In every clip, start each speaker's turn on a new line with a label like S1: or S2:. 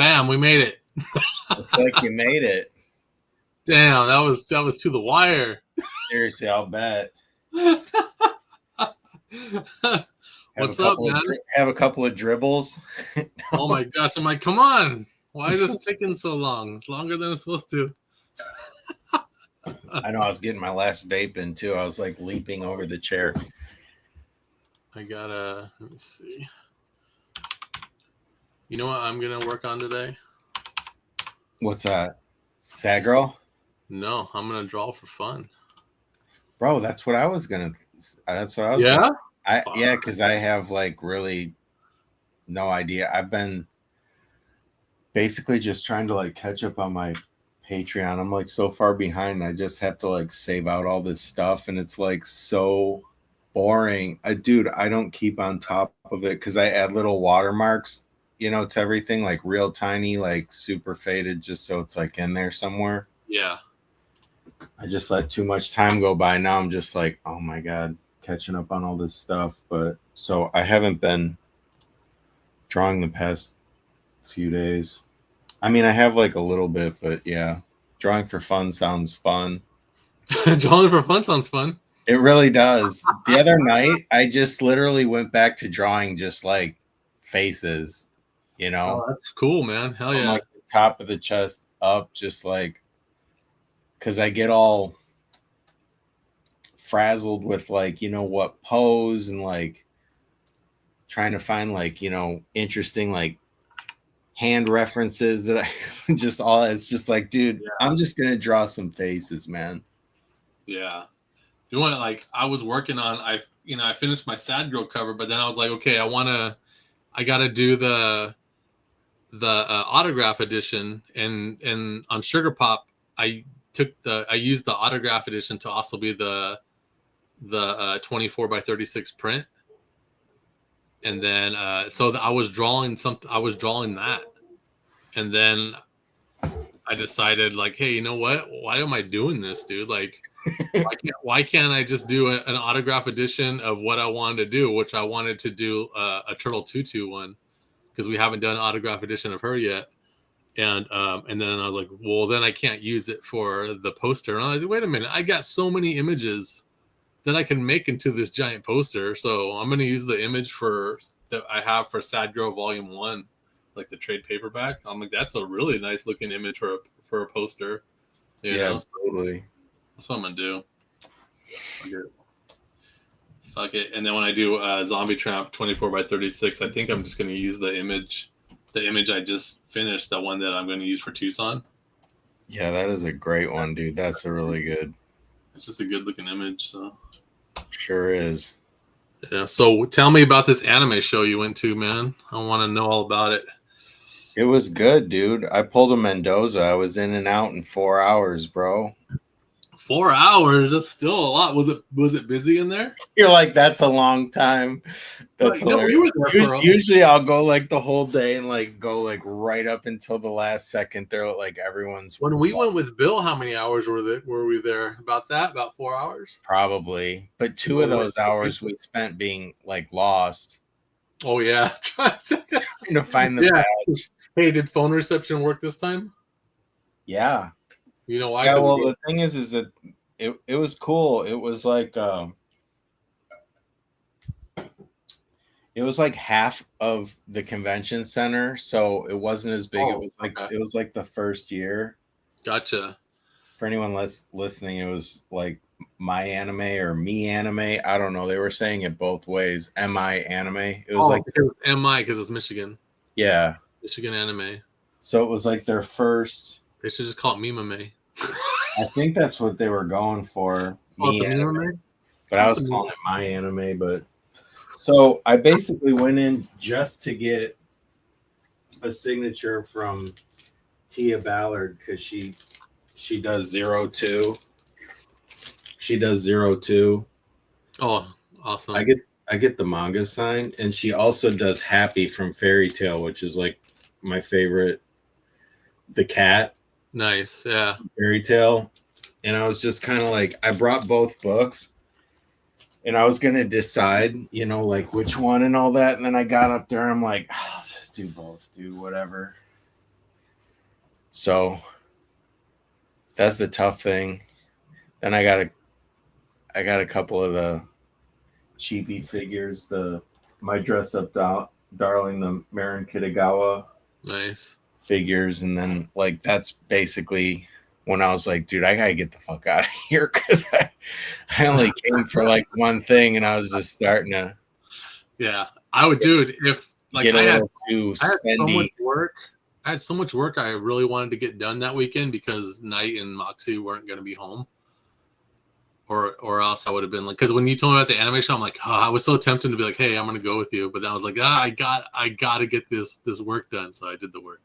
S1: Bam, we made it.
S2: Looks like you made it.
S1: Damn, that was to the wire.
S2: Seriously, I'll bet.
S1: What's up, man?
S2: Have a couple of dribbles.
S1: Oh my gosh, I'm like, come on. Why is this taking so long? It's longer than it's supposed to.
S2: I know I was getting my last vape in too. I was like leaping over the chair.
S1: Let me see. You know what I'm gonna work on today?
S2: What's that? Sad girl?
S1: No, I'm gonna draw for fun.
S2: Bro, that's what I was gonna. That's what I was.
S1: Yeah.
S2: Yeah, because I have like really no idea. I've been basically just trying to like catch up on my Patreon. I'm like so far behind. I just have to like save out all this stuff, and it's like so boring. Dude, I don't keep on top of it because I add little watermarks, to everything, like real tiny, like super faded, just so it's like in there somewhere.
S1: Yeah.
S2: I just let too much time go by. Now I'm just like, oh my God, catching up on all this stuff. But so I haven't been drawing the past few days. I mean, I have like a little bit, but yeah, drawing for fun sounds fun.
S1: Drawing for fun sounds fun.
S2: It really does. The other night, I just literally went back to drawing just like faces,
S1: Oh, that's cool, man. Hell yeah.
S2: From like the top of the chest up, just like, because I get all frazzled with like, what pose and like trying to find like, interesting like hand references that I it's just like, dude, yeah. I'm just going to draw some faces, man.
S1: Yeah. You know what? Like I was working on, I finished my Sad Girl cover, but then I was like, okay, I got to do the autograph edition, and on Sugar Pop, I used the autograph edition to also be the 24 by 36 print. And then, so I was drawing that. And then I decided like, hey, you know what? Why am I doing this, dude? Like, why can't I just do an autograph edition of what I wanted to do, which I wanted to do a Turtle Tutu one, because we haven't done an autograph edition of her yet. And then I was like, well, then I can't use it for the poster. And I was like, wait a minute, I got so many images that I can make into this giant poster. So I'm going to use the image that I have for Sad Girl Volume 1, like the trade paperback. I'm like, that's a really nice looking image for a poster.
S2: Yeah, absolutely.
S1: That's what I'm going to do. Fuck it. And then when I do Zombie Tramp 24 by 36, I think I'm just going to use the image I just finished, the one that I'm going to use for Tucson.
S2: Yeah, that is a great one, dude. That's a really good.
S1: It's just a good looking image. So
S2: sure is.
S1: Yeah. So tell me about this anime show you went to, man. I want to know all about it.
S2: It was good, dude. I pulled a Mendoza. I was in and out in 4 hours, bro.
S1: 4 hours? That's still a lot. Was it busy in there?
S2: You're like, that's a long time. That's
S1: no, you were there for
S2: usually I'll go like the whole day and like go like right up until the last second. They're like everyone's.
S1: When we went with Bill, how many hours were we there? About 4 hours?
S2: Probably. But 2 of those hours we spent being like lost.
S1: Oh yeah.
S2: Trying to find the
S1: Yeah.
S2: badge.
S1: Hey, did phone reception work this time?
S2: Yeah.
S1: You know why?
S2: Yeah,
S1: Because
S2: well, the thing is that it was cool. It was like half of the convention center, so it wasn't as big.
S1: oh, okay.
S2: It was like the first year.
S1: Gotcha.
S2: For anyone listening, it was like My Anime or Me Anime. I don't know. They were saying it both ways. MI Anime. It was like
S1: because MI because it's Michigan.
S2: yeah.
S1: Michigan anime.
S2: So it was like their first.
S1: They should just call it Mimame.
S2: I think that's what they were going for.
S1: Oh,
S2: Me
S1: the
S2: Anime.
S1: Mimame?
S2: But I was calling it My Anime. But so I basically went in just to get a signature from Tia Ballard because she does 02. She does 02.
S1: Oh, awesome.
S2: I get the manga signed, and she also does Happy from Fairy Tail, which is like my favorite. The cat.
S1: Nice. Yeah.
S2: Fairy Tail. And I was just kind of like, I brought both books and I was going to decide, you know, like which one and all that. And then I got up there and I'm like, oh, I'll just do both, do whatever. So that's the tough thing. Then I got a couple of the chibi figures, my dress up darling, the Marin Kitagawa
S1: Nice
S2: figures. And then like, that's basically when I was like, dude, I gotta get the fuck out of here because I only came for like one thing, and I was just starting to.
S1: Yeah, I would do it if like
S2: get
S1: I had
S2: so
S1: much work. I had so much work I really wanted to get done that weekend because Knight and Moxie weren't going to be home, or else I would have been like. Because when you told me about the animation, I'm like, oh, I was so tempted to be like, hey, I'm going to go with you, but then I was like, I got to get this work done, so I did the work.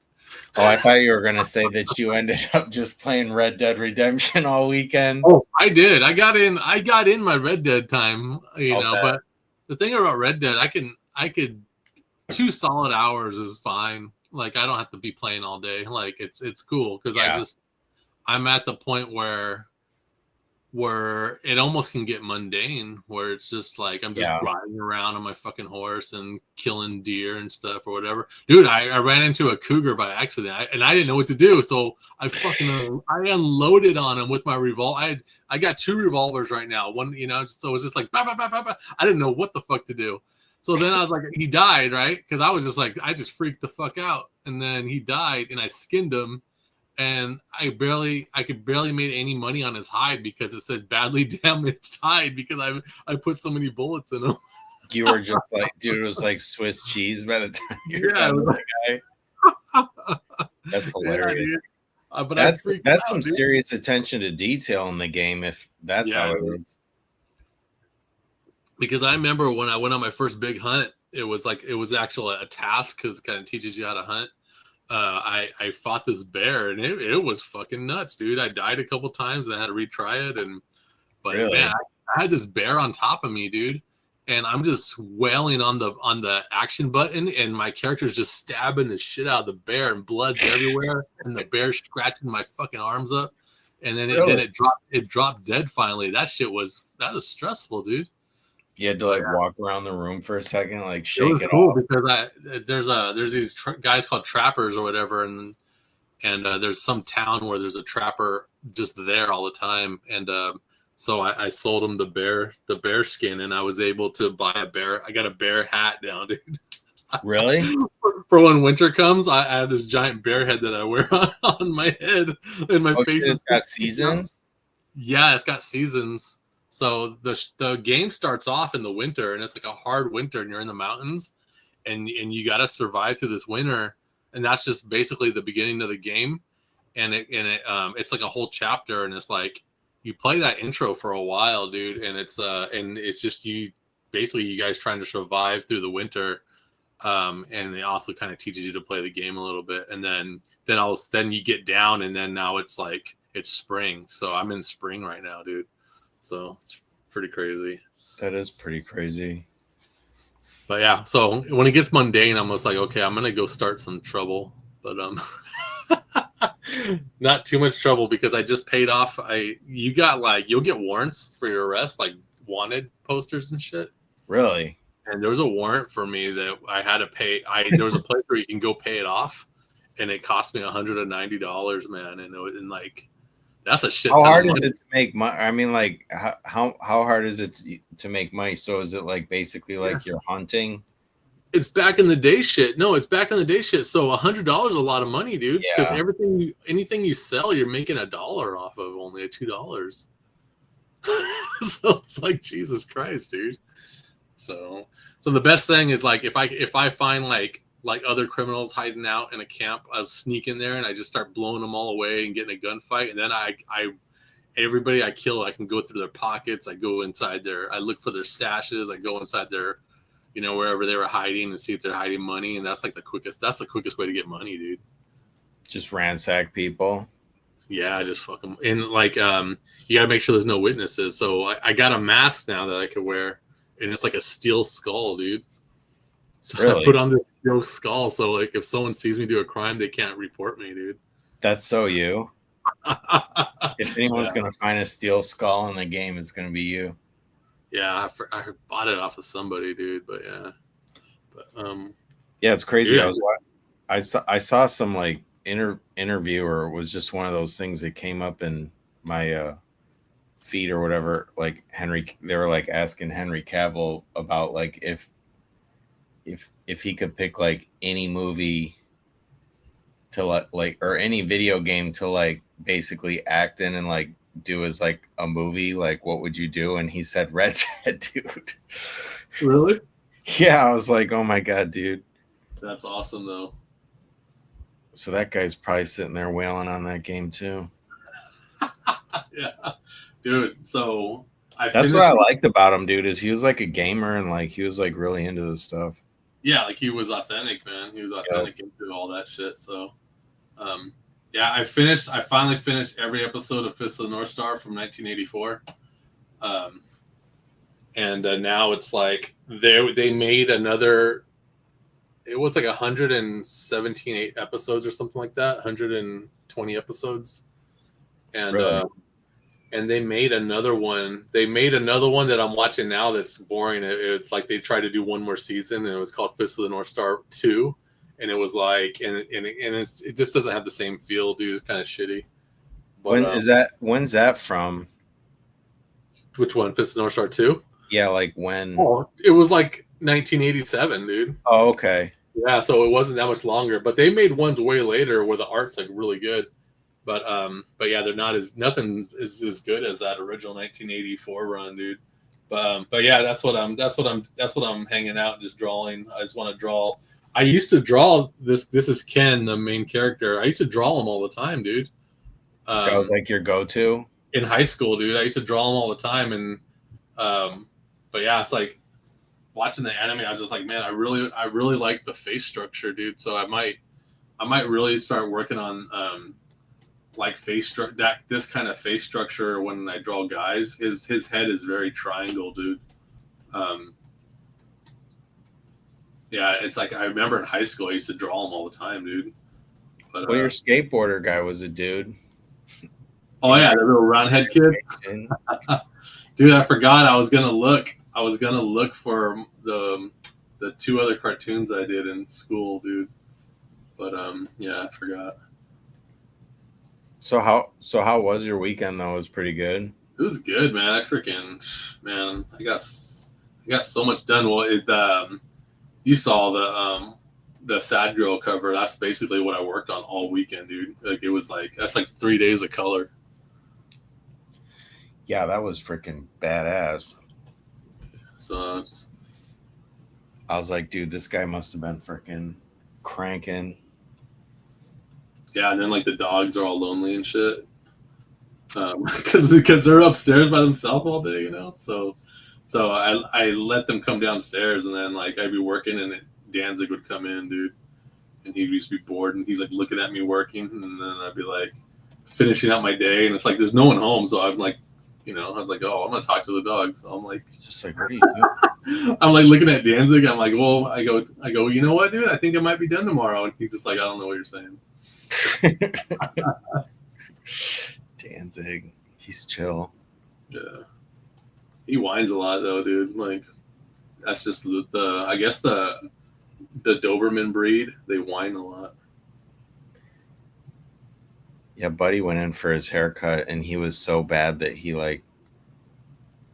S2: Oh, I thought you were gonna say that you ended up just playing Red Dead Redemption all weekend.
S1: Oh, I did. I got in my Red Dead time, you know. But the thing about Red Dead, I could 2 solid hours is fine. Like I don't have to be playing all day. Like it's cool because I'm at the point where it almost can get mundane, where it's just like I'm just riding around on my fucking horse and killing deer and stuff or whatever. Dude, I ran into a cougar by accident, and I didn't know what to do, so I unloaded on him with my revolver. I got 2 revolvers right now. One, you know, so it was just like bah, bah, bah, bah, bah. I didn't know what the fuck to do. So then I was like, he died, right? Because I was just like, I just freaked the fuck out, and then he died, and I skinned him. And I could barely make any money on his hide because it said badly damaged hide because I put so many bullets in him.
S2: You were just like, dude, it was like Swiss cheese by the time you're done with the guy. That's hilarious.
S1: Yeah, but
S2: that's some serious attention to detail in the game if that's how it is.
S1: Because I remember when I went on my first big hunt, it was actually a task because it kind of teaches you how to hunt. I fought this bear and it was fucking nuts, dude. I died a couple times and I had to retry it. But really? Man, I had this bear on top of me, dude, and I'm just wailing on the action button, and my character's just stabbing the shit out of the bear, and blood's everywhere, and the bear scratching my fucking arms up, and then it dropped dead finally. That was stressful, dude.
S2: You had to walk around the room for a second, like shake it
S1: cool
S2: off.
S1: Because there's these guys called trappers or whatever, and there's some town where there's a trapper just there all the time, and so I sold him the bear skin, and I was able to buy a bear. I got a bear hat now, dude.
S2: Really?
S1: For when winter comes, I have this giant bear head that I wear on my head, and my face.
S2: It's got seasons.
S1: Yeah, it's got seasons. So the game starts off in the winter, and it's like a hard winter, and you're in the mountains, and you got to survive through this winter, and that's just basically the beginning of the game, and it's like a whole chapter, and it's like you play that intro for a while, dude, and it's just you guys trying to survive through the winter, and it also kind of teaches you to play the game a little bit, and then you get down, and then now it's like it's spring, so I'm in spring right now, dude. So it's pretty crazy.
S2: That is pretty crazy.
S1: But yeah, so when it gets mundane, I'm just like, okay, I'm gonna go start some trouble. But not too much trouble because I just paid off. You'll get warrants for your arrest, like wanted posters and shit.
S2: Really?
S1: and there was a warrant for me that I had to pay. There was a place where you can go pay it off, and it cost me $190, man. And like, that's a shit.
S2: How
S1: ton
S2: hard
S1: of
S2: is
S1: money.
S2: it to make money? I mean, like, how hard is it to make money? So is it like basically like you're hunting?
S1: It's back in the day shit. No, it's back in the day shit. So $100 is a lot of money, dude. Because
S2: Yeah.
S1: anything you sell, you're making $1 off of, only at $2. So it's like, Jesus Christ, dude. So the best thing is, like, if I find like other criminals hiding out in a camp, I'll sneak in there and I just start blowing them all away and getting a gunfight, and then everybody I kill, I can go through their pockets, I go inside I look for their stashes, I go inside their, wherever they were hiding, and see if they're hiding money, and that's the quickest way to get money, dude.
S2: Just ransack people.
S1: Yeah, just fuck them. And like, you gotta make sure there's no witnesses. So I got a mask now that I could wear, and it's like a steel skull, dude. So
S2: Really?
S1: I put on this steel skull, so like if someone sees me do a crime, they can't report me, dude.
S2: That's so you. If anyone's gonna find a steel skull in the game, it's gonna be you.
S1: Yeah, I bought it off of somebody, dude. But yeah,
S2: yeah, it's crazy.
S1: Yeah.
S2: I saw some like interview, or it was just one of those things that came up in my feed or whatever. Like they were like asking Henry Cavill about like if he could pick like any movie to like or any video game to like basically act in and like do as like a movie, like what would you do? And he said Red Dead, dude.
S1: Really?
S2: Yeah, I was like, oh my god, dude.
S1: That's awesome though.
S2: So that guy's probably sitting there wailing on that game too.
S1: Yeah, dude. So
S2: that's what I liked about him, dude, is he was like a gamer and like he was like really into this stuff.
S1: Yeah, like he was authentic, man. He was authentic into all that shit. So yeah, I finally finished every episode of Fist of the North Star from 1984. And now it's like they made another, it was like 117 episodes or something like that, 120 episodes. And
S2: Really?
S1: And they made another one. They made another one that I'm watching now that's boring. Like they tried to do one more season, and it was called Fist of the North Star 2. And it was like, it just doesn't have the same feel, dude. It's kind of shitty. But,
S2: when's that from?
S1: Which one? Fist of the North Star 2?
S2: Yeah, like when?
S1: Oh, it was like 1987, dude.
S2: Oh, okay.
S1: Yeah, so it wasn't that much longer. But they made ones way later where the art's like really good. But yeah, nothing is as good as that original 1984 run, dude. But yeah, that's what I'm hanging out, just drawing. I just want to draw. I used to draw this. This is Ken, the main character. I used to draw him all the time, dude.
S2: That was like your go-to
S1: in high school, dude. I used to draw him all the time, and but yeah, it's like watching the anime. I was just like, man, I really like the face structure, dude. So I might really start working on like this kind of face structure when I draw guys. His head is very triangle, dude. Yeah, it's like I remember in high school I used to draw them all the time, dude. But,
S2: well, your skateboarder guy was a dude.
S1: Oh yeah, the little round head kid. Dude, I forgot I was gonna look for the two other cartoons I did in school, dude. But yeah, I forgot.
S2: So how was your weekend though? It was pretty good.
S1: It was good, man. I got so much done. Well, you saw the Sad Girl cover. That's basically what I worked on all weekend, dude. Like it was like that's like 3 days of color.
S2: Yeah, that was freaking badass.
S1: So
S2: I was like, dude, this guy must have been freaking cranking.
S1: Yeah, and then like the dogs are all lonely and shit, because they're upstairs by themselves all day, you know. So I let them come downstairs, and then like I'd be working, and Danzig would come in, dude, and he used to be bored, and he's like looking at me working, and then I'd be like finishing out my day, and it's like there's no one home, so I'm like, you know, I was like, oh, I'm gonna talk to the dogs. So I'm like,
S2: just like, what are you doing?
S1: I'm like looking at Danzig. I'm like, well, I go, you know what, dude? I think it might be done tomorrow, and he's just like, I don't know what you're saying.
S2: Danzig, he's chill.
S1: Yeah, he whines a lot though, dude. Like, That's just the I guess the Doberman breed. They whine a lot.
S2: Yeah, Buddy went in for his haircut, and he was so bad that he like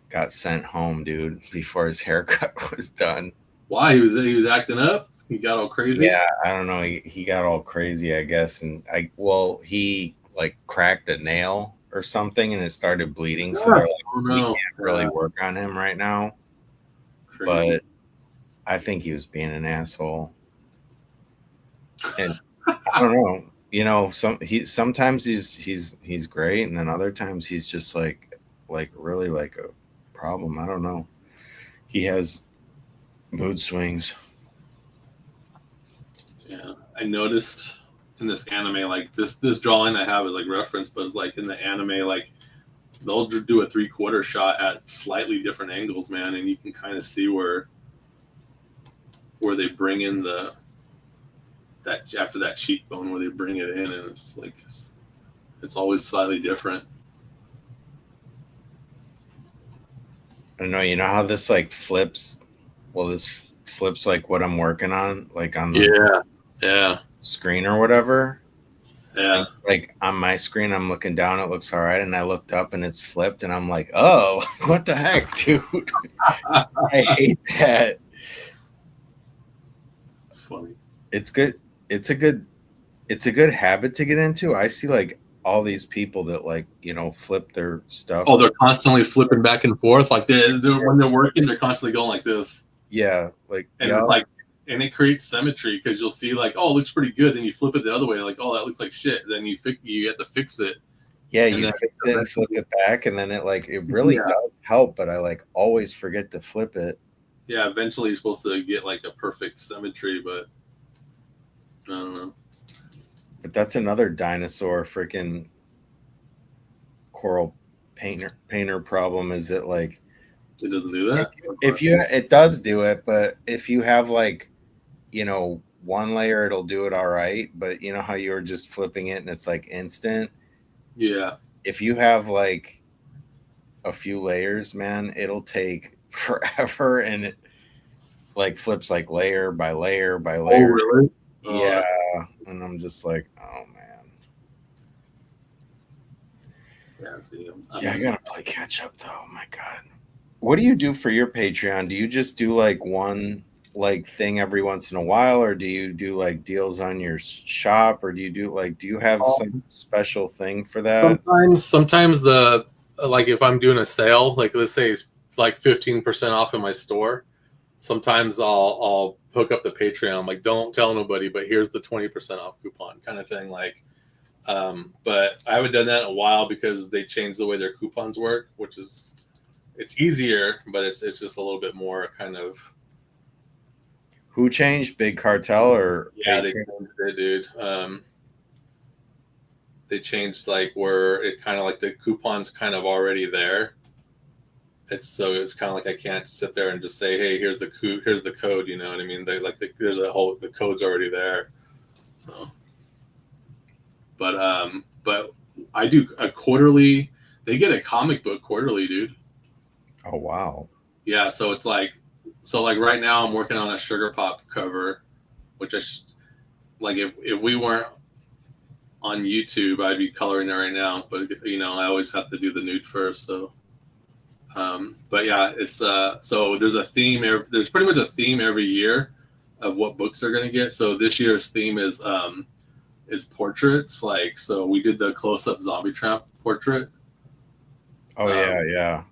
S2: got sent home, dude, before his haircut was done.
S1: Why? He was acting up. He got all crazy.
S2: Yeah, I don't know. He got all crazy, I guess, and he like cracked a nail or something, and it started bleeding. So they're like, we can't really work on him right now.
S1: Crazy.
S2: But I think he was being an asshole, and I don't know. You know, sometimes he's great, and then other times he's just like really like a problem. I don't know. He has mood swings.
S1: Yeah, I noticed in this anime, like this drawing I have is like reference, but it's like in the anime, like they'll do a 3/4 shot at slightly different angles, man, and you can kind of see where they bring in that after that cheekbone, where they bring it in, and it's like it's always slightly different.
S2: I don't know. You know how this like flips? Well, this flips like what I'm working on, like on the screen or whatever.
S1: Yeah.
S2: Like on my screen, I'm looking down, it looks all right, and I looked up and it's flipped, and I'm like, oh, what the heck, dude? I hate that.
S1: It's funny.
S2: It's good. It's a good habit to get into. I see like all these people that like, you know, flip their stuff.
S1: Oh, they're constantly flipping back and forth. Like when they're working, they're constantly going like this.
S2: Yeah, like
S1: and it creates symmetry because you'll see like, oh, it looks pretty good. Then you flip it the other way, like, oh, that looks like shit. Then you have to fix it.
S2: Yeah, you fix it and flip it back, and then it really does help. But I like always forget to flip it.
S1: Yeah, eventually you're supposed to get like a perfect symmetry, but I don't know.
S2: But that's another dinosaur freaking coral painter problem, is that like
S1: it doesn't do that.
S2: It does do it, but if you have like, you know, one layer, it'll do it all right. But you know how you're just flipping it and it's like instant.
S1: Yeah.
S2: If you have like a few layers, man, it'll take forever, and it like flips like layer by layer by layer.
S1: Oh, really?
S2: Yeah. And I'm just like, oh man.
S1: Yeah,
S2: I gotta play catch up though. Oh my god. What do you do for your Patreon? Do you just do like one like thing every once in a while, or do you do like deals on your shop, or do you have some special thing for that?
S1: Sometimes like if I'm doing a sale, like let's say it's like 15% off in my store, sometimes I'll hook up the Patreon, like don't tell nobody, but here's the 20% off coupon kind of thing. Like, but I haven't done that in a while because they changed the way their coupons work, which is, it's easier, but it's just a little bit more kind of.
S2: Who changed? Big Cartel or?
S1: Yeah, they changed it, dude. They changed like where it kind of like the coupon's kind of already there. It's kind of like I can't sit there and just say, hey, here's the code. You know what I mean? The code's already there. So, but I do a quarterly. They get a comic book quarterly, dude.
S2: Oh wow.
S1: Yeah, so it's like right now I'm working on a Sugar Pop cover, which like if we weren't on YouTube, I'd be coloring it right now. But you know, I always have to do the nude first. So, but yeah, it's so there's a theme. There's pretty much a theme every year of what books they're gonna get. So this year's theme is portraits. Like, so we did the close-up Zombie Tramp portrait.
S2: Oh yeah.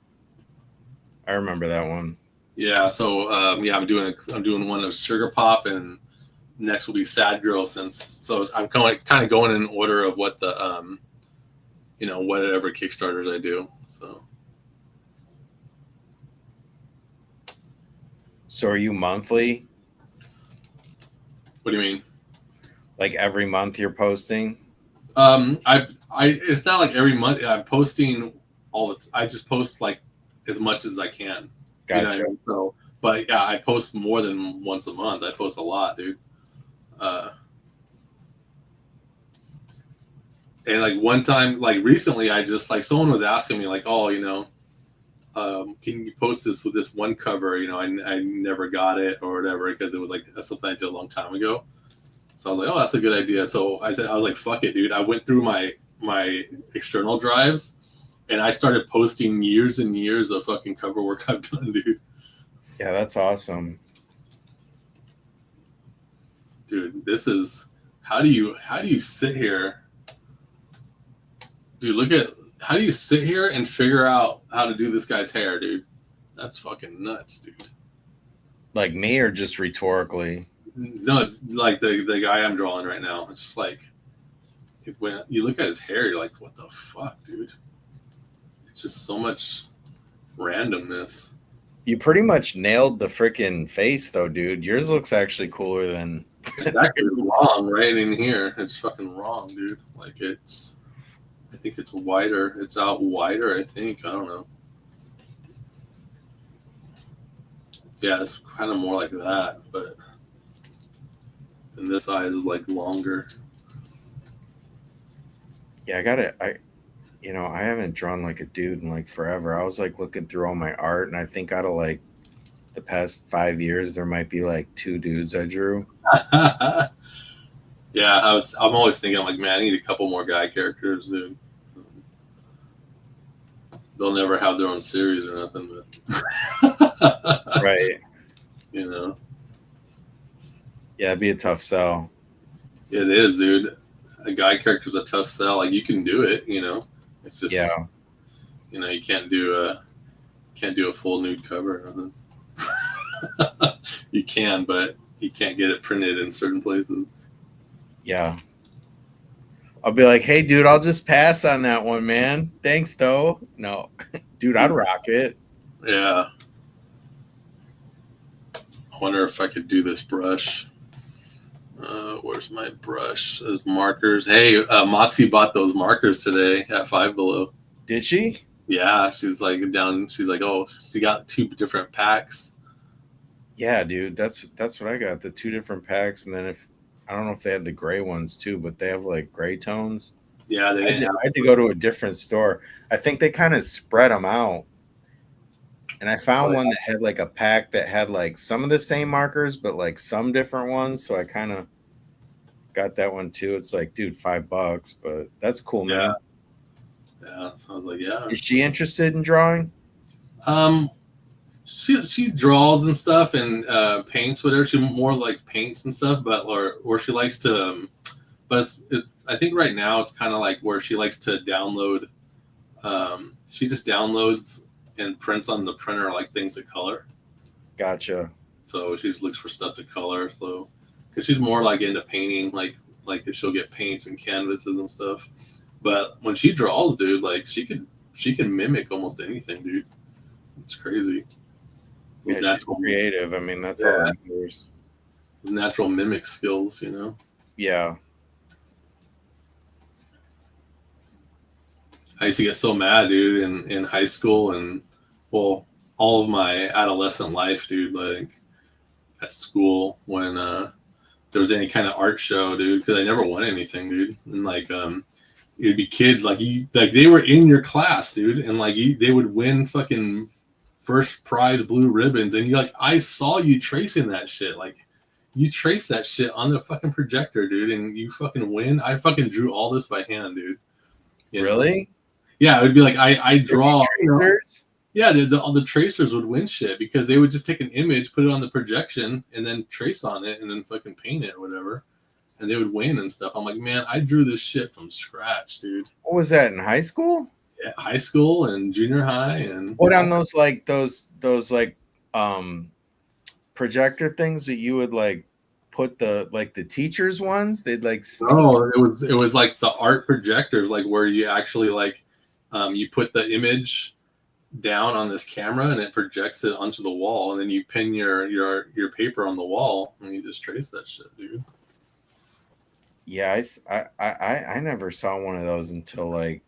S2: I remember that one.
S1: Yeah, so I'm doing one of Sugar Pop, and next will be Sad Girl. So I'm kind of going in order of what the whatever Kickstarters I do.
S2: So are you monthly?
S1: What do you mean?
S2: Like every month you're posting?
S1: It's not like every month. I'm posting I just post like as much as I can.
S2: Gotcha.
S1: You know what I mean? So, but yeah, I post more than once a month. I post a lot, dude. And like one time, like recently, I just like someone was asking me like, oh, you know, can you post this with this one cover? You know, I never got it or whatever because it was like something I did a long time ago. So I was like, oh, that's a good idea. So I was like, fuck it, dude. I went through my external drives and I started posting years and years of fucking cover work I've done, dude.
S2: Yeah, that's awesome.
S1: Dude, this is how do you sit here? Dude, look at how do you sit here and figure out how to do this guy's hair, dude? That's fucking nuts, dude.
S2: Like me or just rhetorically?
S1: No, like the guy I'm drawing right now. It's just like when you look at his hair, you're like, what the fuck, dude? It's just so much randomness.
S2: You pretty much nailed the freaking face, though, dude. Yours looks actually cooler than.
S1: It's actually wrong right in here. It's fucking wrong, dude. Like I think it's wider. It's out wider, I think. I don't know. Yeah, it's kind of more like that, but then this eye is like longer.
S2: Yeah, I haven't drawn like a dude in like forever. I was like looking through all my art, and I think out of like the past 5 years, there might be like 2 dudes I drew.
S1: Yeah, I'm always thinking like, man, I need a couple more guy characters, dude. They'll never have their own series or nothing, but
S2: Right.
S1: you know.
S2: Yeah, it'd be a tough sell.
S1: It is, dude. A guy character's a tough sell. Like you can do it, you know. It's just
S2: Yeah.
S1: You know, you can't do a full nude cover or nothing. You can, but you can't get it printed in certain places.
S2: Yeah. I'll be like, hey, dude, I'll just pass on that one, man. Thanks, though. No, dude, I'd rock it.
S1: Yeah. I wonder if I could do this brush. Where's my brush? There's markers. Hey, Moxie bought those markers today at Five Below.
S2: Did she?
S1: Yeah, she was like down. She's like, oh, she got 2 different packs.
S2: Yeah, dude, that's what I got. The 2 different packs, and then I don't know if they had the gray ones too, but they have like gray tones.
S1: Yeah, they didn't.
S2: I had to go to a different store. I think they kind of spread them out. And I found one that had like a pack that had like some of the same markers, but like some different ones. So I kind of got that one too. It's like, dude, $5, but that's cool, man.
S1: Yeah. So I was like, yeah.
S2: Is she interested in drawing?
S1: She draws and stuff and paints, whatever. She more like paints and stuff, but or she likes to. But I think right now it's kind of like where she likes to download. She just downloads and prints on the printer like things that color.
S2: Gotcha.
S1: So she just looks for stuff to color. So because she's more like into painting, like she'll get paints and canvases and stuff. But when she draws, dude, like she can mimic almost anything, dude. It's crazy.
S2: Yeah, she's creative. I mean, that's all that matters.
S1: Natural mimic skills, you know.
S2: Yeah.
S1: I used to get so mad, dude, in high school and well, all of my adolescent life, dude, like at school when there was any kind of art show, dude, because I never won anything, dude. And like it'd be kids like they were in your class, dude, and like they would win fucking first prize blue ribbons, and you're like, I saw you tracing that shit, like you traced that shit on the fucking projector, dude, and you fucking win. I fucking drew all this by hand, dude.
S2: You really?
S1: Know? Yeah, it would be like I draw.
S2: Tracers?
S1: Yeah, all the tracers would win shit because they would just take an image, put it on the projection, and then trace on it, and then fucking paint it or whatever, and they would win and stuff. I'm like, man, I drew this shit from scratch, dude.
S2: What was that in high school?
S1: Yeah, high school and junior high and.
S2: What on those like those like projector things that you would like put the teachers ones? They'd like.
S1: No, it was like the art projectors, like where you actually like you put the image down on this camera and it projects it onto the wall, and then you pin your paper on the wall and you just trace that shit, dude.
S2: Yeah, I never saw one of those until like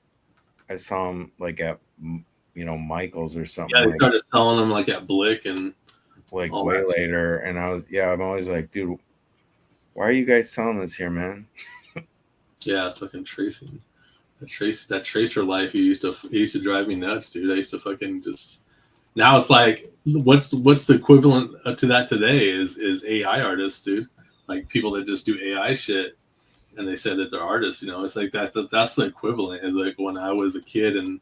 S2: I saw them like at Michael's or something.
S1: Yeah, they started selling them like at Blick and
S2: like way later, and I'm always like, dude, why are you guys selling this here, man?
S1: Yeah, it's fucking tracing. That tracer life, it used to drive me nuts, dude. I used to fucking just Now it's like, what's the equivalent to that today is AI artists, dude. Like people that just do AI shit and they said that they're artists. It's like that's the equivalent. Is like when I was a kid and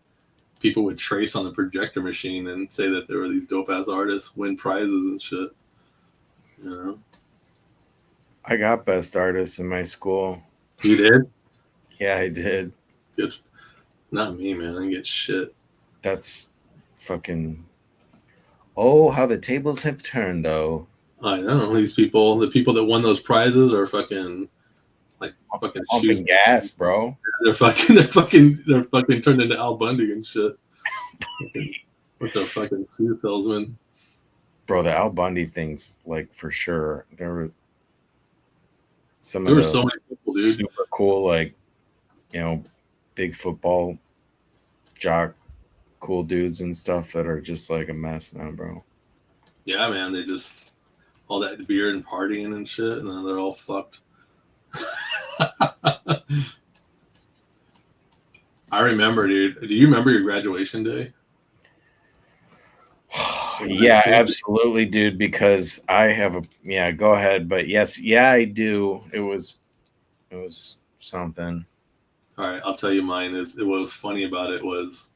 S1: people would trace on the projector machine and say that there were these dope ass artists, win prizes and shit. You know,
S2: I got best artists in my school.
S1: you did.
S2: Yeah, I did.
S1: Good. Not me, man. I didn't get shit.
S2: That's fucking. Oh, how the tables have turned, though.
S1: I know these people. The people that won those prizes are fucking fucking shoes.
S2: Pumping gas, bro.
S1: They're fucking turned into Al Bundy and shit. With the fucking shoe salesman.
S2: Bro, the Al Bundy things, like for sure. There were so
S1: many people, dude.
S2: Super cool, like big football jock, cool dudes and stuff that are just like a mess now, bro.
S1: Yeah, man. They just all that beer and partying and shit, and then they're all fucked. I remember, dude. Do you remember your graduation day?
S2: Yeah, absolutely, dude. Because I have go ahead, but yes, I do. It was something.
S1: All right, I'll tell you mine. What was funny about it was,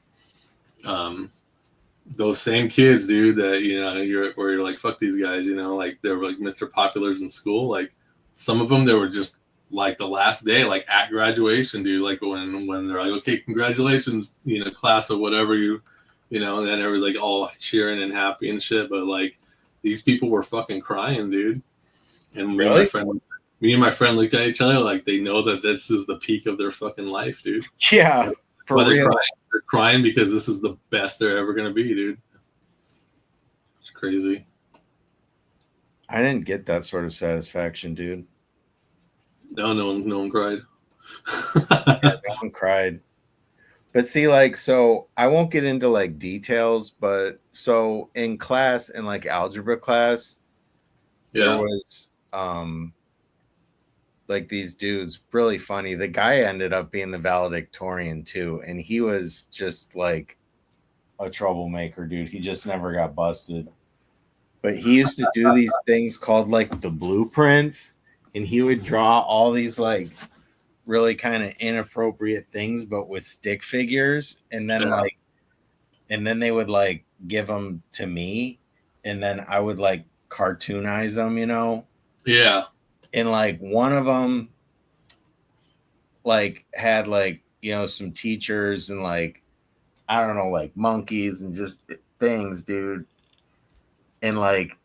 S1: those same kids, dude. That you're like, fuck these guys. Like they were like Mr. Populars in school. Like some of them, they were just like the last day, like at graduation, dude. Like when they're like, okay, congratulations, class of whatever and then it was like all cheering and happy and shit. But like these people were fucking crying, dude. And me and my friend looked at each other like they know that this is the peak of their fucking life, dude.
S2: Yeah, for real.
S1: They're crying because this is the best they're ever gonna be, dude. It's crazy.
S2: I didn't get that sort of satisfaction, dude.
S1: No one cried.
S2: No one cried. But see, like, so I won't get into like details, but so in class, in like algebra class, there was like these dudes, really funny. The guy ended up being the valedictorian too, and he was just like a troublemaker, dude. He just never got busted. But he used to do these things called like the blueprints, and he would draw all these like really kind of inappropriate things, but with stick figures, and then they would like give them to me, and then I would like cartoonize them,
S1: Yeah.
S2: And like one of them like had like some teachers and like I don't know, like monkeys and just things, dude. And like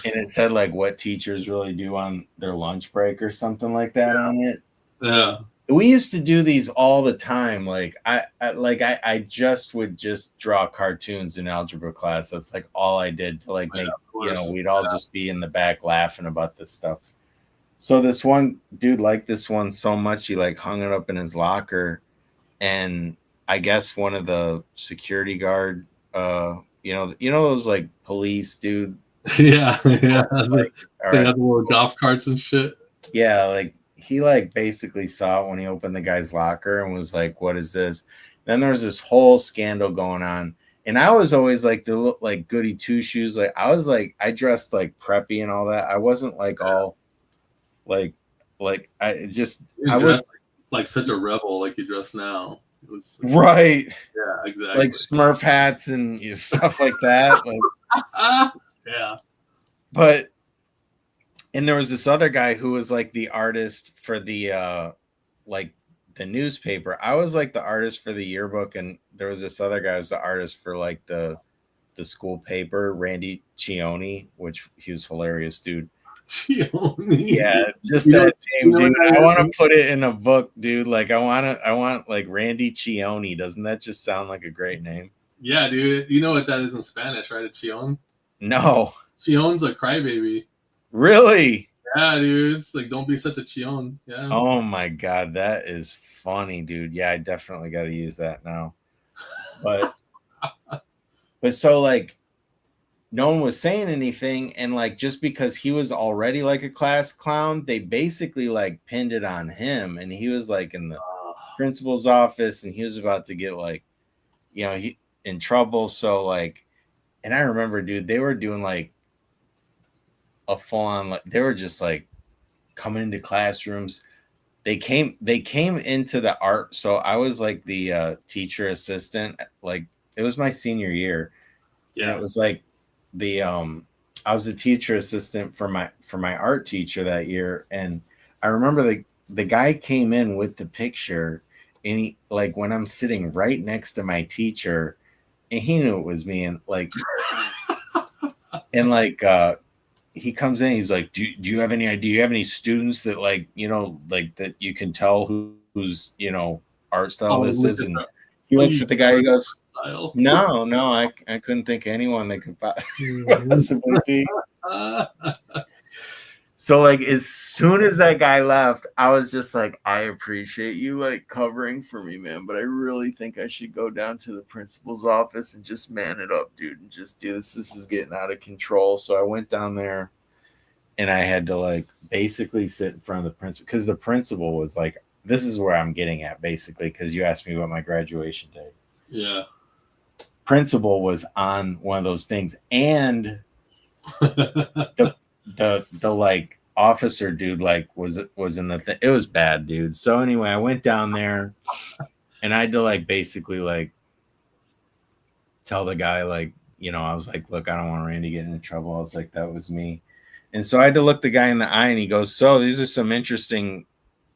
S2: and it said like what teachers really do on their lunch break or something like that on it.
S1: Yeah.
S2: We used to do these all the time. Like I just would just draw cartoons in algebra class. That's like all I did to like make we'd all just be in the back laughing about this stuff. So this one dude liked this one so much he like hung it up in his locker, and I guess one of the security guard those like police dude.
S1: Yeah.
S2: Like,
S1: they had the little golf carts and shit.
S2: Yeah, like he like basically saw it when he opened the guy's locker and was like, "What is this?" Then there was this whole scandal going on, and I was always like the like goody two shoes. Like I dressed like preppy and all that. I wasn't like all like I was
S1: like such a rebel, like you dress now. It was
S2: right.
S1: Yeah, exactly.
S2: Like Smurf hats and stuff like that. Like,
S1: yeah.
S2: But and there was this other guy who was like the artist for the like the newspaper. I was like the artist for the yearbook, and there was this other guy who was the artist for like the school paper, Randy Cioni, which he was hilarious, dude.
S1: Cioni.
S2: Yeah, just that name, dude. I want to put it in a book, dude. Like I want like Randy Cioni. Doesn't that just sound like a great name?
S1: Yeah, dude. You know what that is in Spanish, right? A Chion?
S2: No.
S1: Chion's a crybaby.
S2: Really?
S1: Yeah, dude. It's like, don't be such a Chion. Yeah.
S2: Oh my god, that is funny, dude. Yeah, I definitely got to use that now. But so like no one was saying anything, and like just because he was already like a class clown, they basically like pinned it on him, and he was like in the principal's office, and he was about to get like in trouble. So like, and I remember, dude, they were doing like a full on, like they were just like coming into classrooms. They came into the art. So I was like the teacher assistant. Like it was my senior year, and it was like the I was the teacher assistant for my art teacher that year. And I remember the guy came in with the picture, and he, like, when I'm sitting right next to my teacher, and he knew it was me, and like and like he comes in, he's like, do you have any idea? Do you have any students that, like, you know, like that you can tell who's, you know, art style this is? And he looks at the guy, he goes, no, I couldn't think of anyone that could possibly be. So like as soon as that guy left, I was just like, I appreciate you like covering for me, man, but I really think I should go down to the principal's office and just man it up, dude, and just do this. This is getting out of control. So I went down there, and I had to like basically sit in front of the principal, because the principal was like, this is where I'm getting at basically, because you asked me about my graduation day.
S1: Yeah.
S2: Principal was on one of those things, and the like officer dude like was in the thing. It was bad, dude. So anyway, I went down there, and I had to like basically like tell the guy, like, you know, I was like, look, I don't want Randy getting into trouble. I was like, that was me. And so I had to look the guy in the eye, and he goes, so these are some interesting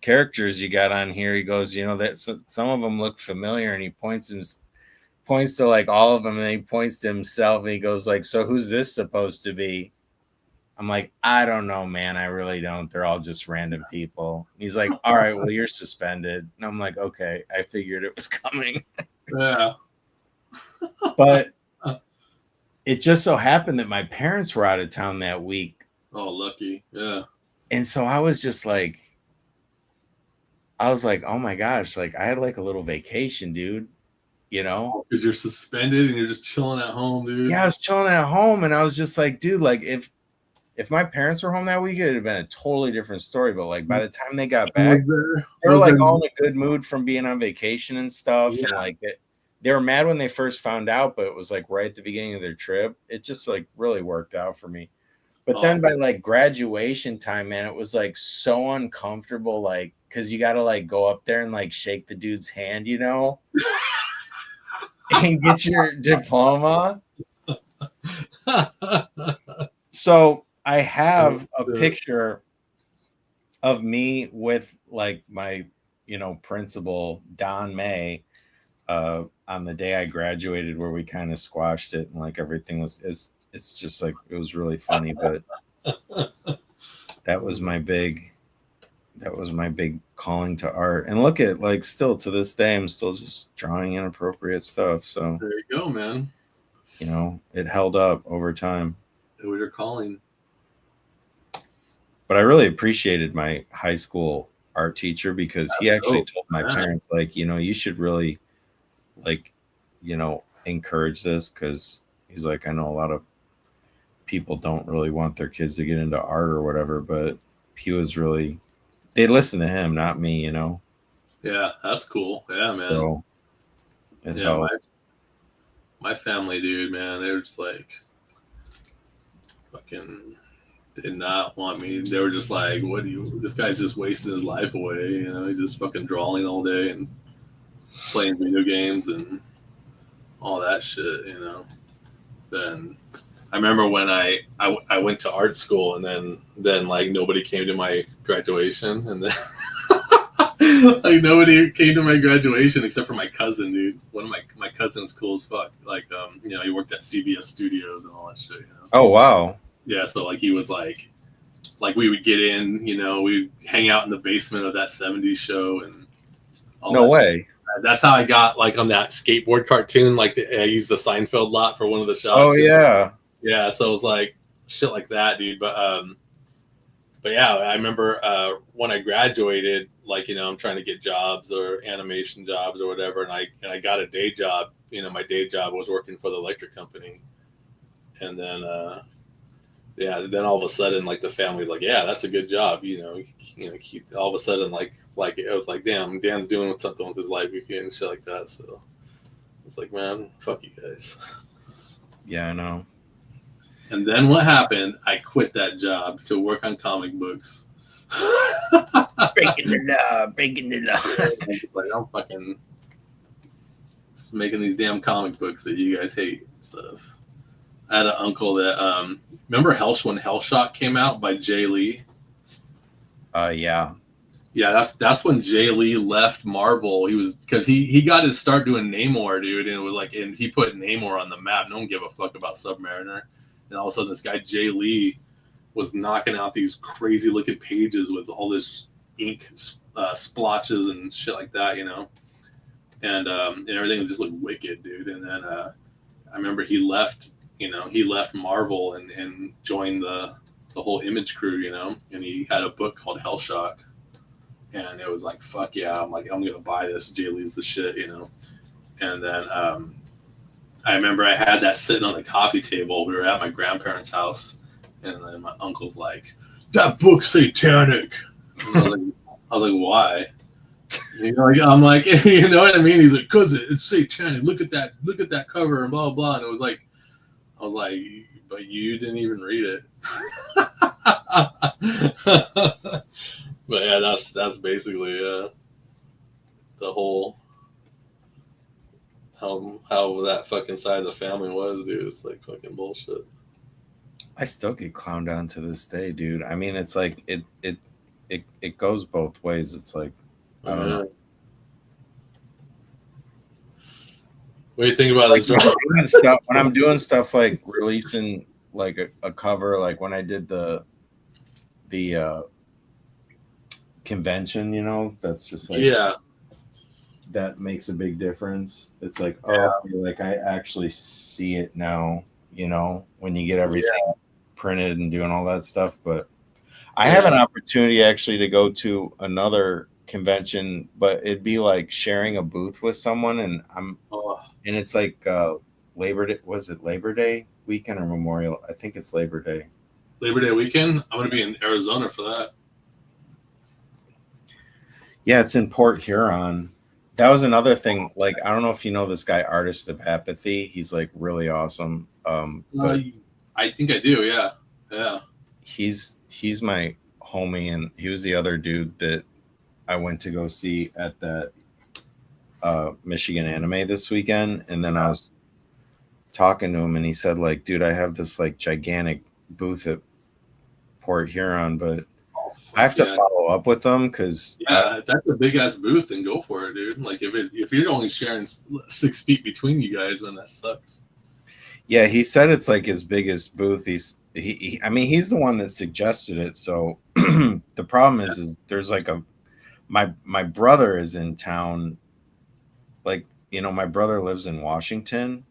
S2: characters you got on here. He goes, you know, that some of them look familiar, and he points to like all of them, and he points to himself, and he goes like, so who's this supposed to be? I'm like, I don't know, man. I really don't. They're all just random people. He's like, all right, well, you're suspended. And I'm like, okay, I figured it was coming.
S1: Yeah.
S2: But it just so happened that my parents were out of town that week.
S1: Oh, lucky. Yeah.
S2: And so I was like, oh my gosh, like I had like a little vacation, dude. You know?
S1: Because you're suspended and you're just chilling at home, dude.
S2: Yeah, I was chilling at home, and I was just like, dude, like if my parents were home that week, it would have been a totally different story. But like by the time they got back, they were like all in a good mood from being on vacation and stuff. Yeah. And like they were mad when they first found out, but it was like right at the beginning of their trip. It just like really worked out for me. But then by like graduation time, man, it was like so uncomfortable, like, because you got to like go up there and like shake the dude's hand, you know, and get your diploma. So I have a picture of me with like my, you know, principal, Don May, on the day I graduated, where we kind of squashed it, and like everything was, it's just like, it was really funny. But that was my big calling to art. And look at, like, still to this day, I'm still just drawing inappropriate stuff. So
S1: there you go, man.
S2: You know, it held up over time.
S1: It was your calling.
S2: But I really appreciated my high school art teacher, because he actually told my parents, like, you know, you should really, like, you know, encourage this, because he's like, I know a lot of people don't really want their kids to get into art or whatever, but he was really, they listened to him, not me, you know.
S1: Yeah, that's cool. Yeah, man.
S2: So
S1: yeah, my family, dude, man, they were just like fucking did not want me. They were just like, what do you, this guy's just wasting his life away, you know, he's just fucking drawing all day and playing video games and all that shit, you know. Then I remember when I went to art school, and then like nobody came to my graduation, and then like nobody came to my graduation except for my cousin, dude. One of my cousin's cool as fuck. Like you know, he worked at CBS Studios and all that shit, you know.
S2: Oh wow.
S1: Yeah, so like he was like we would get in, you know, we'd hang out in the basement of that 70s show and all
S2: no
S1: that
S2: way.
S1: Shit. That's how I got like on that skateboard cartoon. Like I used the Seinfeld lot for one of the shots.
S2: Oh yeah.
S1: Yeah, so it was like shit like that, dude. But yeah, I remember when I graduated, like, you know, I'm trying to get jobs or animation jobs or whatever, and I got a day job. You know, my day job was working for the electric company, and then then all of a sudden, like the family, like, yeah, that's a good job. You know, keep all of a sudden, like it was like, damn, Dan's doing something with his life and shit like that. So It's like, man, fuck you guys.
S2: Yeah, I know.
S1: And then what happened? I quit that job to work on comic books.
S2: Breaking the law, breaking the law.
S1: Like, I'm fucking just making these damn comic books that you guys hate and stuff. I had an uncle that remember when Hellshock came out by Jay Lee?
S2: Yeah.
S1: Yeah, that's when Jay Lee left Marvel. He was because he got his start doing Namor, dude, and it was like, and he put Namor on the map. No one gave a fuck about Submariner, and all of a sudden this guy Jay Lee was knocking out these crazy looking pages with all this ink splotches and shit like that, you know, and everything just looked wicked, dude. And then I remember he left Marvel and joined the whole Image crew, you know, and he had a book called Hellshock. And it was like, fuck yeah, I'm going to buy this. Jay Lee's the shit, you know. And then I remember I had that sitting on the coffee table. We were at my grandparents' house. And then my uncle's like, that book's satanic. And I was like, why? You know, I'm like, you know what I mean? He's like, because it's satanic. Look at that cover and blah, blah. And it was like, I was like, but you didn't even read it. But yeah, that's basically the whole how that fucking side of the family was, dude. It's like fucking bullshit.
S2: I still get clowned on to this day, dude. I mean, it's like it goes both ways. It's like I don't know.
S1: What do you think about this?
S2: When I'm doing stuff like releasing like a cover, like when I did the convention, you know, that's just like,
S1: yeah,
S2: that makes a big difference. It's like,
S1: yeah.
S2: like I actually see it now, you know, when you get everything printed and doing all that stuff. But I have an opportunity actually to go to another convention, but it'd be like sharing a booth with someone, and and it's like Labor Day. Was it Labor Day weekend or Memorial? I think it's Labor Day.
S1: Labor Day weekend. I'm gonna be in Arizona for that.
S2: Yeah, it's in Port Huron. That was another thing. Like, I don't know if you know this guy, Artist of Apathy. He's like really awesome. But
S1: I think I do. Yeah, yeah.
S2: He's my homie, and he was the other dude that I went to go see at that Michigan Anime this weekend. And then I was talking to him, and he said, like, dude, I have this like gigantic booth at Port Huron, but I have to follow up with them because
S1: that's a big ass booth, and go for it, dude. Like if you're only sharing 6 feet between you guys, then that sucks.
S2: Yeah, he said it's like his biggest booth. I mean, he's the one that suggested it. So the problem is there's like my brother is in town. Like, you know, my brother lives in Washington,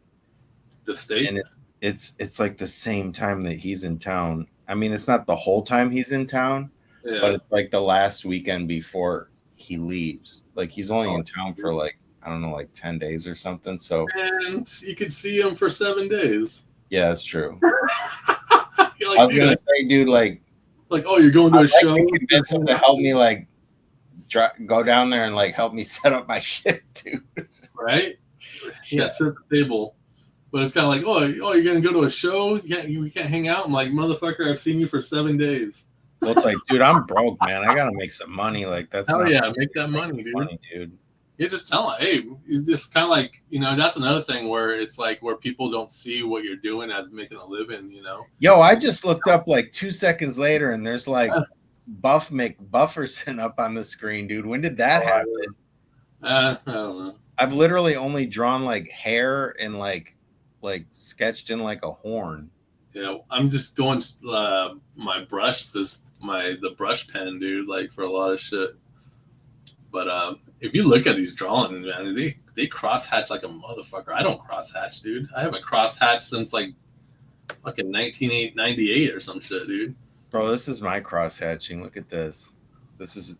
S1: the state,
S2: and it's like the same time that he's in town. I mean, it's not the whole time he's in town. Yeah. But it's like the last weekend before he leaves. Like, he's only in town for like, I don't know, like 10 days or something. So,
S1: and you could see him for 7 days.
S2: Yeah, that's true.
S1: Like,
S2: I was gonna say, dude, like,
S1: oh, you're going to a show.
S2: Convince him to help me, like, go down there and like help me set up my shit, dude.
S1: Right? Yeah, set the table. But it's kind of like, oh, you're gonna go to a show? You can't hang out. I'm like, motherfucker, I've seen you for 7 days.
S2: Well, it's like, dude, I'm broke, man. I gotta make some money. Like, that's
S1: make that money, dude. You just tell them, hey, it's kind of like, you know, that's another thing where it's like where people don't see what you're doing as making a living, you know.
S2: Yo, I just looked up like 2 seconds later, and there's like Buff McBufferson up on the screen, dude. When did that happen?
S1: I don't know.
S2: I've literally only drawn like hair and like sketched in like a horn.
S1: Yeah, I'm just going my brush, the brush pen, dude, like for a lot of shit. But if you look at these drawings, man, they cross hatch like a motherfucker. I don't cross hatch, dude. I haven't cross hatched since like fucking 1998 or some shit, dude.
S2: Bro, this is my cross hatching. Look at this. This is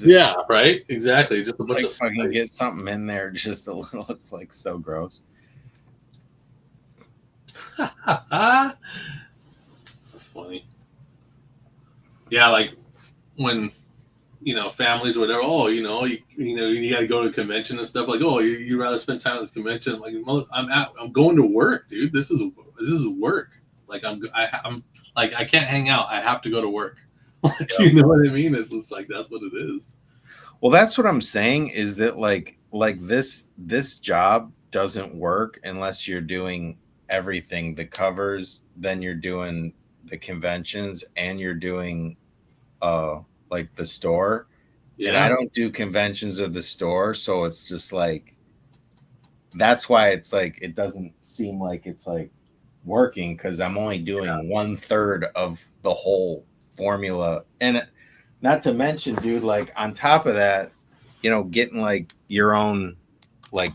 S1: yeah, right? Exactly. Just a bunch of
S2: fucking get something in there just a little. It's like so gross.
S1: That's funny. Yeah, like when families, or whatever. Oh, you got to go to a convention and stuff. Like, oh, you rather spend time at the convention? Like, I'm going to work, dude. This is work. Like, I'm like, I can't hang out. I have to go to work. Like, you know what I mean? It's just like, that's what it is.
S2: Well, that's what I'm saying, is that like this job doesn't work unless you're doing everything, the covers, then you're doing the conventions, and you're doing like the store. And I
S1: Yeah.
S2: don't do conventions of the store, so it's just like, that's why it's like it doesn't seem like it's like working, because I'm only doing 1/3 of the whole formula. And not to mention, dude, like on top of that, getting like your own like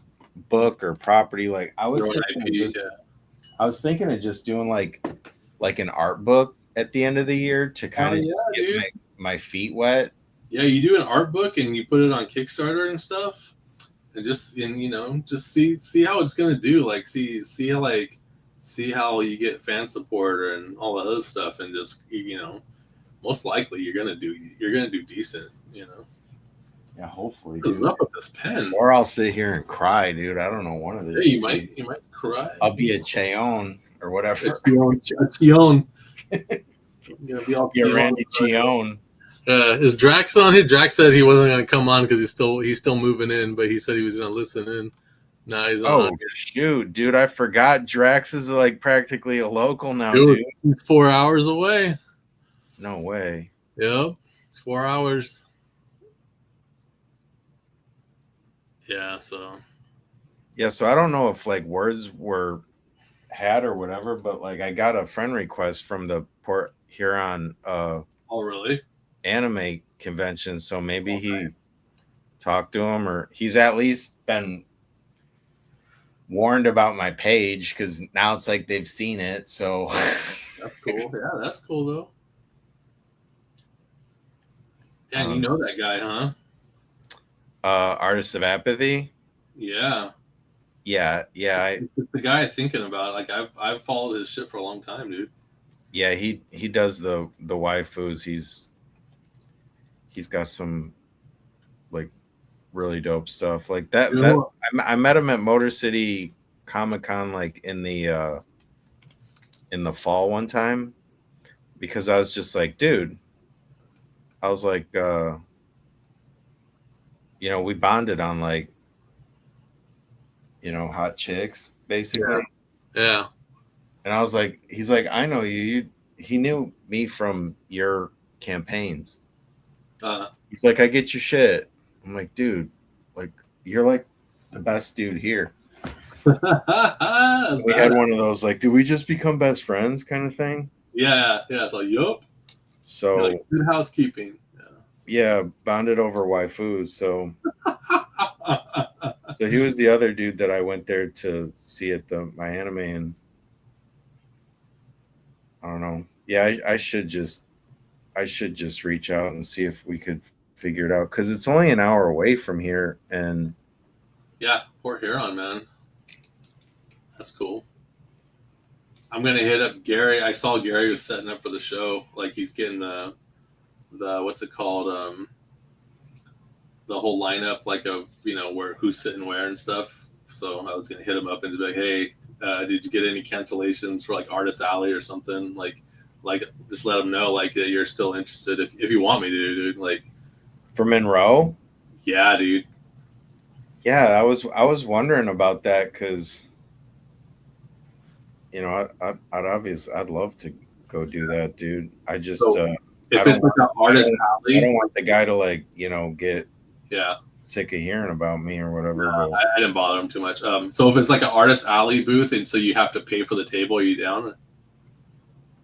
S2: book or property. Like
S1: Your own IP, yeah.
S2: I was thinking of just doing like an art book at the end of the year to kind of get my feet wet.
S1: Yeah, you do an art book and you put it on Kickstarter and stuff, and just see how it's gonna do. Like see how you get fan support and all that other stuff, and just most likely you're gonna do decent.
S2: Yeah, hopefully.
S1: What's up with this pen?
S2: Or I'll sit here and cry, dude. I don't know, one of these.
S1: Yeah, you might cry.
S2: I'll be a Cheon or whatever.
S1: Cheon. You're gonna be all
S2: Randy Cheon.
S1: Is Drax on here? Drax said he wasn't going to come on because he's still moving in, but he said he was going to listen in. Nah, he's on.
S2: Oh shoot, dude! I forgot Drax is like practically a local now, dude.
S1: He's 4 hours away.
S2: No way.
S1: Yep, 4 hours. Yeah, so
S2: I don't know if like words were had or whatever, but like I got a friend request from the Port Huron
S1: oh really?
S2: Anime convention, so maybe he talked to him, or he's at least been warned about my page, because now it's like they've seen it. So
S1: that's cool. Yeah, that's cool though. Yeah, you know that guy, huh?
S2: Artist of Apathy.
S1: Yeah.
S2: It's
S1: the guy I'm thinking about. Like I've followed his shit for a long time, dude.
S2: Yeah, he does the waifus. He's got some like really dope stuff like that. I met him at Motor City Comic Con like in the fall one time, because I was just like, dude, I was like, we bonded on like, hot chicks basically.
S1: Yeah.
S2: And I was like, he's like, I know you. He knew me from your campaigns. He's like, I get your shit. I'm like, dude, like you're like the best dude here. We had one of those like, do we just become best friends kind of thing?
S1: Yeah. It's like, yup.
S2: So
S1: like, good housekeeping.
S2: Yeah, bonded over waifus. So so he was the other dude that I went there to see at my anime, and I don't know. Yeah, I should just reach out and see if we could figure it out, because it's only an hour away from here. And
S1: yeah, Port Huron, man, that's cool. I'm gonna hit up Gary. I saw Gary was setting up for the show. Like he's getting the what's it called? The whole lineup, like of where who's sitting where and stuff. So I was gonna hit him up and be like, hey, did you get any cancellations for like Artist Alley or something? Like just let them know like that you're still interested if you want me to, dude. Like
S2: for Monroe.
S1: Yeah, dude.
S2: Yeah, I was wondering about that, because I'd love to go do that, dude. I just
S1: if it's like an Artist Alley,
S2: I don't want the guy to like get
S1: yeah
S2: sick of hearing about me or whatever.
S1: No, I didn't bother him too much. So if it's like an Artist Alley booth, and so you have to pay for the table, are you down?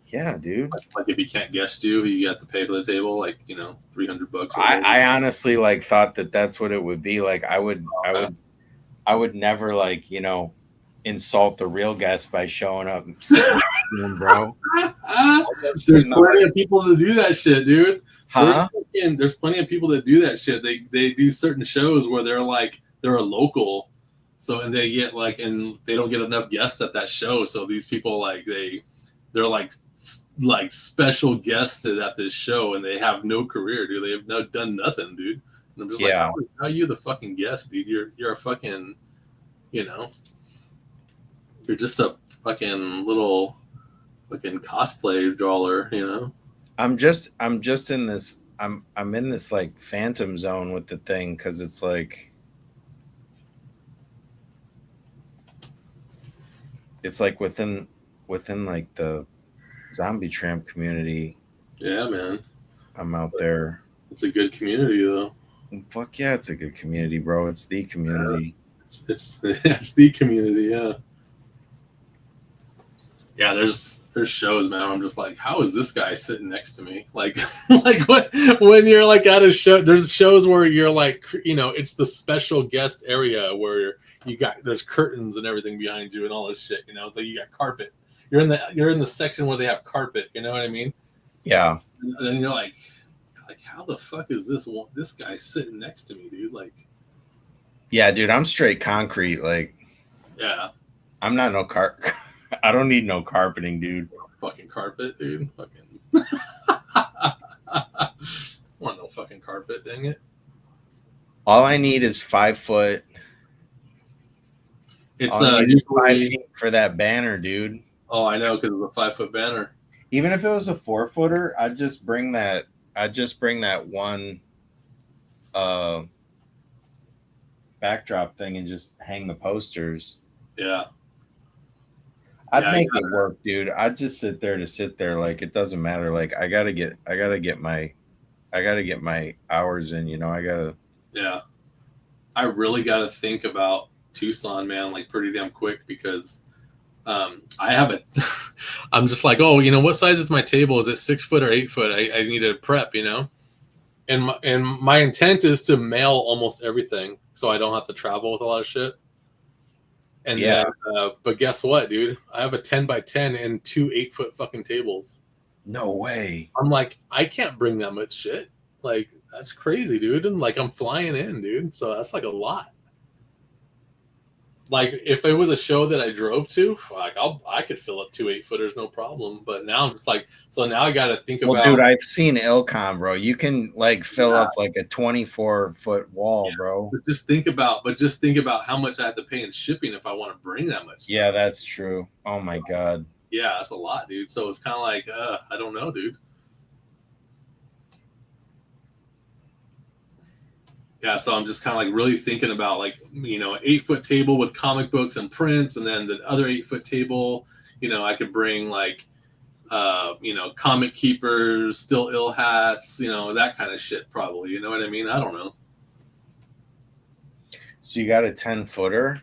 S2: Yeah, dude.
S1: Like if you can't guest you have to pay for the table, like $300.
S2: I honestly like thought that's what it would be. Like I would never like insult the real guest by showing up, bro.
S1: There's plenty of people to do that shit, dude.
S2: Huh?
S1: There's plenty of people that do that shit. They do certain shows where they're a local, so and they get and they don't get enough guests at that show. So these people they're like special guests at this show, and they have no career, dude. They have done nothing, dude. And I'm just like, how are you the fucking guest, dude? You're a fucking, you know, you're just a fucking little fucking cosplay drawer, you know.
S2: I'm just in this. I'm in this like phantom zone with the thing because it's like within like the zombie tramp community.
S1: Yeah, man.
S2: I'm out there.
S1: It's a good community, though.
S2: Fuck yeah, it's a good community, bro. It's the community.
S1: It's the community, yeah. Yeah, there's shows, man. I'm just like, how is this guy sitting next to me? Like, like what when you're like at a show? There's shows where you're like, you know, it's the special guest area where there's curtains and everything behind you and all this shit. You know, like you got carpet. You're in the section where they have carpet. You know what I mean?
S2: Yeah.
S1: And then you're like, how the fuck is this guy sitting next to me, dude? Like,
S2: yeah, dude, I'm straight concrete. Like,
S1: yeah,
S2: I'm not no I don't need no carpeting, dude.
S1: Fucking carpet, dude. Fucking want no fucking carpet, dang it.
S2: All I need is 5 foot.
S1: It's
S2: usually 5 feet for that banner, dude.
S1: Oh, I know, because it's a 5 foot banner.
S2: Even if it was a 4 footer, I'd just bring that one backdrop thing and just hang the posters.
S1: Yeah.
S2: I'd make it work, dude. I'd just sit there. Like, it doesn't matter. Like, I gotta get my hours in, you know.
S1: Yeah. I really gotta think about Tucson, man, like pretty damn quick, because I have I'm just like, oh, you know, what size is my table? Is it 6 foot or 8 foot? I need to prep, you know. And my intent is to mail almost everything, so I don't have to travel with a lot of shit. And
S2: yeah,
S1: but guess what, dude? I have a 10 by 10 and 2 8 foot fucking tables.
S2: No way.
S1: I'm like, I can't bring that much shit. Like, that's crazy, dude. And like, I'm flying in, dude. So that's like a lot. Like, if it was a show that I drove to, like I could fill up 2 8 footers, no problem. But now I'm just like, so now I got to think about.
S2: Dude, I've seen Ilcon, bro. You can like fill up like a 24-foot wall, bro.
S1: But just think about how much I have to pay in shipping if I want to bring that much stuff.
S2: Yeah, that's true. Oh my god.
S1: Yeah, that's a lot, dude. So it's kind of like, I don't know, dude. Yeah, so I'm just kind of like really thinking about, like, you know, 8 foot table with comic books and prints, and then the other 8 foot table, you know, I could bring like, you know, comic keepers, still ill hats, you know, that kind of shit probably. You know what I mean? I don't know.
S2: So you got a 10 footer?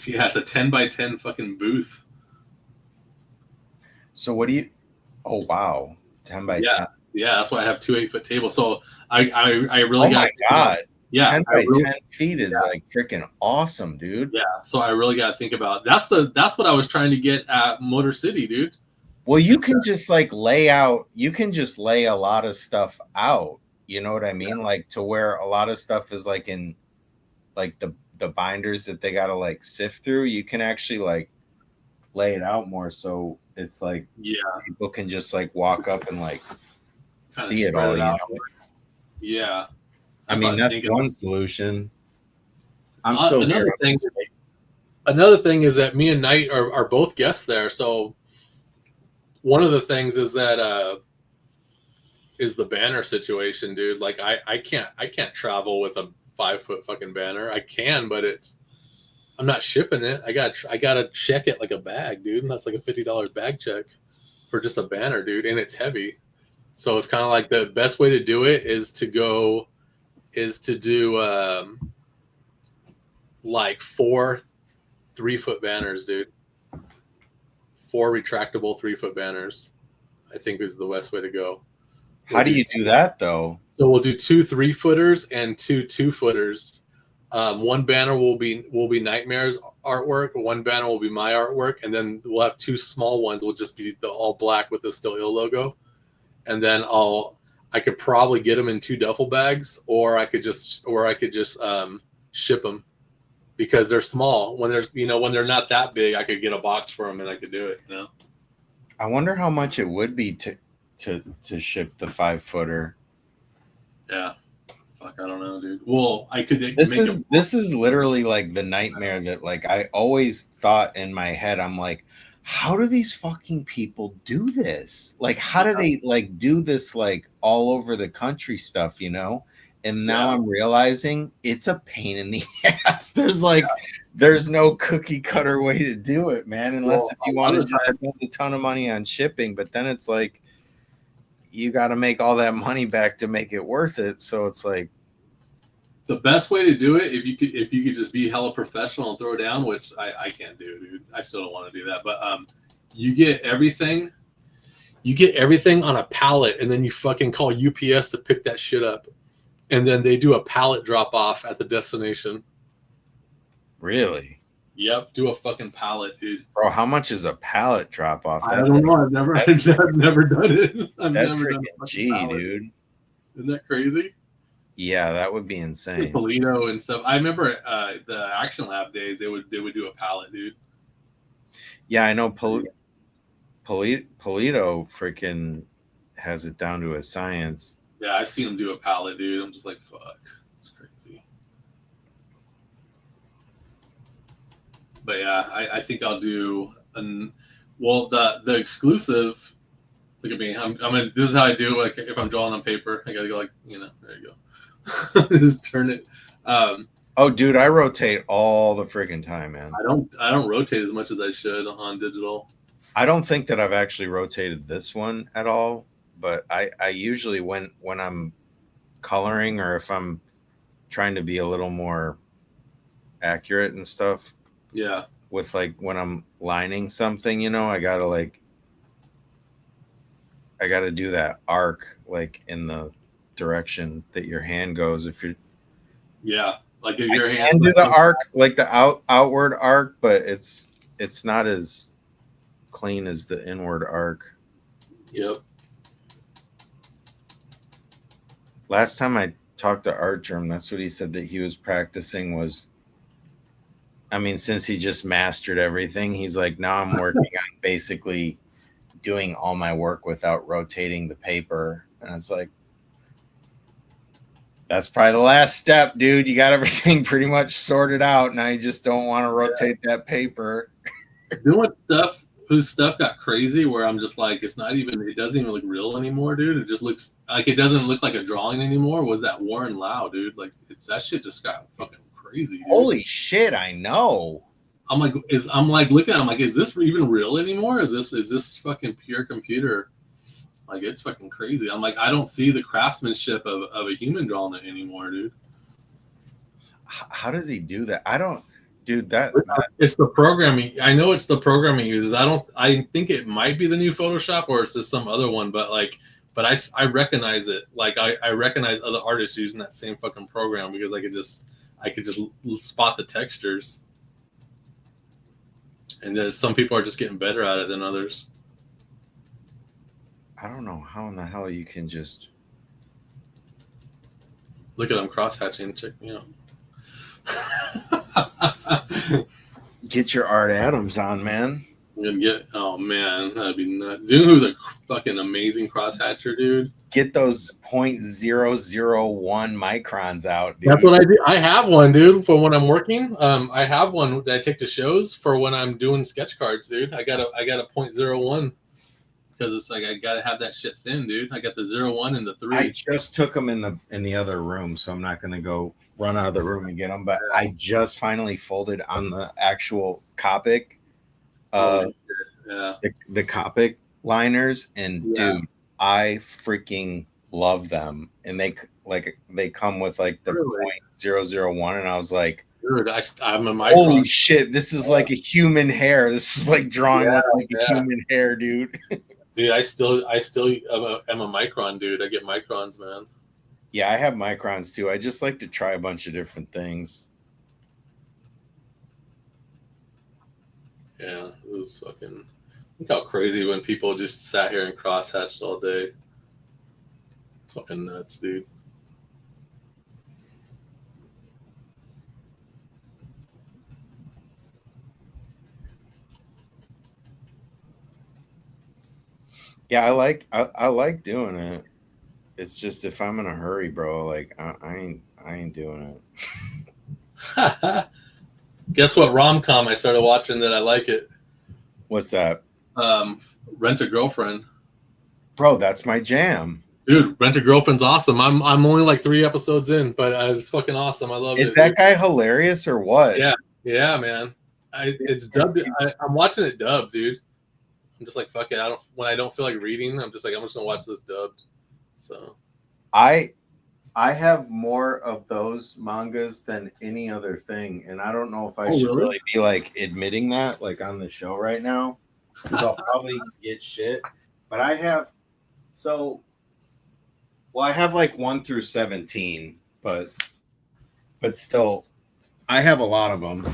S1: Yeah, it's a 10 by 10 fucking booth.
S2: So what do you? Oh wow, 10 by 10.
S1: Yeah, that's why I have 2 8 foot tables. So I really got.
S2: Oh my god.
S1: Yeah,
S2: 10 by 10 feet is like freaking awesome, dude.
S1: Yeah, so I really got to think about that's what I was trying to get at Motor City, dude.
S2: Well, you can just like lay a lot of stuff out. You know what I mean? Like, to where a lot of stuff is like in like the binders that they got to like sift through. You can actually like lay it out more, so it's like,
S1: yeah,
S2: people can just like walk up and like
S1: kinda
S2: see it all. You know?
S1: Yeah.
S2: I mean, that's one solution. I'm still
S1: another thing is that me and Knight are both guests there. So one of the things is that is the banner situation, dude. Like I can't travel with a 5 foot fucking banner. I can, but I'm not shipping it. I gotta check it like a bag, dude. And that's like a $50 bag check for just a banner, dude. And it's heavy. So it's kind of like the best way to do it is to do like 4 3 foot banners, dude. 4 retractable 3 foot banners, I think, is the best way to go.
S2: How do you do that though?
S1: So we'll do 2 3 footers and 2 2 footers. One banner will be Nightmare's artwork. One banner will be my artwork, and then we'll have 2 small ones. Will just be the all black with the Still Ill logo. And then I could probably get them in 2 duffel bags, or I could just ship them, because they're small. When they're not that big, I could get a box for them and I could do it. You know.
S2: I wonder how much it would be to ship the 5-footer.
S1: Yeah. Fuck, I don't know, dude. Well, I could make
S2: This is literally like the nightmare that like I always thought in my head. I'm like, how do these fucking people do this? Like, how do they like do this like all over the country stuff, you know? And now I'm realizing it's a pain in the ass. There's no cookie cutter way to do it, man, unless if you want to just spend a ton of money on shipping, but then it's like you got to make all that money back to make it worth it. So it's like
S1: the best way to do it, if you could just be hella professional and throw down, which I can't do, dude. I still don't want to do that. But you get everything on a pallet, and then you fucking call UPS to pick that shit up, and then they do a pallet drop off at the destination.
S2: Really?
S1: Yep, do a fucking pallet, dude.
S2: Bro, how much is a pallet drop off?
S1: I don't know. I've never done it.
S2: That's freaking G, dude.
S1: Isn't that crazy?
S2: Yeah, that would be insane.
S1: Polito and stuff. I remember the Action Lab days. They would do a pallet, dude.
S2: Yeah, I know. Polito freaking has it down to a science.
S1: Yeah, I've seen him do a pallet, dude. I'm just like, fuck, it's crazy. But yeah, I think I'll do the exclusive. Look at me. I'm gonna. This is how I do. Like if I'm drawing on paper, I gotta go like there you go. Just turn it.
S2: Oh, dude, I rotate all the freaking time, man.
S1: I don't rotate as much as I should on digital.
S2: I don't think that I've actually rotated this one at all, but I usually when I'm coloring or if I'm trying to be a little more accurate and stuff.
S1: Yeah.
S2: With like when I'm lining something, I gotta do that arc like in the direction that your hand goes. If you're
S1: like if your hand
S2: can do the arc like the outward arc, but it's not as clean as the inward arc.
S1: Yep.
S2: Last time I talked to Art Germ, that's what he said that he was practicing was, I mean, since he just mastered everything, he's like, now I'm working on basically doing all my work without rotating the paper. And it's like, that's probably the last step, dude. You got everything pretty much sorted out. Now you just don't want to rotate that paper.
S1: You know what whose stuff got crazy where I'm just like, it doesn't even look real anymore, dude. It just looks like it doesn't look like a drawing anymore. Was that Warren Lau, dude? Like that shit just got fucking crazy, dude.
S2: Holy shit, I know.
S1: I'm like looking at it, I'm like, is this even real anymore? Is this fucking pure computer? Like it's fucking crazy. I'm like, I don't see the craftsmanship of a human drawing it anymore, dude.
S2: How does he do that? I don't, dude. That
S1: it's the programming. I know it's the programming he uses. I think it might be the new Photoshop or it's just some other one. But I recognize it. Like I recognize other artists using that same fucking program because I could just spot the textures. And there's some people are just getting better at it than others.
S2: I don't know how in the hell you can just
S1: look at them cross-hatching. Check me out.
S2: Get your Art Adams on, man.
S1: Oh man, that'd be nuts. Do you know who's a fucking amazing cross-hatcher, dude?
S2: Get those 0.001 microns out, dude.
S1: That's what I do. I have one, dude, for when I'm working. I have one that I take to shows for when I'm doing sketch cards, dude. I got a 0.01. Because it's like I gotta have that shit thin, dude. I got the 0.1 and the 3.
S2: I just took them in the other room, so I'm not gonna go run out of the room and get them. But I just finally folded on the actual Copic, the Copic liners, and dude, I freaking love them. And they come with like the 0.001, and I was like,
S1: dude, I'm a micron.
S2: Holy shit! This is like a human hair. This is like drawing with like a human hair, dude.
S1: Dude, I still am a micron dude. I get microns, man.
S2: Yeah, I have microns too. I just like to try a bunch of different things.
S1: Yeah, it was fucking. Look how crazy when people just sat here and cross-hatched all day. Fucking nuts, dude.
S2: Yeah, I like doing it. It's just if I'm in a hurry, bro, like I ain't doing it.
S1: Guess what rom-com I started watching that I like it?
S2: What's that?
S1: Um, Rent a Girlfriend.
S2: Bro, that's my jam.
S1: Dude, Rent a Girlfriend's awesome. I'm only like 3 episodes in, but it's fucking awesome. I loved
S2: Is
S1: it,
S2: that
S1: dude.
S2: guy hilarious or what?
S1: Yeah, yeah, man. It's dubbed. I'm watching it dubbed, dude. I'm just like fuck it. I don't when I don't feel like reading. I'm just like I'm just gonna watch this dubbed. So
S2: I I have more of those mangas than any other thing, and I don't know if I
S1: oh
S2: should
S1: really?
S2: really be like admitting that like on the show right now because I'll probably get shit. But I have so well, I have like 1 through 17, but still, I have a lot of them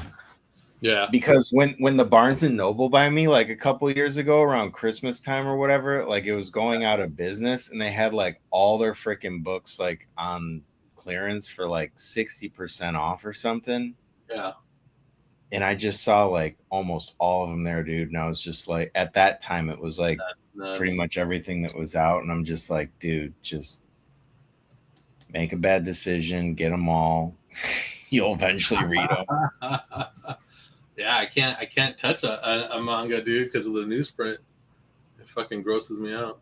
S1: Yeah,
S2: because when the Barnes and Noble by me like a couple years ago around Christmas time or whatever, like it was going out of business, and they had like all their freaking books like on clearance for like 60% off or something.
S1: yeah.
S2: And I just saw like almost all of them there, dude. And I was just like, at that time, it was like pretty
S1: Nuts.
S2: much everything that was out. And I'm just like, dude, just make a bad decision, get them all. You'll eventually read them.
S1: Yeah, I can't touch a manga, dude, because of the newsprint. It fucking grosses me out.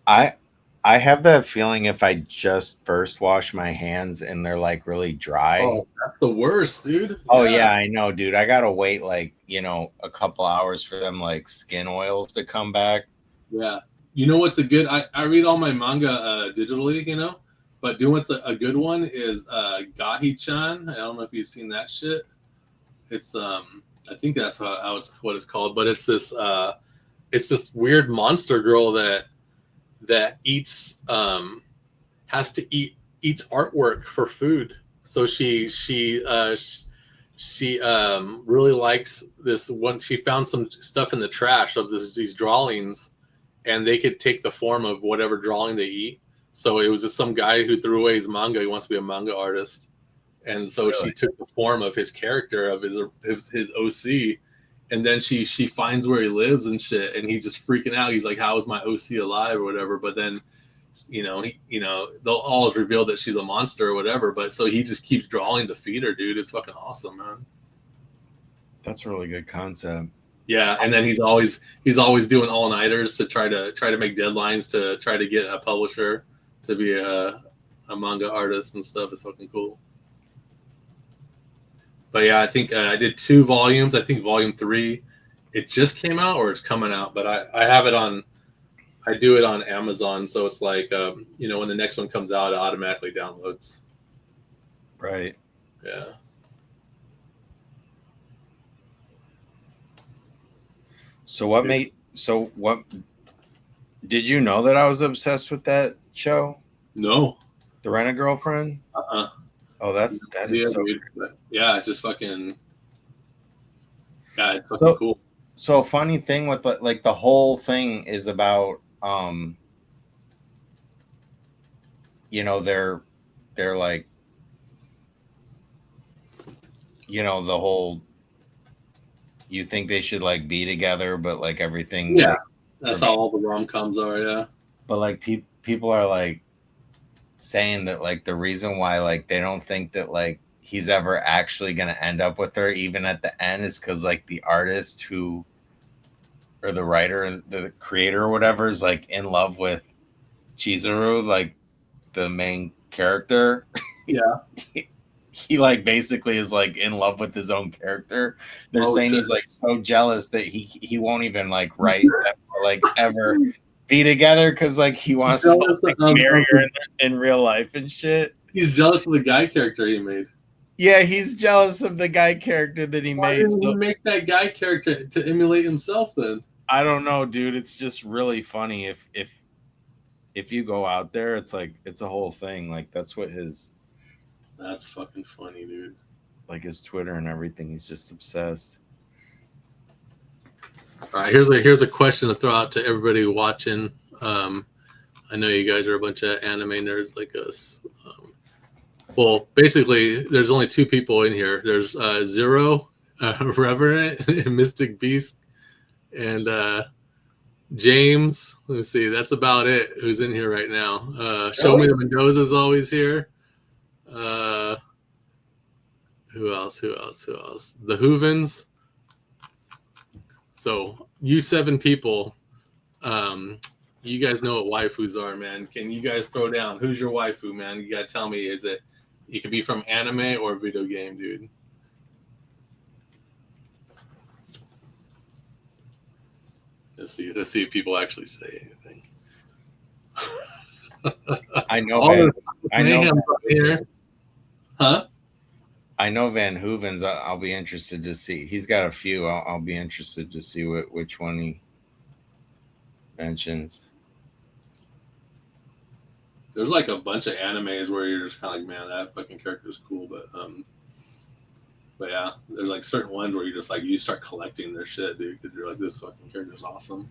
S2: I I have that feeling if I just first wash my hands and they're like really dry.
S1: Oh, that's the worst, dude.
S2: Oh
S1: Yeah,
S2: yeah, I know, dude. I gotta wait like, a couple hours for them like skin oils to come back.
S1: yeah. You know what's a good? I read all my manga digitally, but doing what's a good one is Gahi-chan. I don't know if you've seen that shit. It's I think that's how it's what it's called, but it's this weird monster girl that eats has to eats artwork for food. So she really likes this one. She found some stuff in the trash of these drawings, and they could take the form of whatever drawing they eat. So it was just some guy who threw away his manga. He wants to be a manga artist, and so she
S2: Really?
S1: took the form of his character of his OC, and then she finds where he lives and shit, and he's just freaking out. He's like, "How is my OC alive or whatever?" But then they'll always reveal that she's a monster or whatever. But so he just keeps drawing to feed her, dude. It's fucking awesome, man.
S2: That's a really good concept.
S1: Yeah, and then he's always doing all nighters to try to make deadlines to try to get a publisher to be a manga artist and stuff. It's fucking cool. But yeah, I think I did 2 volumes. I think volume 3, it just came out or it's coming out. But I have it on. I do it on Amazon, so it's like when the next one comes out, it automatically downloads.
S2: Right.
S1: Yeah.
S2: So what did you know that I was obsessed with that show?
S1: No.
S2: The Rent a Girlfriend?
S1: Uh-uh.
S2: Oh, that is so
S1: dude. Yeah, it's just fucking. Yeah, it's fucking
S2: so
S1: cool.
S2: so a funny thing with like the whole thing is about they're like the whole you think they should like be together but like everything
S1: Yeah,
S2: like,
S1: that's how all the rom-coms are. Yeah.
S2: but like people are like saying that like the reason why like they don't think that like he's ever actually going to end up with her even at the end is because like the artist who or the writer the creator or whatever is like in love with Chizuru, like the main character.
S1: Yeah.
S2: He like basically is like in love with his own character. They're saying
S1: shit.
S2: he's like so jealous that he won't even like write them to like ever be together because like he wants to like, marry her in real life and shit.
S1: He's jealous of the guy character he made.
S2: Yeah, he's jealous of the guy character that he
S1: Why
S2: made.
S1: didn't he make that guy character to emulate himself then?
S2: I don't know, dude. It's just really funny if you go out there, it's like it's a whole thing. Like that's what
S1: That's fucking funny, dude.
S2: like his Twitter and everything. He's just obsessed.
S1: All right, here's a question to throw out to everybody watching. I know you guys are a bunch of anime nerds like us. Well, basically, there's only 2 people in here. There's Zero, Reverend, and Mystic Beast, and James. Let me see. That's about it. Who's in here right now? Show Me the Mendoza's always here. Who else? The Hoovens. So you 7 people. You guys know what waifus are, man. Can you guys throw down? Who's your waifu, man? You gotta tell me. Is it? You could be from anime or video game, dude. Let's see if people actually say anything.
S2: I know Van.
S1: Here. Huh?
S2: I know Van Hooven's. I'll be interested to see. He's got a few. I'll be interested to see which one he mentions.
S1: There's like a bunch of animes where you're just kind of like, man, that fucking character is cool, but yeah, there's like certain ones where you just like you start collecting their shit, dude, because you're like, this fucking character is awesome.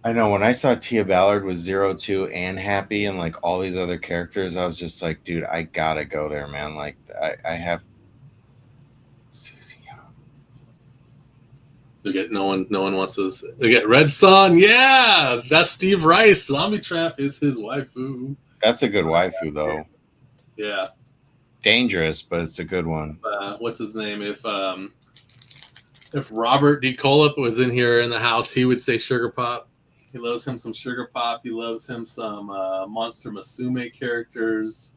S2: I know when I saw Tia Ballard with 02 and Happy and like all these other characters, I was just like, dude, I gotta go there, man. Like I have Susie.
S1: They get no one wants this. They get Red Son, yeah, that's Steve Rice. Zombie Trap is his waifu.
S2: That's a good waifu though.
S1: Yeah,
S2: dangerous, but it's a good one.
S1: What's his name? If Robert D. Colip was in here in the house, he would say Sugar Pop. He loves him some Sugar Pop. He loves him some Monster Musume characters.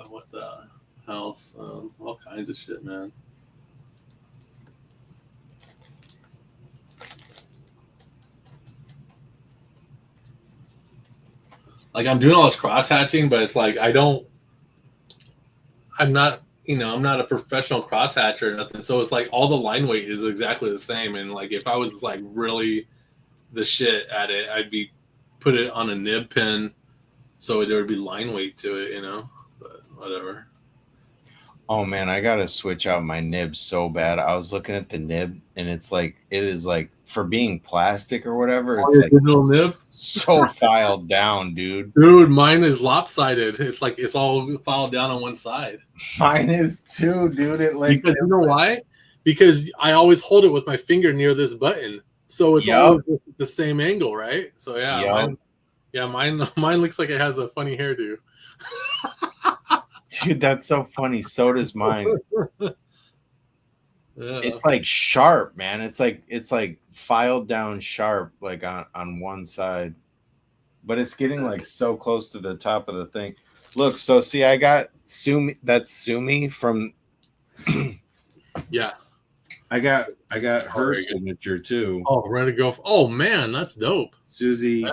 S1: What the else? All kinds of shit, man. Like I'm doing all this cross hatching, but it's like I'm not a professional cross hatcher or nothing. So it's like all the line weight is exactly the same. And like if I was like really the shit at it, I'd be put it on a nib pin so there would be line weight to it, But whatever.
S2: Oh man, I gotta switch out my nib so bad. I was looking at the nib and it is like for being plastic or whatever, it's like
S1: digital nib
S2: so filed down, dude.
S1: Dude, mine is lopsided. It's like it's all filed down on one side.
S2: Mine is too, dude.
S1: Because you know why? Because I always hold it with my finger near this button, so it's always the same angle, right? So yeah, mine looks like it has a funny hairdo.
S2: Dude, that's so funny. So does mine.
S1: Yeah.
S2: It's like sharp, man. It's like filed down sharp, like on one side, but it's getting like so close to the top of the thing. Look, so see, I got Sumi. That's Sumi from.
S1: Yeah,
S2: I got her signature too.
S1: Oh, ready to go. Oh man, that's dope.
S2: Susie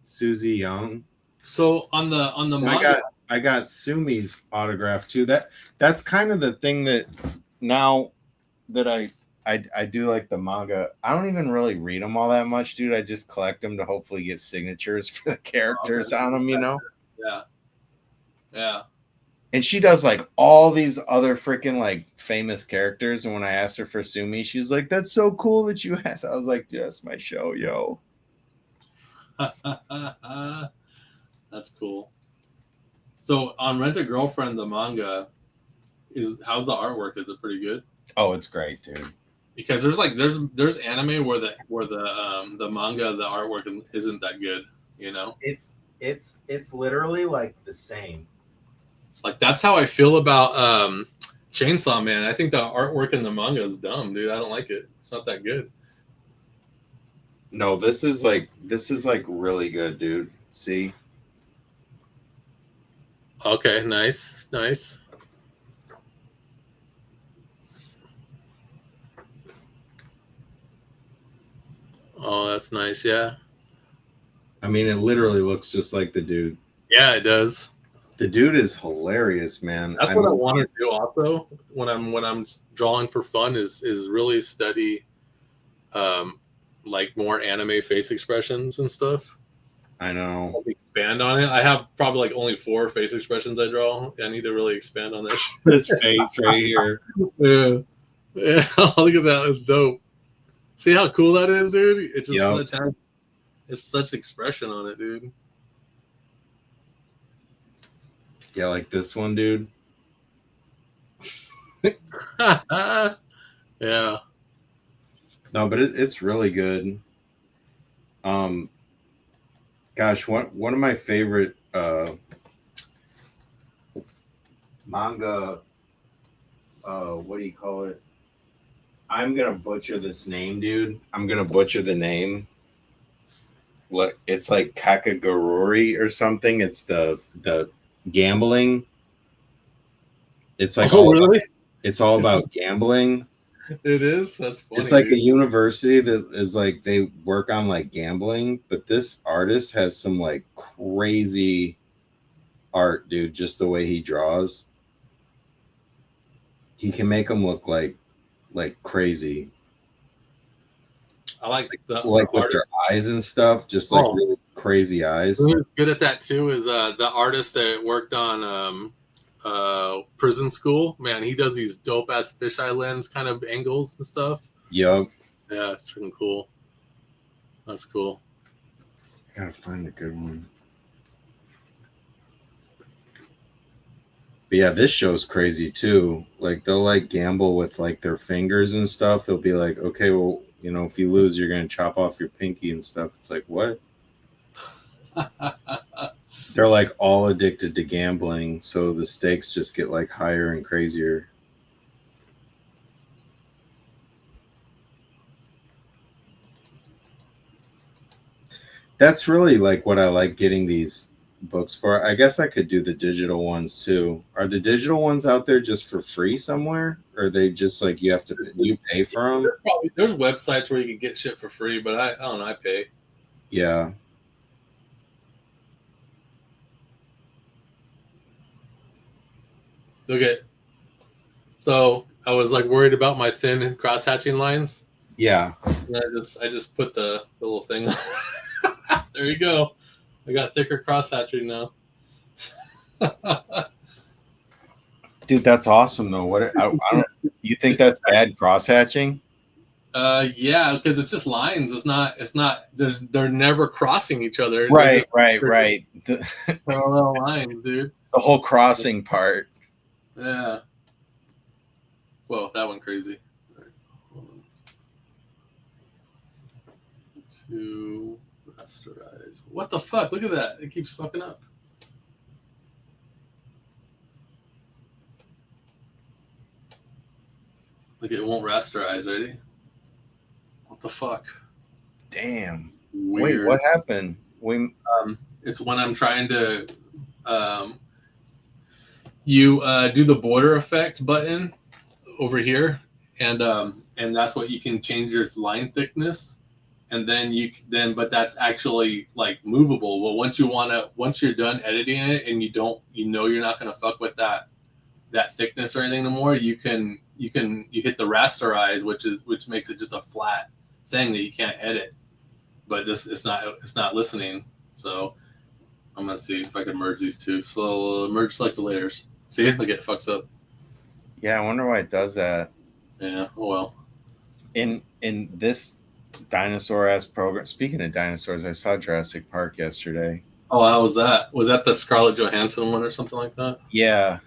S2: Young.
S1: So on the manga,
S2: I got Sumi's autograph too. That's kind of the thing that now that I do like the manga. I don't even really read them all that much, dude. I just collect them to hopefully get signatures for the characters on them,
S1: Yeah.
S2: And she does like all these other freaking like famous characters. And when I asked her for Sumi, she's like, "That's so cool that you asked." I was like, "Yes, my show, yo."
S1: That's cool. So on Rent a Girlfriend, the manga how's the artwork? Is it pretty good?
S2: Oh, it's great, dude.
S1: Because there's anime where the manga, the artwork isn't that good,
S2: It's literally like the same.
S1: Like that's how I feel about Chainsaw Man. I think the artwork in the manga is dumb, dude. I don't like it. It's not that good.
S2: No, this is like really good, dude. See?
S1: Okay, nice. Oh, that's nice, yeah.
S2: I mean, it literally looks just like the dude.
S1: Yeah, it does.
S2: The dude is hilarious, man.
S1: That's what I want to do also when I'm drawing for fun is really study like more anime face expressions and stuff.
S2: I know.
S1: I'll expand on it. I have probably like only 4 face expressions I draw. I need to really expand on that.
S2: This face right here.
S1: Yeah. Look at that. It's dope. See how cool that is, dude? It just it's such expression on it, dude.
S2: Yeah, like this one, dude.
S1: Yeah.
S2: No, but it's really good. Gosh, one of my favorite manga. What do you call it? I'm gonna butcher this name, dude. I'm gonna butcher the name. What? It's like Kakagorori or something. It's the gambling. It's like
S1: Oh, really?
S2: it's all about gambling.
S1: It is? That's funny,
S2: It's like a
S1: dude.
S2: university that is like they work on like gambling, but this artist has some like crazy art, dude. Just the way he draws, he can make them look like crazy,
S1: I like the
S2: like with their
S1: artist.
S2: eyes and stuff, just like
S1: Oh,
S2: really crazy eyes.
S1: who's good at that too is the artist that worked on Prison School. Man, he does these dope ass fisheye lens kind of angles and stuff.
S2: Yup.
S1: Yeah, it's freaking cool. That's cool.
S2: Gotta find a good one. But yeah, this show's crazy too. Like they'll like gamble with like their fingers and stuff. They'll be like, okay, well, you know, if you lose, you're gonna chop off your pinky and stuff. It's like what? They're like all addicted to gambling, so the stakes just get like higher and crazier. That's really like what I like getting these books for. I guess I could do the digital ones too. Are the digital ones out there just for free somewhere? Or are they just like you have to you pay for them?
S1: There's websites where you can get shit for free, but I don't know. I pay.
S2: Yeah.
S1: Look at. So I was like worried about my thin cross hatching lines.
S2: Yeah.
S1: And I just put the little thing. There you go. I got thicker cross hatching now.
S2: Dude, that's awesome though. I don't you think that's bad cross hatching?
S1: Yeah, because it's just lines. It's not. They're never crossing each other.
S2: Right, right. The
S1: Parallel lines, dude.
S2: whole crossing part.
S1: Yeah. Whoa, that went crazy. To rasterize. What the fuck? Look at that. It keeps fucking up. Look, it won't rasterize. Ready? What the fuck?
S2: Damn.
S1: Weird.
S2: Wait, what happened?
S1: It's when I'm trying to you do the border effect button over here, and that's what you can change your line thickness, and then but that's actually like movable. Well, once you're done editing it, and you're not gonna fuck with that thickness or anything anymore, you hit the rasterize, which makes it just a flat thing that you can't edit. But it's not listening. So I'm gonna see if I can merge these two. So merge selected layers. See, look, it fucks up.
S2: Yeah, I wonder why it does that.
S1: Yeah. Oh well.
S2: In this dinosaur ass program. Speaking of dinosaurs, I saw Jurassic Park yesterday.
S1: Oh, how was that? Was that the Scarlett Johansson one or something like that?
S2: Yeah.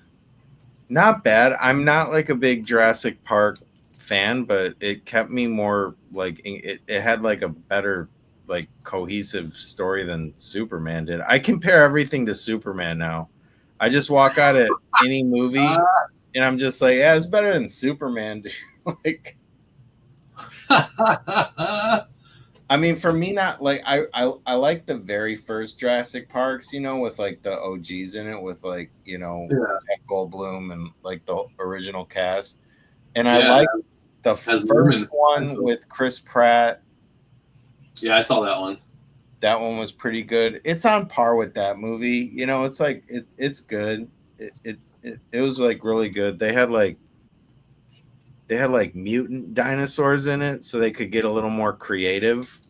S2: Not bad. I'm not like a big Jurassic Park fan, but it kept me more like it had like a better like cohesive story than Superman did. I compare everything to Superman now. I just walk out at any movie and I'm just like, yeah, it's better than Superman. Like, I mean, for me, not like I like the very first Jurassic Parks, you know, with like the OGs in it, with like Jeff Goldblum and like the original cast, and I like the first one with Chris Pratt.
S1: Yeah, I saw that one.
S2: That one was pretty good. It's on par with that movie. You know, it's like it's good. It was like really good. They had like mutant dinosaurs in it, so they could get a little more creative.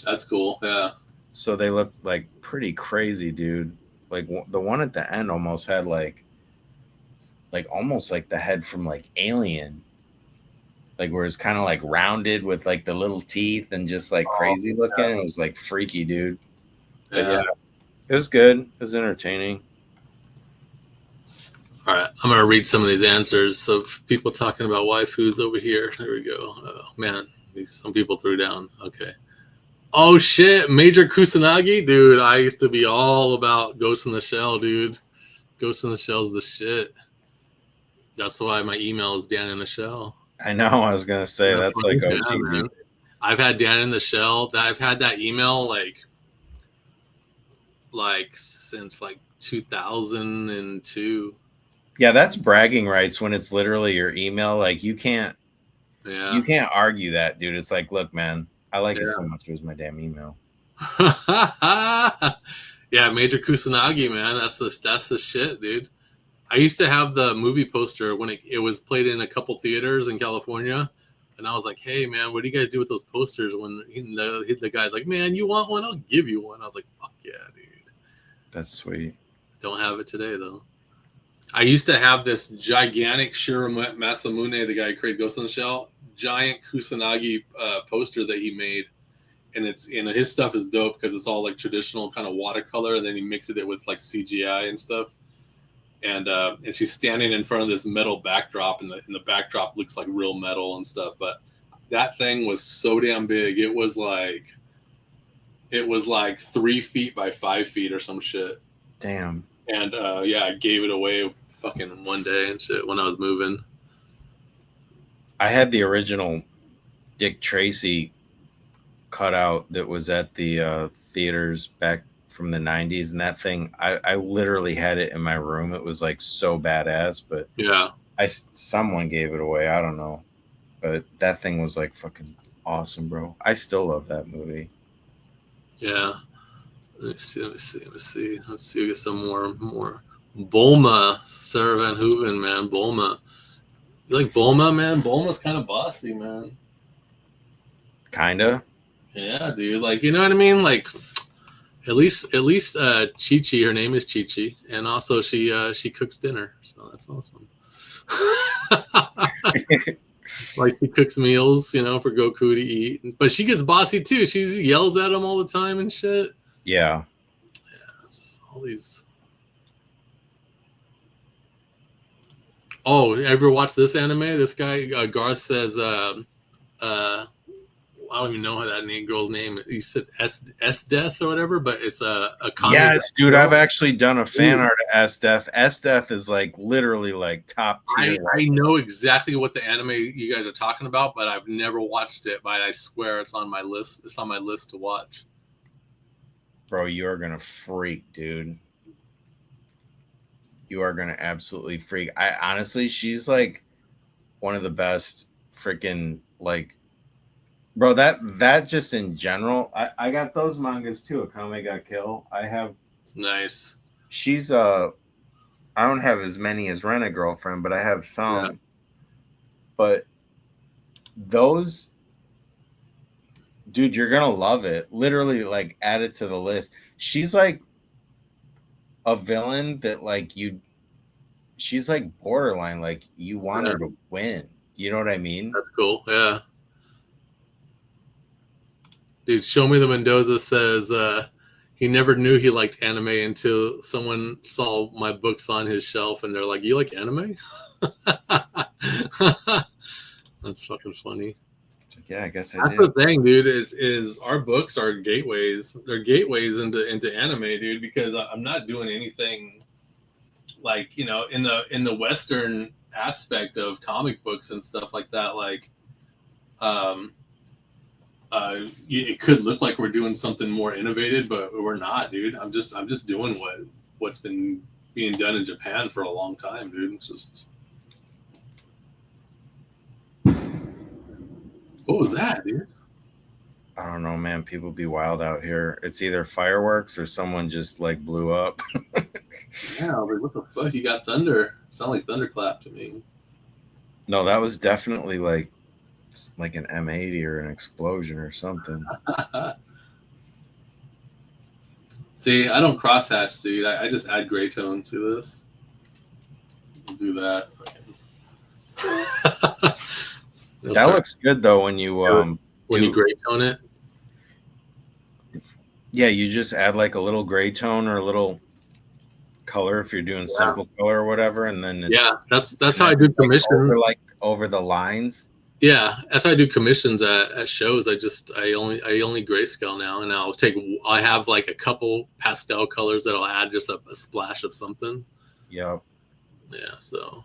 S1: That's cool. Yeah.
S2: So they look like pretty crazy, dude. Like the one at the end almost had like almost like the head from like Alien, like where it's kind of like rounded with like the little teeth and just like crazy looking. Yeah. It was like freaky, dude. Yeah. It was good. It was entertaining.
S1: All right, I'm gonna read some of these answers of people talking about waifus over here. There we go. Oh man, some people threw down. Okay. Oh shit, Major Kusanagi, dude. I used to be all about Ghost in the Shell, dude. Ghost in the Shell's the shit. That's why my email is Dan in the Shell.
S2: I know. I was gonna say that's like
S1: yeah,
S2: OG.
S1: man. I've had Dan in the Shell. I've had that email like since like 2002.
S2: Yeah, that's bragging rights when it's literally your email. Like you can't argue that, dude. It's like, look, man, I like it so much. It was my damn email.
S1: Yeah, Major Kusanagi, man. That's the shit, dude. I used to have the movie poster when it was played in a couple theaters in California. And I was like, hey, man, what do you guys do with those posters? When the guy's like, man, you want one? I'll give you one. I was like, fuck yeah, dude.
S2: That's sweet.
S1: Don't have it today, though. I used to have this gigantic Shiro Masamune, the guy who created Ghost in the Shell, giant Kusanagi poster that he made. And it's his stuff is dope because it's all like traditional kind of watercolor, and then he mixed it with like CGI and stuff. And she's standing in front of this metal backdrop, and the backdrop looks like real metal and stuff. But that thing was so damn big. It was like 3 feet by 5 feet or some shit.
S2: Damn.
S1: And yeah, I gave it away fucking one day and shit when I was moving.
S2: I had the original Dick Tracy cutout that was at the theaters back from the 90s, and that thing I literally had it in my room. It was like so badass, but
S1: yeah,
S2: someone gave it away. I don't know, but that thing was like fucking awesome, bro. I still love that movie.
S1: Yeah. Let's see. We get some more. Bulma, Sarah Van Hooven, man. Bulma. You like Bulma, man? Bulma's kind of bossy, man.
S2: Kinda.
S1: Yeah, dude. Like, you know what I mean? Like, at least Chi-Chi, her name is Chi-Chi, and also she cooks dinner, so that's awesome. Like, she cooks meals, for Goku to eat, but she gets bossy too. She yells at him all the time and shit.
S2: Yeah.
S1: It's all these. Oh, ever watch this anime? This guy Garth says, I don't even know how that girl's name. He says S Death or whatever, but it's a comic.
S2: Yes, dude. I've actually done a fan art of S Death. S Death is like literally like top tier.
S1: I know exactly what the anime you guys are talking about, but I've never watched it. But I swear it's on my list. It's on my list to watch.
S2: Bro, you are gonna freak, dude. You are gonna absolutely freak. I honestly, she's like one of the best freaking like. Bro, that just in general, I got those mangas too. Akame ga Kill. I have.
S1: Nice.
S2: She's I don't have as many as Rent a Girlfriend, but I have some. Yeah. But those, dude, you're gonna love it. Literally, like, add it to the list. She's like a villain that like she's like borderline, like you want her to win. You know what I mean?
S1: That's cool. Yeah. Dude, Show Me the Mendoza says he never knew he liked anime until someone saw my books on his shelf and they're like, you like anime? That's fucking funny.
S2: Yeah, I guess
S1: that's the thing, dude, is our books are gateways. They're gateways into anime, dude, because I'm not doing anything like, in the Western aspect of comic books and stuff like that, like it could look like we're doing something more innovative, but we're not, dude. I'm just doing what's been being done in Japan for a long time, dude. It's just, what was that, dude?
S2: I don't know, man. People be wild out here. It's either fireworks or someone just like blew up.
S1: Yeah, like, what the fuck? You got thunder? Sound like thunderclap to me.
S2: No, that was definitely like an M80 or an explosion or something.
S1: See, I don't crosshatch, dude. I just add gray tone to this. I'll do that.
S2: That looks good though when you
S1: you gray tone it.
S2: Yeah, you just add like a little gray tone or a little color if you're doing simple color or whatever, and then it's,
S1: that's how I do commissions.
S2: Over the lines.
S1: Yeah, that's how I do commissions at shows. I only grayscale now, and I have like a couple pastel colors that I'll add just a splash of something.
S2: Yep.
S1: Yeah, so.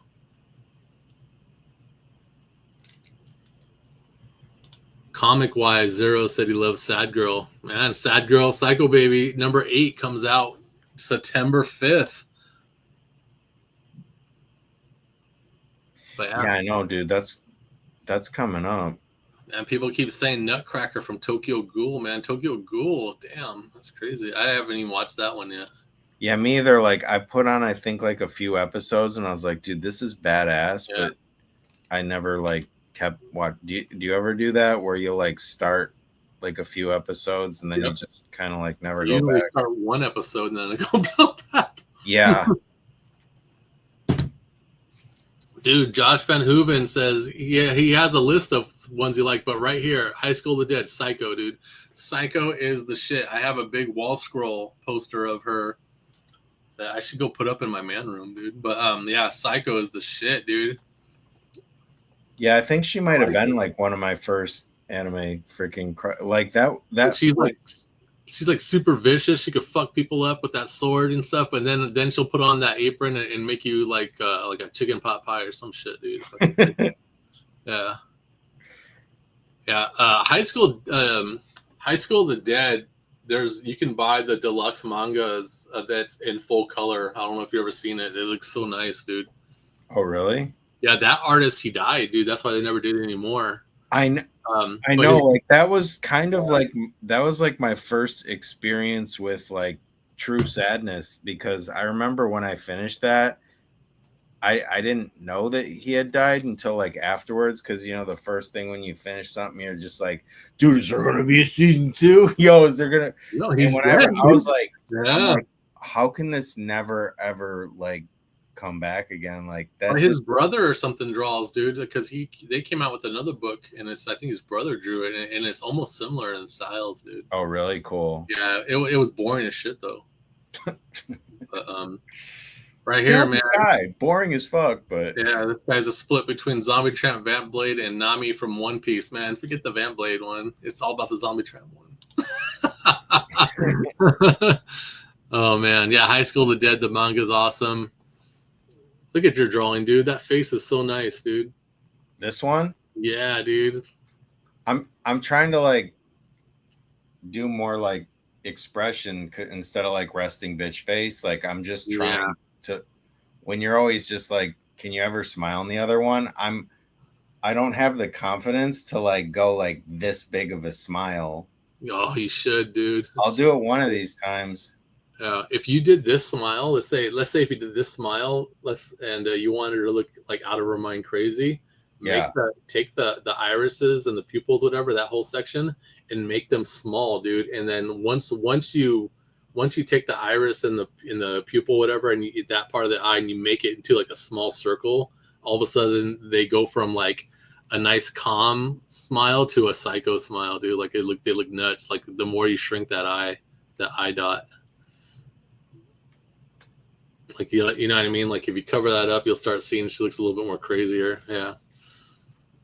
S1: Comic wise, Zero said he loves Sad Girl. Man, Sad Girl Psycho Baby number 8 comes out September 5th. But
S2: yeah, I know, dude. That's coming up.
S1: And people keep saying Nutcracker from Tokyo Ghoul, man. Tokyo Ghoul, damn, that's crazy. I haven't even watched that one yet.
S2: Yeah, me either. Like, I put on, I think, like a few episodes, and I was like, dude, this is badass. Yeah. But I never like kept watching. Do you ever do that where you like start like a few episodes and then you just kind of like never go back?
S1: Start one episode and then I go back.
S2: Yeah.
S1: Dude, Josh Van Hooven says, yeah, he has a list of ones he liked, but right here, High School of the Dead, Psycho, dude. Psycho is the shit. I have a big wall scroll poster of her that I should go put up in my man room, dude. But yeah, Psycho is the shit, dude.
S2: Yeah, I think she might have been like one of my first anime freaking like that.
S1: She's like super vicious. She could fuck people up with that sword and stuff, but then she'll put on that apron and make you like a chicken pot pie or some shit, dude. Yeah. High School of the Dead. You can buy the deluxe mangas that's in full color. I don't know if you've ever seen it. It looks so nice, dude.
S2: Oh, really?
S1: Yeah, that artist, he died, dude. That's why they never did it anymore.
S2: I know, like that was kind of like my first experience with like true sadness, because I remember when I finished that, I didn't know that he had died until like afterwards, because you know the first thing when you finish something, you're just like, dude, is there gonna be a season 2? Yo, is there gonna?
S1: No, he's dead,
S2: I was like,
S1: yeah.
S2: How can this never ever like come back again? Like that.
S1: His brother or something draws, dude, because they came out with another book, and I think his brother drew it, and it's almost similar in styles, dude.
S2: Oh, really? Cool.
S1: Yeah, it was boring as shit though. But right here, man.
S2: Guy. Boring as fuck, but
S1: yeah, this guy's a split between Zombie Tramp, Vamp Blade, and Nami from One Piece. Man, forget the Vamp Blade one. It's all about the Zombie Tramp one. Oh man, yeah. High School of the Dead. The manga's awesome. Look at your drawing, dude. That face is so nice, dude.
S2: This one?
S1: Yeah, dude.
S2: I'm trying to like do more like expression instead of like resting bitch face. Like I'm just trying to, when you're always just like, can you ever smile on the other one? I don't have the confidence to like go like this big of a smile.
S1: Oh, you should, dude.
S2: I'll do it one of these times.
S1: If you did this smile, let's say if you did this smile, and you wanted to look like out of her mind crazy, take the irises and the pupils, whatever, that whole section, and make them small, dude. And then once you take the iris and the pupil, whatever, and you, that part of the eye, and you make it into like a small circle, all of a sudden they go from like a nice calm smile to a psycho smile, dude. Like they look nuts. Like the more you shrink that eye dot. Like you know what I mean? Like if you cover that up, you'll start seeing she looks a little bit more crazier. Yeah.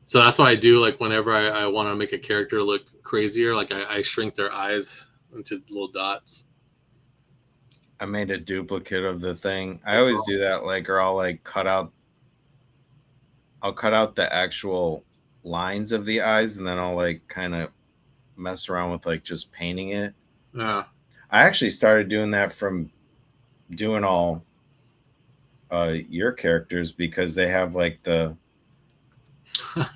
S1: So that's why I do, like whenever I want to make a character look crazier, like I shrink their eyes into little dots.
S2: I made a duplicate of the thing. I always do that, like, or I'll cut out the actual lines of the eyes, and then I'll like kind of mess around with like just painting it.
S1: Yeah.
S2: I actually started doing that from doing all your characters, because they have like the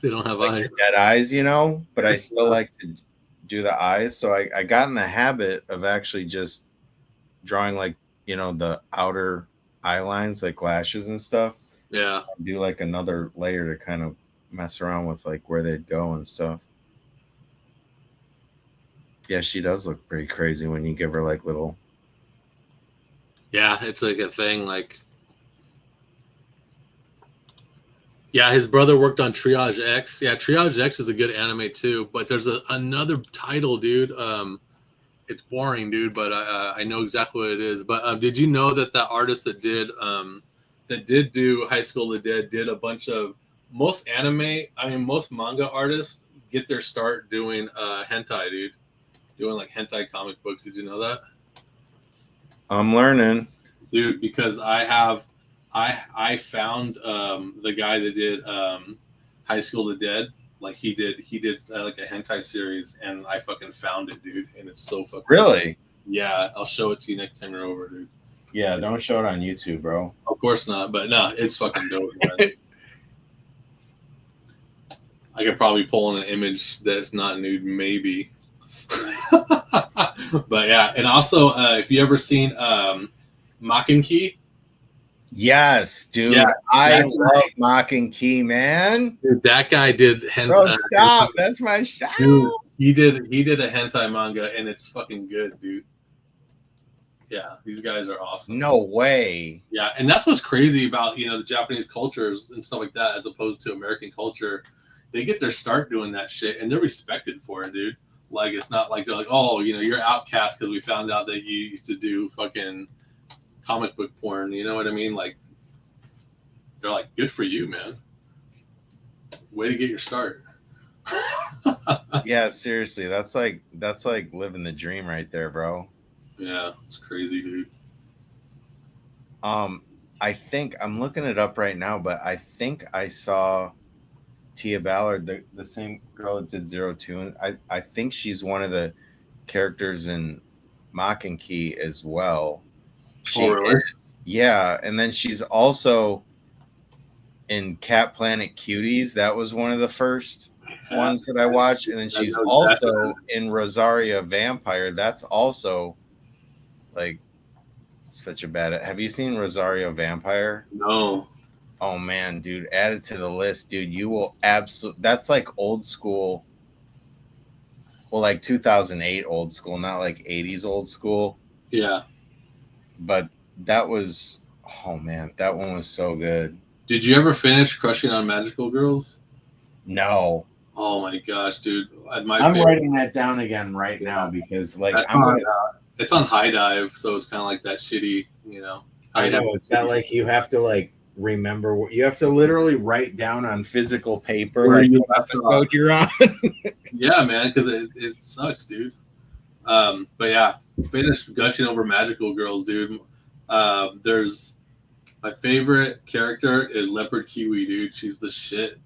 S1: they don't have
S2: like
S1: eyes,
S2: dead eyes, you know, but I still like to do the eyes. So I got in the habit of actually just drawing like, you know, the outer eye lines, like lashes and stuff.
S1: Yeah.
S2: I'll do like another layer to kind of mess around with like where they'd go and stuff. Yeah, she does look pretty crazy when you give her like little.
S1: Yeah, it's like a thing. Like, yeah, his brother worked on Triage X. Yeah, Triage X is a good anime too. But there's another title, dude. It's boring, dude, but I know exactly what it is. But did you know that that artist that did do High School of the Dead did a bunch of most manga artists get their start doing hentai, dude. Doing like hentai comic books. Did you know that?
S2: I'm learning.
S1: Dude, because I found the guy that did High School of the Dead. Like he did like a hentai series, and I fucking found it, dude, and it's so fucking
S2: Really?
S1: Yeah, I'll show it to you next time you're over, dude.
S2: Yeah, don't show it on YouTube, bro.
S1: Of course not, but no, it's fucking dope, man. I could probably pull in an image that's not nude, maybe. But yeah, and also if you ever seen Mockingjay.
S2: Yes, dude.
S1: Yeah,
S2: I love Mockingjay, man.
S1: Dude, that guy did hentai.
S2: Bro, stop. That's my show.
S1: Dude, he did a hentai manga, and it's fucking good, dude. Yeah, these guys are awesome.
S2: No way.
S1: Yeah, and that's what's crazy about the Japanese cultures and stuff like that, as opposed to American culture. They get their start doing that shit, and they're respected for it, dude. Like, it's not like they're like, oh, you're outcast because we found out that you used to do fucking comic book porn. You know what I mean? Like, they're like, good for you, man. Way to get your start.
S2: Yeah, seriously, that's like living the dream right there, bro.
S1: Yeah, it's crazy, dude.
S2: I think I'm looking it up right now, but I think I saw Tia Ballard, the same girl that did 02, and I think she's one of the characters in Mockingjay as well.
S1: Oh, really?
S2: Yeah, and then she's also in Cat Planet Cuties. That was one of the first ones that I watched, and then she's also in Rosaria Vampire. That's also like such a bad. Have you seen Rosario Vampire?
S1: No.
S2: Oh man, dude, add it to the list, dude. You will absolutely. That's like old school. Well, like 2008 old school, not like 80s old school.
S1: Yeah.
S2: But that was, oh man, that one was so good.
S1: Did you ever finish Crushing on Magical Girls?
S2: No.
S1: Oh my gosh, dude!
S2: I'm writing that down again right now because like
S1: it's on High Dive, so it's kind of like that shitty,
S2: I know it's not like you have to like remember what you have to literally write down on physical paper like the episode you're on.
S1: Yeah, man, because it sucks, dude. But yeah, finish gushing over Magical Girls, dude. There's my favorite character is Leopard Kiwi, dude. She's the shit.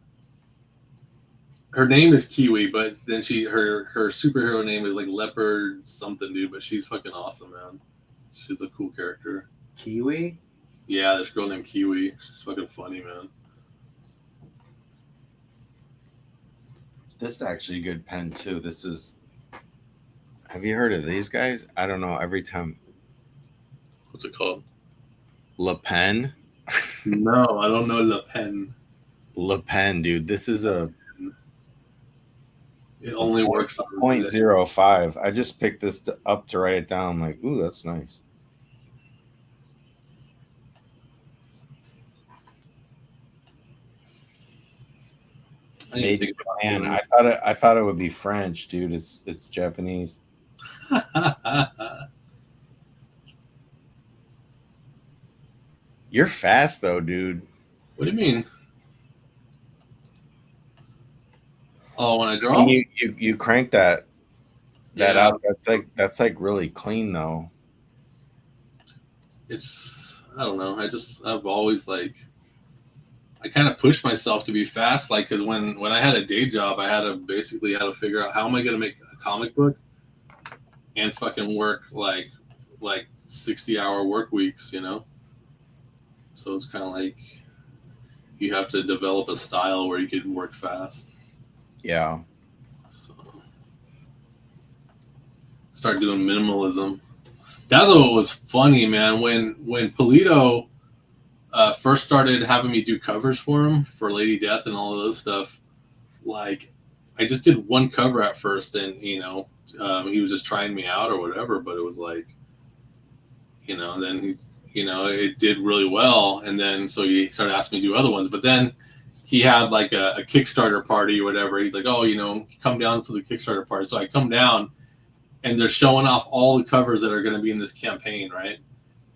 S1: Her name is Kiwi, but then her superhero name is like Leopard something, dude. But she's fucking awesome, man. She's a cool character.
S2: Kiwi?
S1: Yeah, this girl named Kiwi. She's fucking funny, man.
S2: This is actually a good pen too. This is. Have you heard of these guys? I don't know. Every time.
S1: What's it called?
S2: Le Pen?
S1: No, I don't know Le Pen.
S2: Le Pen, dude. This is a.
S1: It only works on
S2: 0.05. I just picked this up to write it down. I'm like, ooh, that's nice. Made in Japan. I thought it would be French, dude. It's Japanese. You're fast though, dude.
S1: What do you mean? Oh, when I draw?
S2: You crank that out. That's like really clean though.
S1: It's I don't know. I've always like I kind of pushed myself to be fast, like because when I had a day job, I had to figure out how am I going to make a comic book and fucking work like 60-hour work weeks, So it's kind of like you have to develop a style where you can work fast.
S2: Yeah.
S1: So start doing minimalism. That's what was funny, man. When Polito first started having me do covers for him for Lady Death and all of those stuff, like I just did one cover at first, and he was just trying me out or whatever. But it was like, then it did really well, and then so he started asking me to do other ones. But then he had like a Kickstarter party or whatever. He's like, oh, come down for the Kickstarter party. So I come down, and they're showing off all the covers that are going to be in this campaign, right?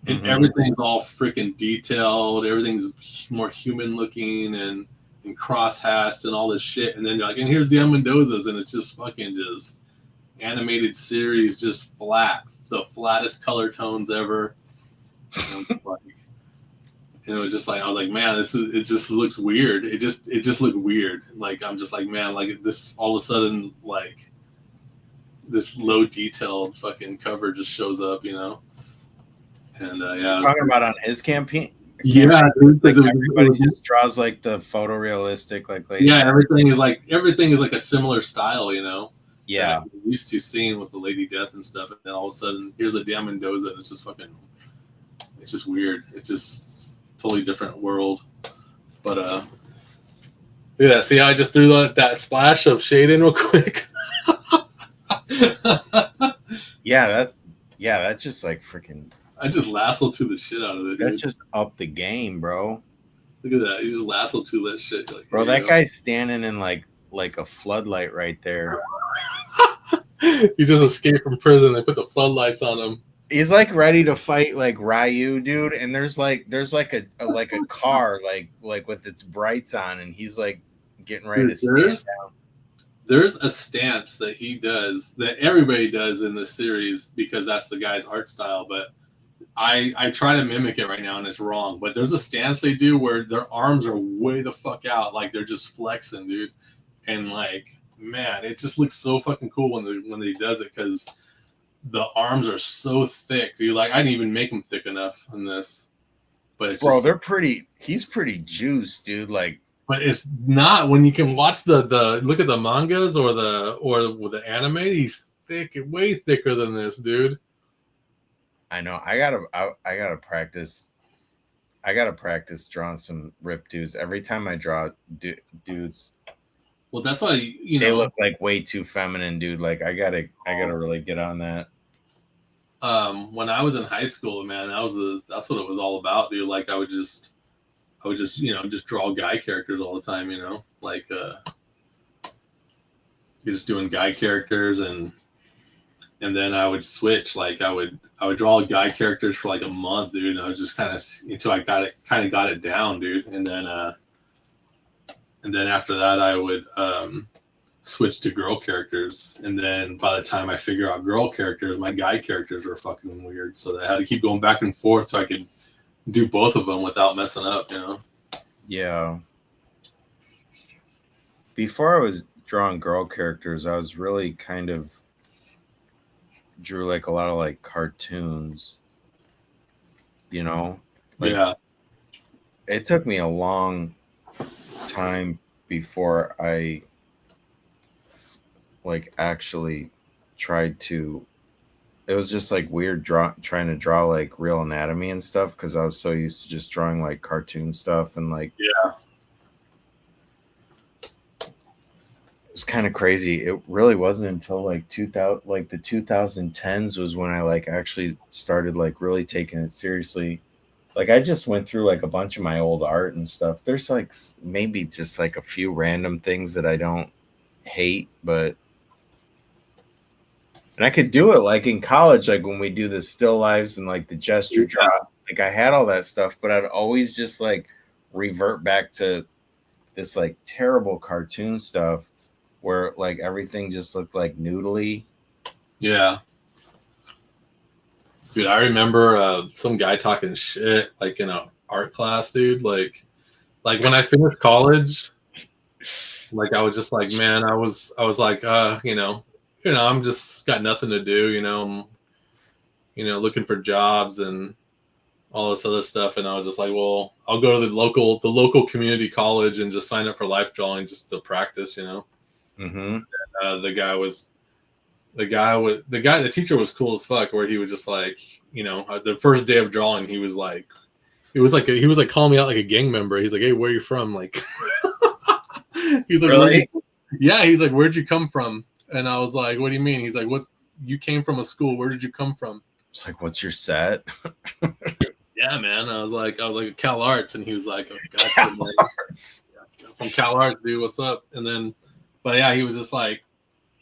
S1: And everything's all freaking detailed. Everything's more human looking and cross-hatched and all this shit. And then you're like, and here's Dan Mendoza's, and it's just fucking just animated series, just flat, the flattest color tones ever. And it was just like, I was like, man, it just looks weird. It just looked weird. Like, I'm just like, man, like this all of a sudden, like this low detailed fucking cover just shows up, you know? And yeah,
S2: talking about on his campaign.
S1: Yeah,
S2: like everybody just draws like the photorealistic, like Lady
S1: yeah, everything is like a similar style, you know.
S2: Yeah,
S1: that I'm used to seeing with the Lady Death and stuff, and then all of a sudden here's a Dan Mendoza, and it's just fucking, it's just weird. It's just totally different world. But yeah, see how I just threw that splash of shade in real quick.
S2: that's just like freaking.
S1: I just lasso to the shit out of it.
S2: That's just up the game, bro.
S1: Look at that. You just lasso to that shit. Like,
S2: bro, that guy's standing in like a floodlight right there.
S1: He just escaped from prison. They put the floodlights on him.
S2: He's like ready to fight like Ryu, dude. And there's like a car like with its brights on, and he's like getting ready to stand down.
S1: There's a stance that he does that everybody does in this series because that's the guy's art style, but I try to mimic it right now and it's wrong. But there's a stance they do where their arms are way the fuck out, like they're just flexing, dude. And like, man, it just looks so fucking cool when they does it because the arms are so thick, dude. Like I didn't even make them thick enough in this. But it's
S2: bro, they're pretty. He's pretty juiced, dude. Like,
S1: but it's not when you can watch the look at the mangas or the anime. He's thick, way thicker than this, dude.
S2: I know. I gotta practice. I gotta practice drawing some ripped dudes. Every time I draw dudes,
S1: well, that's why
S2: they look like way too feminine, dude. Like I gotta really get on that.
S1: When I was in high school, man, that's what it was all about, dude. Like I would just just draw guy characters all the time, you know, like you're just doing guy characters and then I would switch. Like I would draw guy characters for like a month, dude. And I was just kind of until I got it down, dude. And then after that, I would switch to girl characters. And then by the time I figure out girl characters, my guy characters were fucking weird. So I had to keep going back and forth so I could do both of them without messing up, you know?
S2: Yeah. Before I was drawing girl characters, I was really kind of drew like a lot of like cartoons, you know? Like,
S1: yeah.
S2: It took me a long time before I like actually tried to. It was just like weird trying to draw like real anatomy and stuff because I was so used to just drawing like cartoon stuff and like it's kind of crazy. It really wasn't until like 2000, like the 2010s was when I like actually started like really taking it seriously. Like I just went through like a bunch of my old art and stuff. There's like maybe just like a few random things that I don't hate, but and I could do it like in college, like when we do the still lives and like the gesture drop. Like I had all that stuff, but I'd always just like revert back to this like terrible cartoon stuff where like everything just looked like noodly.
S1: Yeah. Dude, I remember some guy talking shit like in an art class, dude. Like when I finished college, like I was just like, man, I was like, I'm just got nothing to do, I'm, looking for jobs and all this other stuff. And I was just like, well, I'll go to the local community college and just sign up for life drawing just to practice,
S2: Mm-hmm.
S1: And, the teacher was cool as fuck, where he was just like, the first day of drawing, he was like calling me out like a gang member. He's like, hey, where are you from? Like, he's like,
S2: really?
S1: Yeah. He's like, where'd you come from? And I was like, what do you mean? He's like, you came from a school. Where did you come from?
S2: It's like, what's your set?
S1: Yeah, man. I was like Cal Arts. And he was like, oh, Cal Arts. From Cal Arts, dude, what's up? And then, but yeah, he was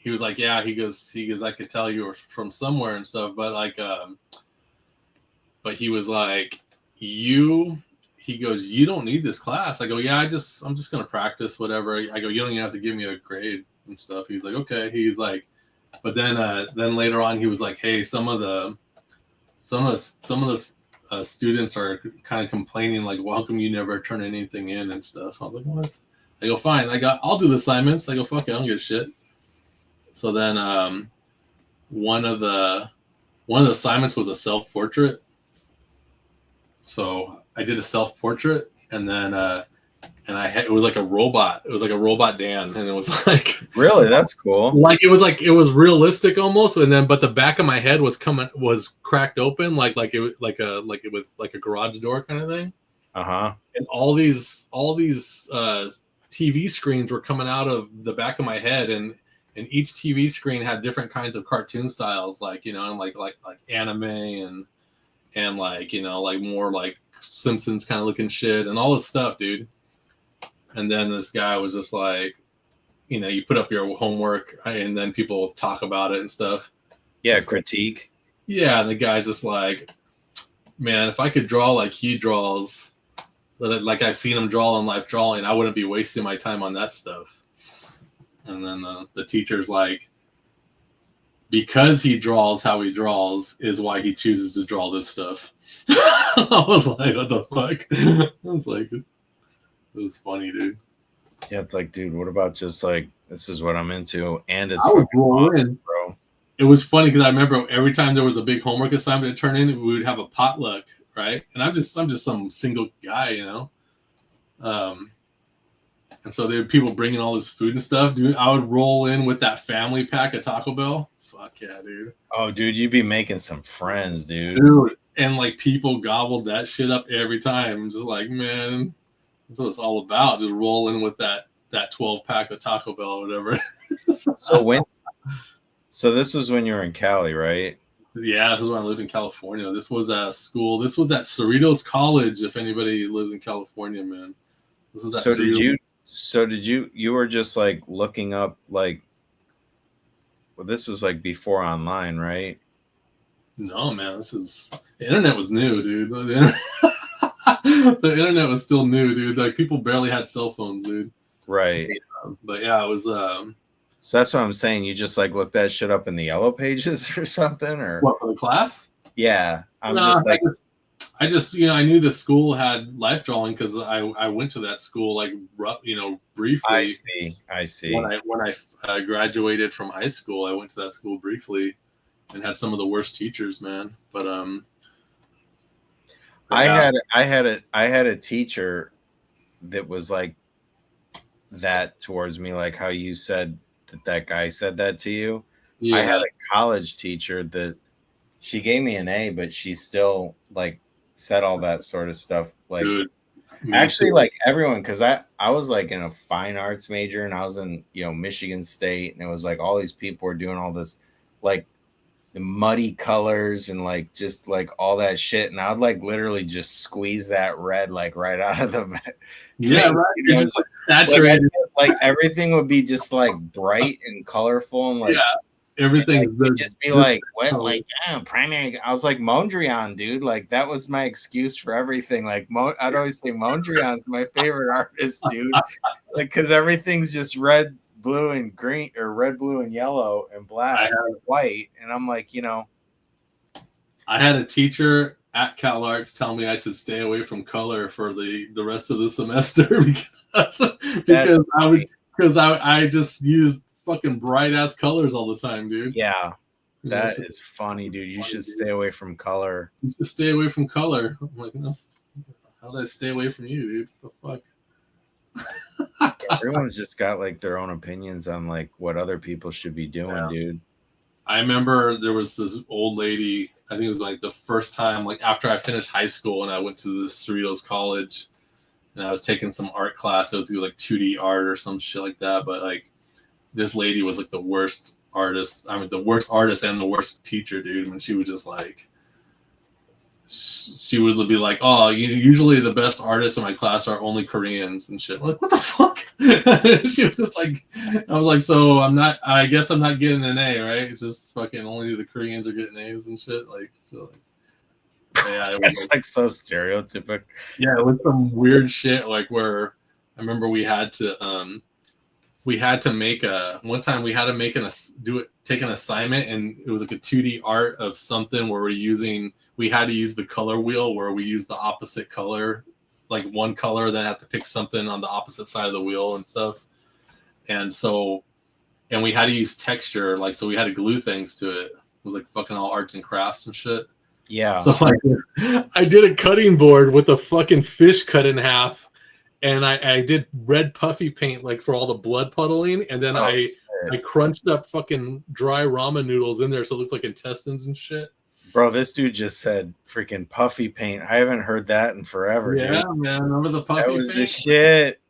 S1: he was like, yeah, he goes, I could tell you were from somewhere and stuff, but like, but he was like, he goes, you don't need this class. I go, yeah, I'm just gonna practice whatever. I go, you don't even have to give me a grade and stuff. He's like, okay. He's like, but then later on, he was like, hey, some of the students are kind of complaining, like, well, how come you never turn anything in and stuff? I was like, what? I go, fine. I'll do the assignments. I go, fuck it, I don't give a shit. So then one of the assignments was a self-portrait. So I did a self-portrait, and then it was like a robot. It was like a robot Dan, and it was like,
S3: really, that's cool.
S1: Like it was realistic almost, and then but the back of my head was cracked open, like it was like a garage door kind of thing. And all these TV screens were coming out of the back of my head, and each TV screen had different kinds of cartoon styles, like, you know, and like anime and like, you know, like more like Simpsons kind of looking shit and all this stuff, dude. And then this guy was just like, you know, you put up your homework and then people talk about it and stuff.
S3: Yeah, critique.
S1: Yeah, and the guy's just like, man, if I could draw like he draws, like I've seen him draw in life drawing, I wouldn't be wasting my time on that stuff. And then the teacher's like, because he draws how he draws is why he chooses to draw this stuff. I was like, what the fuck? I was like, it was funny, dude.
S3: Yeah, it's like, dude, what about just like, this is what I'm into, and it's
S1: awesome,
S3: bro.
S1: It was funny because I remember every time there was a big homework assignment to turn in, we would have a potluck, right? And I'm just some single guy, you know. And so there were people bringing all this food and stuff, dude. I would roll in with that family pack of Taco Bell. Fuck yeah, dude.
S3: Oh, dude, you'd be making some friends, dude.
S1: And like people gobbled that shit up every time. Just like, man, that's what it's all about. Just rolling with that 12 pack of Taco Bell or whatever.
S3: So this was when you were in Cali, right?
S1: Yeah, this is when I lived in California. This was at school. This was at Cerritos College. If anybody lives in California, man, this was at Cerritos.
S3: You were just like looking up, like, well, this was like before online, right?
S1: No, man, the internet was new, dude. The internet was still new, dude. Like people barely had cell phones, dude.
S3: Right.
S1: But yeah, it was.
S3: So that's what I'm saying. You just like looked that shit up in the yellow pages or something, or
S1: what, for the class?
S3: Yeah,
S1: I knew the school had life drawing because I went to that school, like, you know, briefly.
S3: I see.
S1: When I graduated from high school, I went to that school briefly and had some of the worst teachers, man. But
S3: I had a teacher that was like that towards me, like how you said that guy said that to you. Yeah. I had a college teacher that she gave me an A, but she still like said all that sort of stuff. Like, dude, actually, like everyone, because I was like in a fine arts major and I was in, you know, Michigan State, and it was like all these people were doing all this like the muddy colors and like just like all that shit, and I would like literally just squeeze that red like right out of the
S1: yeah, right. You know, just saturated.
S3: Like everything would be just like bright and colorful and like
S1: everything
S3: would just be like what, like primary. I was like Mondrian, dude. Like that was my excuse for everything. Like I'd always say Mondrian's my favorite artist, dude. Like because everything's just red, blue, and green, or red, blue, and yellow, and black and white. And I'm like, you know,
S1: I had a teacher at Cal Arts tell me I should stay away from color for the rest of the semester because I just used fucking bright ass colors all the time, dude.
S3: Yeah, that is funny, dude. You should stay away from color.
S1: You should stay away from color. I'm like, no, how did I stay away from you, dude? What the
S3: fuck? Everyone's just got like their own opinions on like what other people should be doing, dude.
S1: I remember there was this old lady. I think it was like the first time, like after I finished high school and I went to the Cerritos College and I was taking some art class. It was like 2D art or some shit like that. But like this lady was like the worst artist. I mean, the worst artist and the worst teacher, dude. And she was just like, she would be like, "Oh, usually the best artists in my class are only Koreans and shit." I'm like, what the fuck? She was just like, I was like, so I guess I'm not getting an A, right? It's just fucking only the Koreans are getting A's and shit. Like, so, yeah, it was
S3: That's like so stereotypical.
S1: yeah, it was some weird shit like where I remember we had to make one time we had to make take an assignment, and it was like a 2D art of something where we had to use the color wheel where we use the opposite color, like one color, then have to pick something on the opposite side of the wheel and stuff. And we had to use texture, like, so we had to glue things to it. It was like fucking all arts and crafts and shit.
S3: Yeah.
S1: So I did a cutting board with a fucking fish cut in half, and I did red puffy paint like for all the blood puddling, and then I crunched up fucking dry ramen noodles in there so it looks like intestines and shit.
S3: Bro, this dude just said freaking puffy paint. I haven't heard that in forever.
S1: Yeah,
S3: dude.
S1: man. Remember the puffy
S3: That was
S1: paint?
S3: the shit.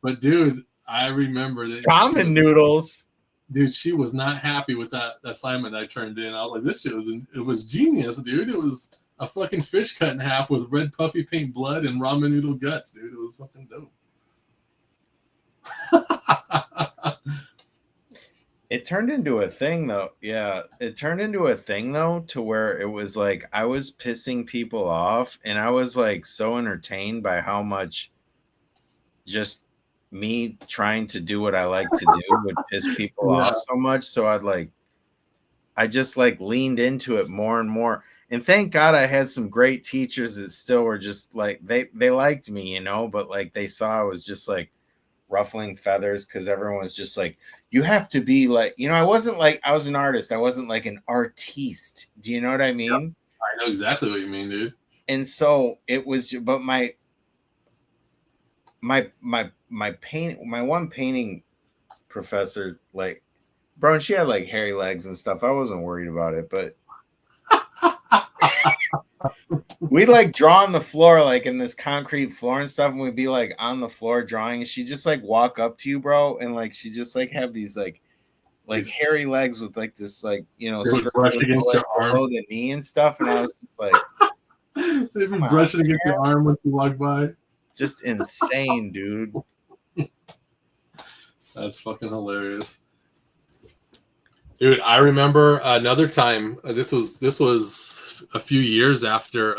S1: But dude, I remember that
S3: Ramen noodles.
S1: Dude, she was not happy with that assignment I turned in. I was like, this shit was genius, dude. It was a fucking fish cut in half with red puffy paint blood and ramen noodle guts, dude. It was fucking dope.
S3: It turned into a thing though. Yeah, it turned into a thing though, to where it was like I was pissing people off, and I was like so entertained by how much just me trying to do what I like to do would piss people off so much. So I just like leaned into it more and more. And thank God I had some great teachers that still were just like, they liked me, you know, but like they saw I was just like ruffling feathers, because everyone was just like, you have to be like, you know, I wasn't like, I was an artist. I wasn't like an artiste. Do you know what I mean?
S1: Yep. I know exactly what you mean, dude.
S3: And so it was, but my one painting professor, like, bro, and she had like hairy legs and stuff. I wasn't worried about it, but we'd like draw on the floor, like in this concrete floor and stuff, and we'd be like on the floor drawing, and she'd just like walk up to you, bro, and like she just like have these like hairy legs with like this, like, you know,
S1: brush against your arm
S3: below the knee and stuff, and I was just like,
S1: they'd be brushing against your arm when you walk by.
S3: Just insane, dude.
S1: That's fucking hilarious. Dude, I remember another time. This was a few years after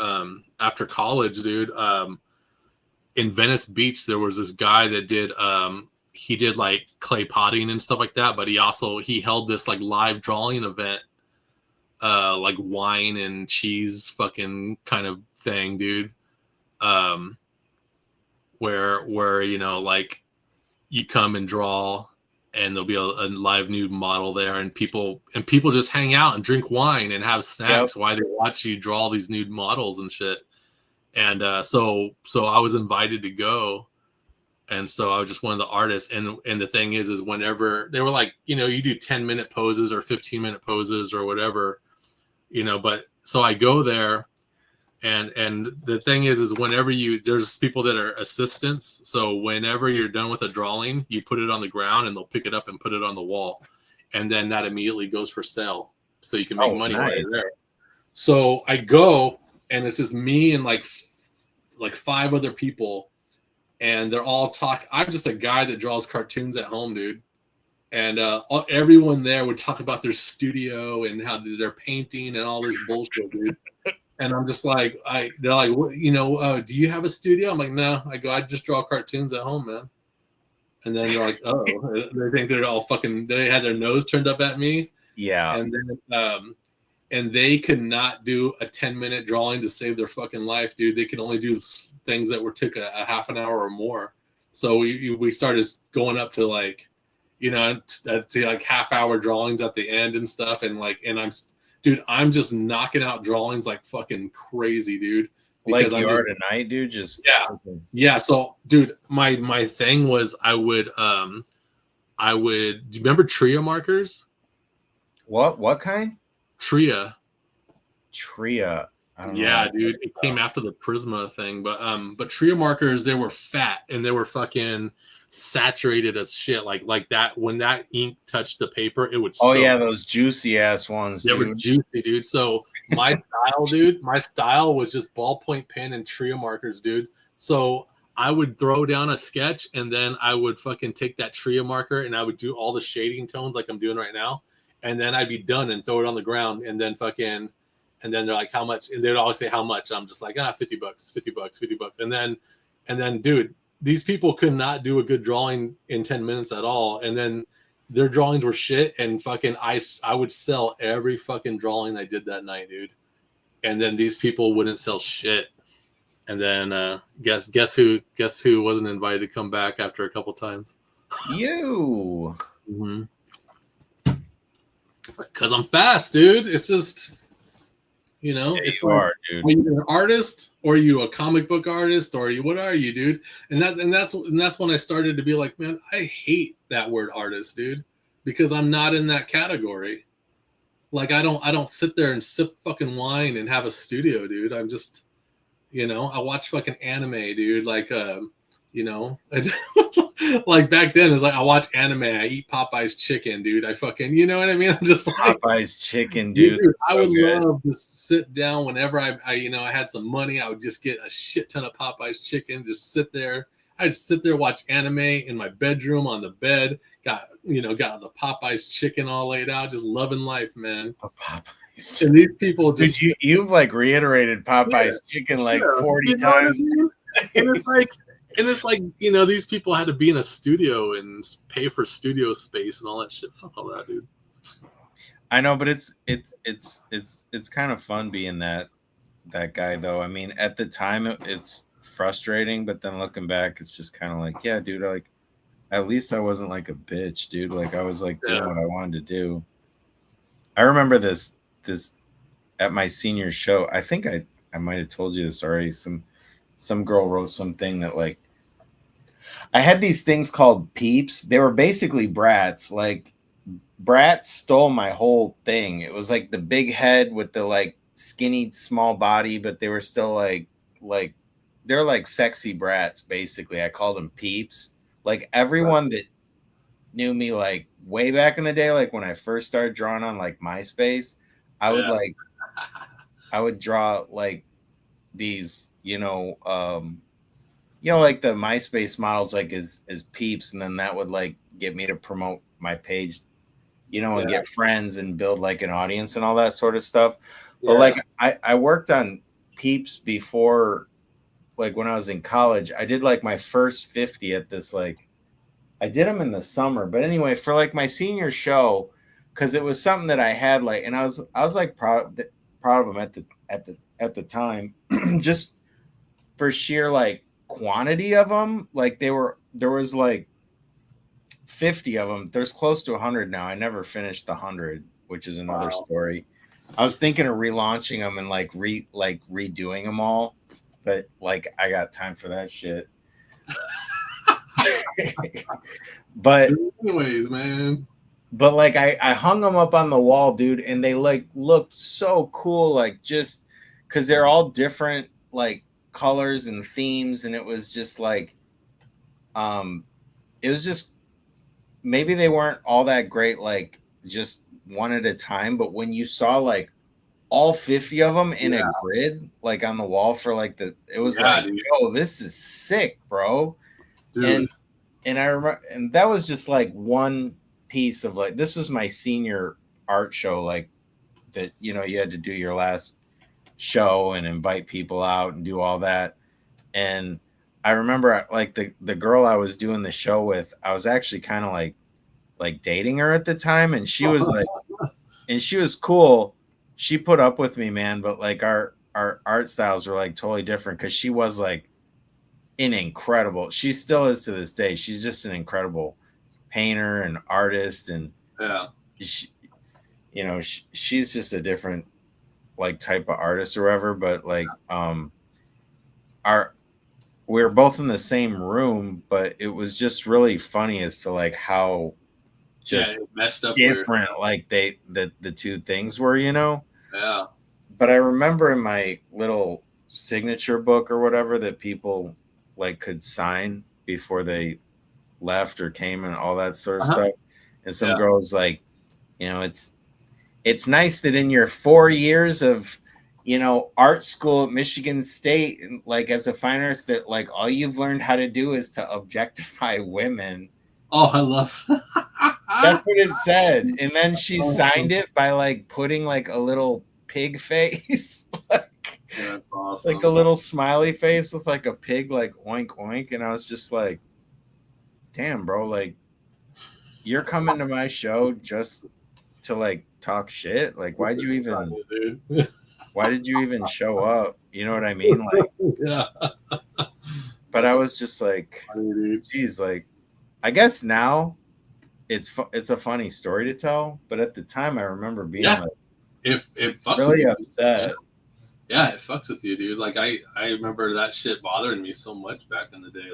S1: college, dude. In Venice Beach, there was this guy that did he did like clay potting and stuff like that, but he held this like live drawing event, like wine and cheese fucking kind of thing, dude. Where you know, like, you come and draw, and there'll be a live nude model there, and people just hang out and drink wine and have snacks while they watch you draw these nude models and shit. And so I was invited to go, and so I was just one of the artists. And the thing is whenever they were like, you know, you do 10-minute poses or 15-minute poses or whatever, you know. But so I go there. And the thing is whenever there's people that are assistants. So whenever you're done with a drawing, you put it on the ground and they'll pick it up and put it on the wall. And then that immediately goes for sale. So you can make money while you're there. So I go, and it's just me and like 5 other people. And they're all talking. I'm just a guy that draws cartoons at home, dude. And everyone there would talk about their studio and how they're painting and all this bullshit, dude. And I'm just like, they're like, you know, do you have a studio? I'm like, no. I just draw cartoons at home, man. And then they're like, oh, they think they're all fucking, they had their nose turned up at me.
S3: Yeah.
S1: And then, and they could not do a 10-minute drawing to save their fucking life, dude. They could only do things that took a half an hour or more. So we started going up to like, you know, to like half-hour drawings at the end and stuff. And like, and I'm just knocking out drawings like fucking crazy, dude.
S3: Like you are tonight, dude. Just
S1: yeah. So, dude, my thing was I would. Do you remember Tria markers?
S3: What kind?
S1: Tria.
S3: I don't
S1: Yeah,
S3: know.
S1: dude, it came after the Prisma thing, but Trio markers, they were fat and they were fucking saturated as shit. Like that when that ink touched the paper, it would
S3: Oh
S1: soak.
S3: yeah, those juicy ass ones,
S1: They were
S3: dude.
S1: juicy, dude. So my style was just ballpoint pen and Trio markers, dude. So I would throw down a sketch and then I would fucking take that Trio marker and I would do all the shading tones like I'm doing right now, and then I'd be done and throw it on the ground and then fucking, and then they're like, how much? And they'd always say how much. I'm just like, $50, $50, $50. And then, dude, these people could not do a good drawing in 10 minutes at all. And then their drawings were shit. And fucking, I would sell every fucking drawing I did that night, dude. And then these people wouldn't sell shit. And then guess who wasn't invited to come back after a couple times?
S3: You.
S1: Mm-hmm. Because I'm fast, dude. It's just, it's
S3: You
S1: like,
S3: are, dude.
S1: are you an artist or are you a comic book artist or what are you, dude? And that's when I started to be like, man, I hate that word artist, dude, because I'm not in that category. Like I don't sit there and sip fucking wine and have a studio, dude. I'm just, I watch fucking anime, dude. Like like back then it's like I watch anime, I eat Popeye's chicken, dude. I fucking, you know what I mean? I'm just like
S3: Popeye's chicken, dude.
S1: I would love to sit down whenever I I had some money. I would just get a shit ton of Popeye's chicken, just sit there. I'd sit there, watch anime in my bedroom on the bed. Got the Popeye's chicken all laid out, just loving life, man.
S3: Popeye's
S1: and these people just
S3: dude, you've like reiterated Popeye's chicken like 40 times.
S1: And it's like, these people had to be in a studio and pay for studio space and all that shit. Fuck all that, dude.
S3: I know, but it's kind of fun being that guy though. I mean, at the time it's frustrating, but then looking back, it's just kind of like, yeah, dude, like at least I wasn't like a bitch, dude. Like I was like doing what I wanted to do. I remember this at my senior show. I think I might have told you this already. Some girl wrote something that like I had these things called peeps. They were basically brats. Like Bratz stole my whole thing. It was like the big head with the like skinny small body, but they were still like they're like sexy brats basically. I called them peeps. Like everyone that knew me like way back in the day, like when I first started drawing on like MySpace, I would draw like these, like the MySpace models like as peeps, and then that would like get me to promote my page, and get friends and build like an audience and all that sort of stuff. But like I worked on peeps before, like when I was in college. I did like my first 50 at this, like I did them in the summer. But anyway, for like my senior show, because it was something that I had like, and I was like proud of them at the time, just for sheer like quantity of them. Like there was like 50 of them. There's close to 100 now. I never finished the 100, which is another story. I was thinking of relaunching them and like redoing them all, but like I got time for that shit. But
S1: anyways, man.
S3: But like I hung them up on the wall, dude, and they like looked so cool, like just because they're all different like colors and themes, and it was just like it was just, maybe they weren't all that great like just one at a time, but when you saw like all 50 of them in a grid like on the wall for like it was like, dude, yo, this is sick, bro. Dude. And I remember, and that was just like one piece of like, this was my senior art show, like that, you had to do your last show and invite people out and do all that. And I remember like the girl I was doing the show with, I was actually kind of like dating her at the time, and she was like, and she was cool. She put up with me, man, but like our art styles were like totally different, because she was like she still is to this day. She's just an incredible painter and artist, and she, she's just a different like type of artist or whatever. But like we were both in the same room, but it was just really funny as to like how just messed up different weird. Like the two things were, but I remember in my little signature book or whatever that people like could sign before they left or came and all that sort of stuff. And some girls like, you know, it's nice that in your 4 years of, you know, art school at Michigan State, like as a fine artist, that like all you've learned how to do is to objectify women.
S1: Oh, I love.
S3: That's what it said. And then she signed it by like putting like a little pig face, like,
S1: That's awesome.
S3: like a little smiley face with like a pig, like oink oink. And I was just like, damn, bro, like you're coming to my show just to like talk shit. Like, why did you even show up? You know what I mean? Like,
S1: yeah.
S3: But I was just like, geez, like, I guess now it's a funny story to tell, but at the time I remember being like,
S1: if it fucks
S3: really
S1: with
S3: upset.
S1: You, yeah, it fucks with you, dude. Like I remember that shit bothering me so much back in the day.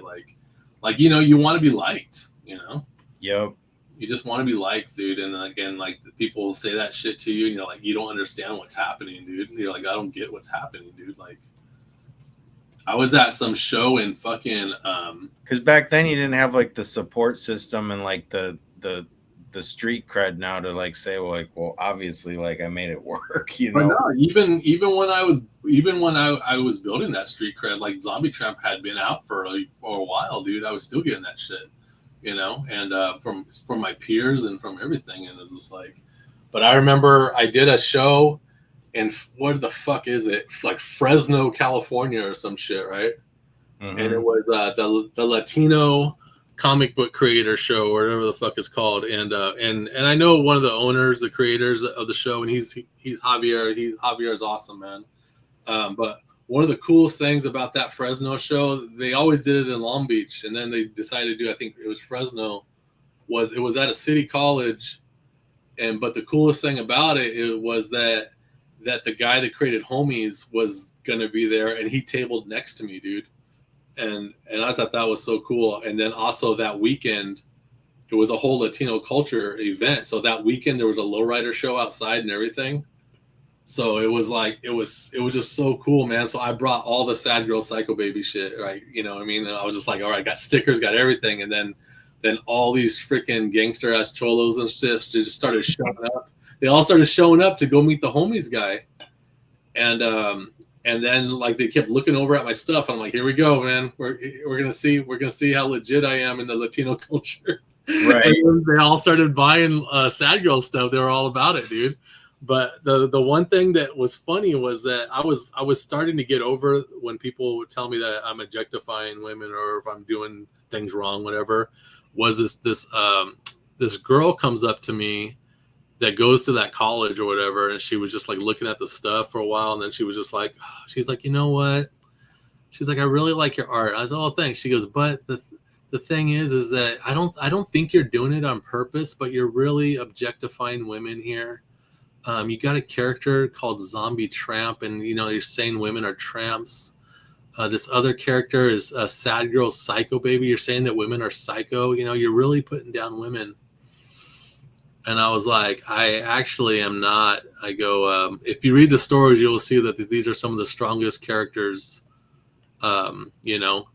S1: Like you know, you want to be liked, you know.
S3: Yep.
S1: You just want to be liked, dude. And again, like people say that shit to you, and you're like, you don't understand what's happening, dude. You're like, I don't get what's happening, dude. Like, I was at some show in fucking
S3: because back then you didn't have like the support system and like the street cred now to like say, well obviously like I made it work, you know.
S1: But no, even when I was building that street cred, like Zombie Tramp had been out for a while, dude. I was still getting that shit, you know, and from my peers and from everything, and it was just like. But I remember I did a show. And what the fuck is it? Like Fresno, California, or some shit, right? Mm-hmm. And it was the Latino comic book creator show, or whatever the fuck it's called. And I know one of the owners, the creators of the show, and he's Javier. Javier's awesome, man. But one of the coolest things about that Fresno show, they always did it in Long Beach, and then they decided to do, I think it was Fresno, it was at a city college, but the coolest thing about it was that the guy that created Homies was going to be there, and he tabled next to me, dude. And I thought that was so cool. And then also that weekend, it was a whole Latino culture event. So that weekend there was a lowrider show outside and everything. So it was like, it was just so cool, man. So I brought all the Sad Girl Psycho Baby shit, right? You know what I mean? And I was just like, all right, got stickers, got everything. And then all these freaking gangster ass cholos and shit just started showing up. They all started showing up to go meet the Homies guy. And then like they kept looking over at my stuff. I'm like, here we go, man. We're gonna see how legit I am in the Latino culture. Right. And they all started buying Sad Girl stuff. They were all about it, dude. But the one thing that was funny was that I was starting to get over when people would tell me that I'm objectifying women or if I'm doing things wrong, whatever. Was this girl comes up to me that goes to that college or whatever, and she was just like looking at the stuff for a while, and then she was just like, she's like, you know what? She's like, I really like your art. I said, oh, thanks. She goes, but the thing is that I don't think you're doing it on purpose, but you're really objectifying women here. You got a character called Zombie Tramp, and you know you're saying women are tramps. This other character is a Sad Girl Psycho Baby. You're saying that women are psycho. You know, you're really putting down women. And I was like, I actually am not. I go, if you read the stories, you'll see that these are some of the strongest characters, female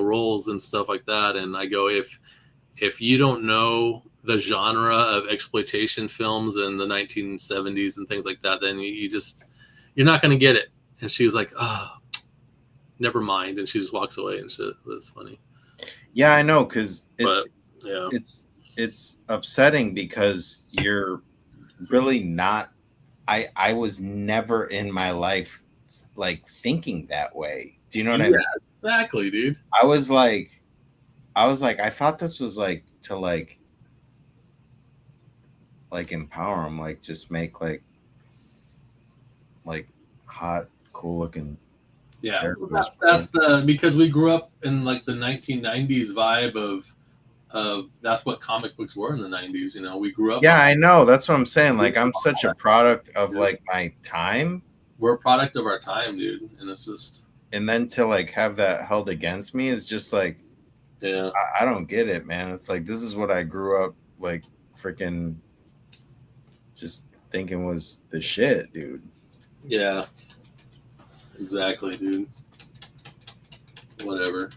S1: roles and stuff like that. And I go, if you don't know the genre of exploitation films in the 1970s and things like that, then you're not going to get it. And she was like, oh, never mind. And she just walks away and shit. It was funny.
S3: Yeah, I know. Cause it's upsetting because you're really not, I was never in my life like thinking that way. Do you know what I mean?
S1: Exactly, dude.
S3: I was like, I thought this was like to like empower them, like just make like hot, cool looking.
S1: Yeah, that's because we grew up in like the 1990s vibe of that's what comic books were in the 90s. You know, we grew up.
S3: Yeah, I know. That's what I'm saying. Like, I'm such a product of like my time.
S1: We're a product of our time, dude. And it's just.
S3: And then to like have that held against me is just like,
S1: yeah,
S3: I don't get it, man. It's like, this is what I grew up like freaking just thinking was the shit, dude.
S1: Yeah. Exactly, dude. Whatever.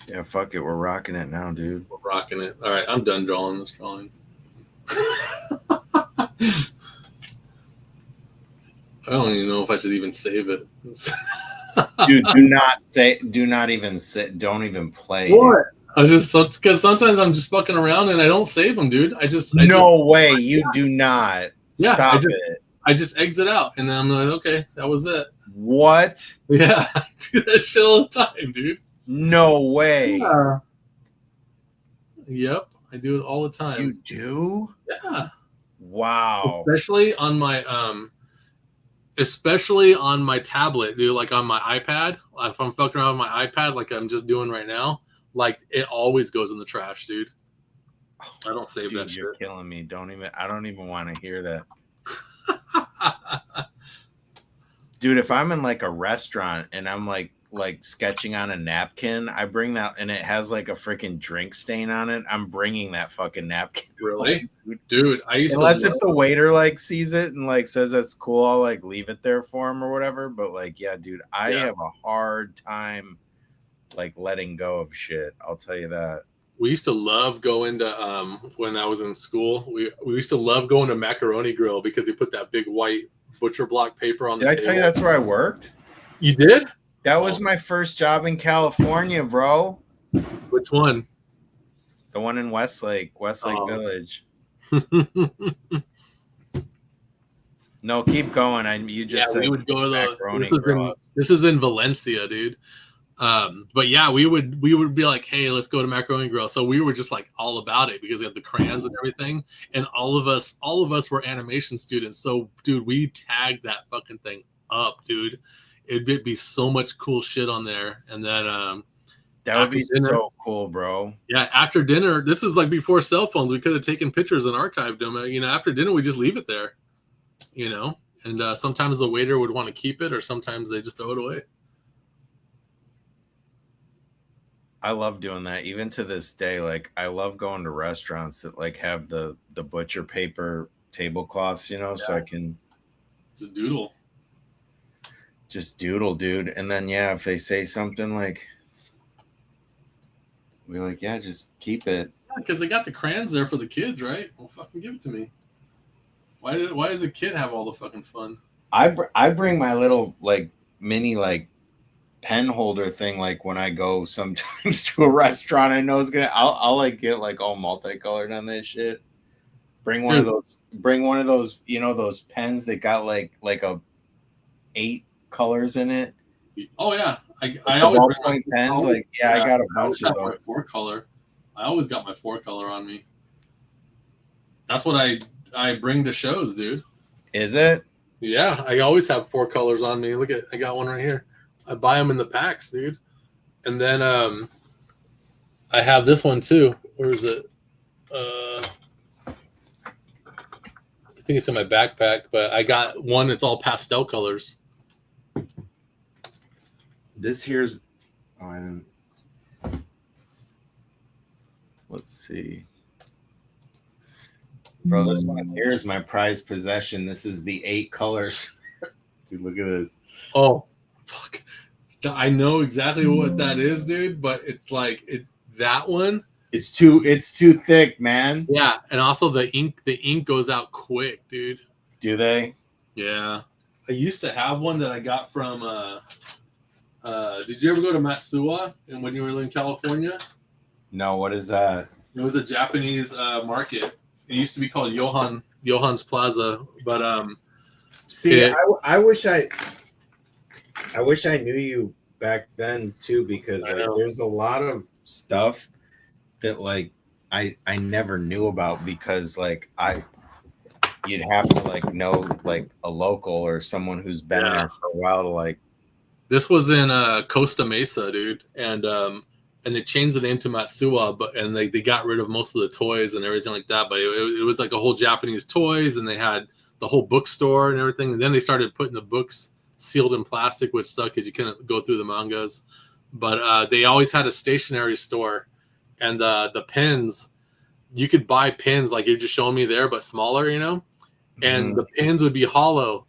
S3: Yeah, fuck it. We're rocking it now, dude.
S1: We're rocking it. All right, I'm done drawing this drawing. I don't even know if I should even save it.
S3: Dude, do not even sit. Don't even play.
S1: What? I just, because sometimes I'm just fucking around and I don't save them, dude.
S3: No way. You do not.
S1: Yeah,
S3: Stop it.
S1: I just exit out and then I'm like, okay, that was it.
S3: What?
S1: Yeah, I do that shit all the time, dude.
S3: No way.
S1: Yeah. Yep, I do it all the time.
S3: You do?
S1: Yeah.
S3: Wow.
S1: Especially on my tablet, dude, like on my iPad. Like if I'm fucking around with my iPad like I'm just doing right now, like it always goes in the trash, dude. I don't save
S3: Dude,
S1: that shit.
S3: you're killing me. I don't even want to hear that. Dude, if I'm in like a restaurant and I'm like sketching on a napkin, I bring that and it has like a freaking drink stain on it. I'm bringing that fucking napkin.
S1: Really? Dude, I used
S3: Unless
S1: to
S3: if the waiter like sees it and like says that's cool, I'll like leave it there for him or whatever. But like, yeah, dude, I have a hard time like letting go of shit. I'll tell you that.
S1: We used to love going to when I was in school. We used to love going to Macaroni Grill because they put that big white butcher block paper on the table.
S3: Did I tell you that's where I worked?
S1: You did?
S3: That was my first job in California, bro.
S1: Which one?
S3: The one in Westlake Village. No, keep going. You just said
S1: we would go to
S3: Macaroni Grill.
S1: This is in Valencia, dude. But yeah, we would be like, hey, let's go to Macaroni Grill. So we were just like all about it because we had the crayons and everything, and all of us were animation students. So dude, we tagged that fucking thing up, dude. It'd be so much cool shit on there. And then
S3: that would be so cool, bro.
S1: Yeah, after dinner, this is like before cell phones. We could have taken pictures and archived them. You know, after dinner, we just leave it there. You know, and sometimes the waiter would want to keep it, or sometimes they just throw it away.
S3: I love doing that, even to this day. Like, I love going to restaurants that like have the butcher paper tablecloths, you know, so I can
S1: just doodle.
S3: Just doodle, dude. And then yeah, if they say something like, we're like, yeah, just keep it.
S1: Because they got the crayons there for the kids, right? Well, fucking give it to me. Why does the kid have all the fucking fun?
S3: I bring my little like mini like pen holder thing like when I go sometimes to a restaurant. I know it's gonna. I'll like get like all multicolored on that shit. Bring one of those. You know those pens that got like a 8 colors in it.
S1: Oh yeah, I
S3: always
S1: bring
S3: my pens. Like yeah, I got a bunch of those.
S1: 4-color. I always got my 4-color on me. That's what I bring to shows, dude.
S3: Is it?
S1: Yeah, I always have 4 colors on me. Look I got one right here. I buy them in the packs, dude. And then I have this one too. Where is it? I think it's in my backpack, but I got one that's all pastel colors.
S3: This here's let's see. Bro, this one here's my prized possession. This is the 8 colors. Dude, look at this.
S1: Oh, fuck. I know exactly what that is, dude, but it's like that one.
S3: It's too thick, man.
S1: Yeah, and also the ink goes out quick, dude.
S3: Do they?
S1: Yeah. I used to have one that I got from did you ever go to Matsuwa and when you were in California?
S3: No, what is that?
S1: It was a Japanese market. It used to be called Johan's Plaza, but
S3: see, I wish I knew you back then too, because like, there's a lot of stuff that like I never knew about because like you'd have to like know like a local or someone who's been there for a while to like.
S1: This was in Costa Mesa, dude, and they changed the name to Matsuwa, and they got rid of most of the toys and everything like that. But it was like a whole Japanese toys, and they had the whole bookstore and everything. And then they started putting the books sealed in plastic, which sucked because you couldn't go through the mangas. But they always had a stationery store, and the pens, you could buy pins like you're just showing me there, but smaller, you know. And the pins would be hollow.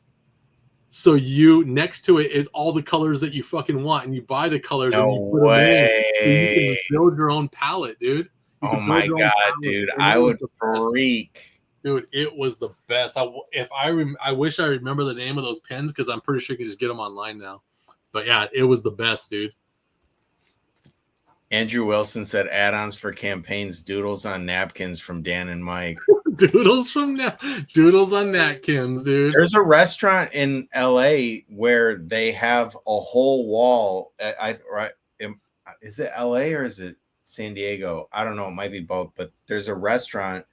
S1: So you next to it is all the colors that you fucking want, and you buy the colors and you
S3: No
S1: put them in. So you
S3: way.
S1: can build your own palette, dude. You
S3: Oh
S1: can build
S3: my
S1: your own
S3: god,
S1: palette,
S3: dude!
S1: and
S3: I
S1: it was
S3: would
S1: the best.
S3: freak.
S1: Dude, it was the best. I wish I remember the name of those pens because I'm pretty sure you can just get them online now. But yeah, it was the best, dude.
S3: Andrew Wilson said add-ons for campaigns, doodles on napkins from Dan and Mike.
S1: Doodles on napkins, dude.
S3: There's a restaurant in LA where they have a whole wall. Is it LA or is it San Diego? I don't know. It might be both, but there's a restaurant,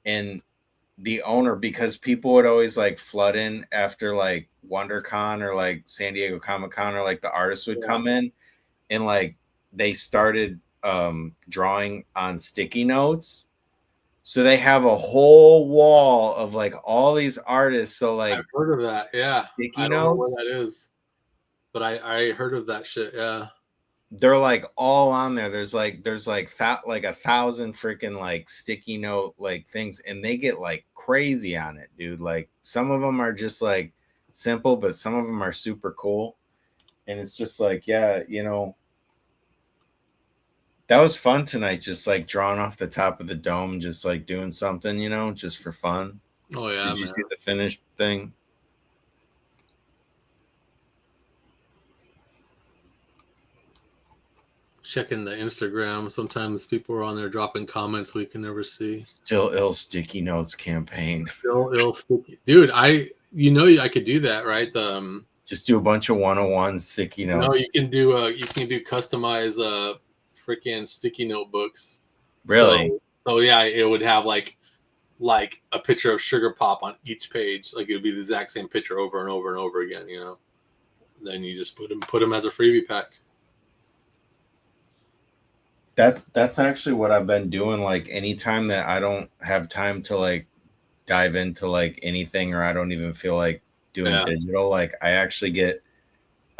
S3: and the owner, because people would always like flood in after like WonderCon or like San Diego Comic-Con, or like the artists would come in, and like they started drawing on sticky notes. So they have a whole wall of like all these artists. So like
S1: I've heard of that. Yeah.
S3: sticky
S1: I don't know
S3: notes.
S1: what that is. But I heard of that shit, yeah.
S3: They're like all on there. There's like 1,000 freaking like sticky note like things, and they get like crazy on it, dude. Like some of them are just like simple, but some of them are super cool. And it's just like, yeah, you know, that was fun tonight, just like drawing off the top of the dome, just like doing something, you know, just for fun.
S1: Oh yeah.
S3: Did you see the finished thing?
S1: Checking the Instagram. Sometimes people are on there dropping comments we can never see.
S3: Still ill sticky notes campaign.
S1: Still ill sticky. Dude, I could do that, right?
S3: Just do a bunch of 101 sticky notes.
S1: No, you can do customize freaking sticky notebooks.
S3: Really?
S1: So yeah, it would have like a picture of Sugar Pop on each page. Like it would be the exact same picture over and over and over again, you know. Then you just put them as a freebie pack.
S3: That's actually what I've been doing. Like anytime that I don't have time to like dive into like anything, or I don't even feel like doing digital, like I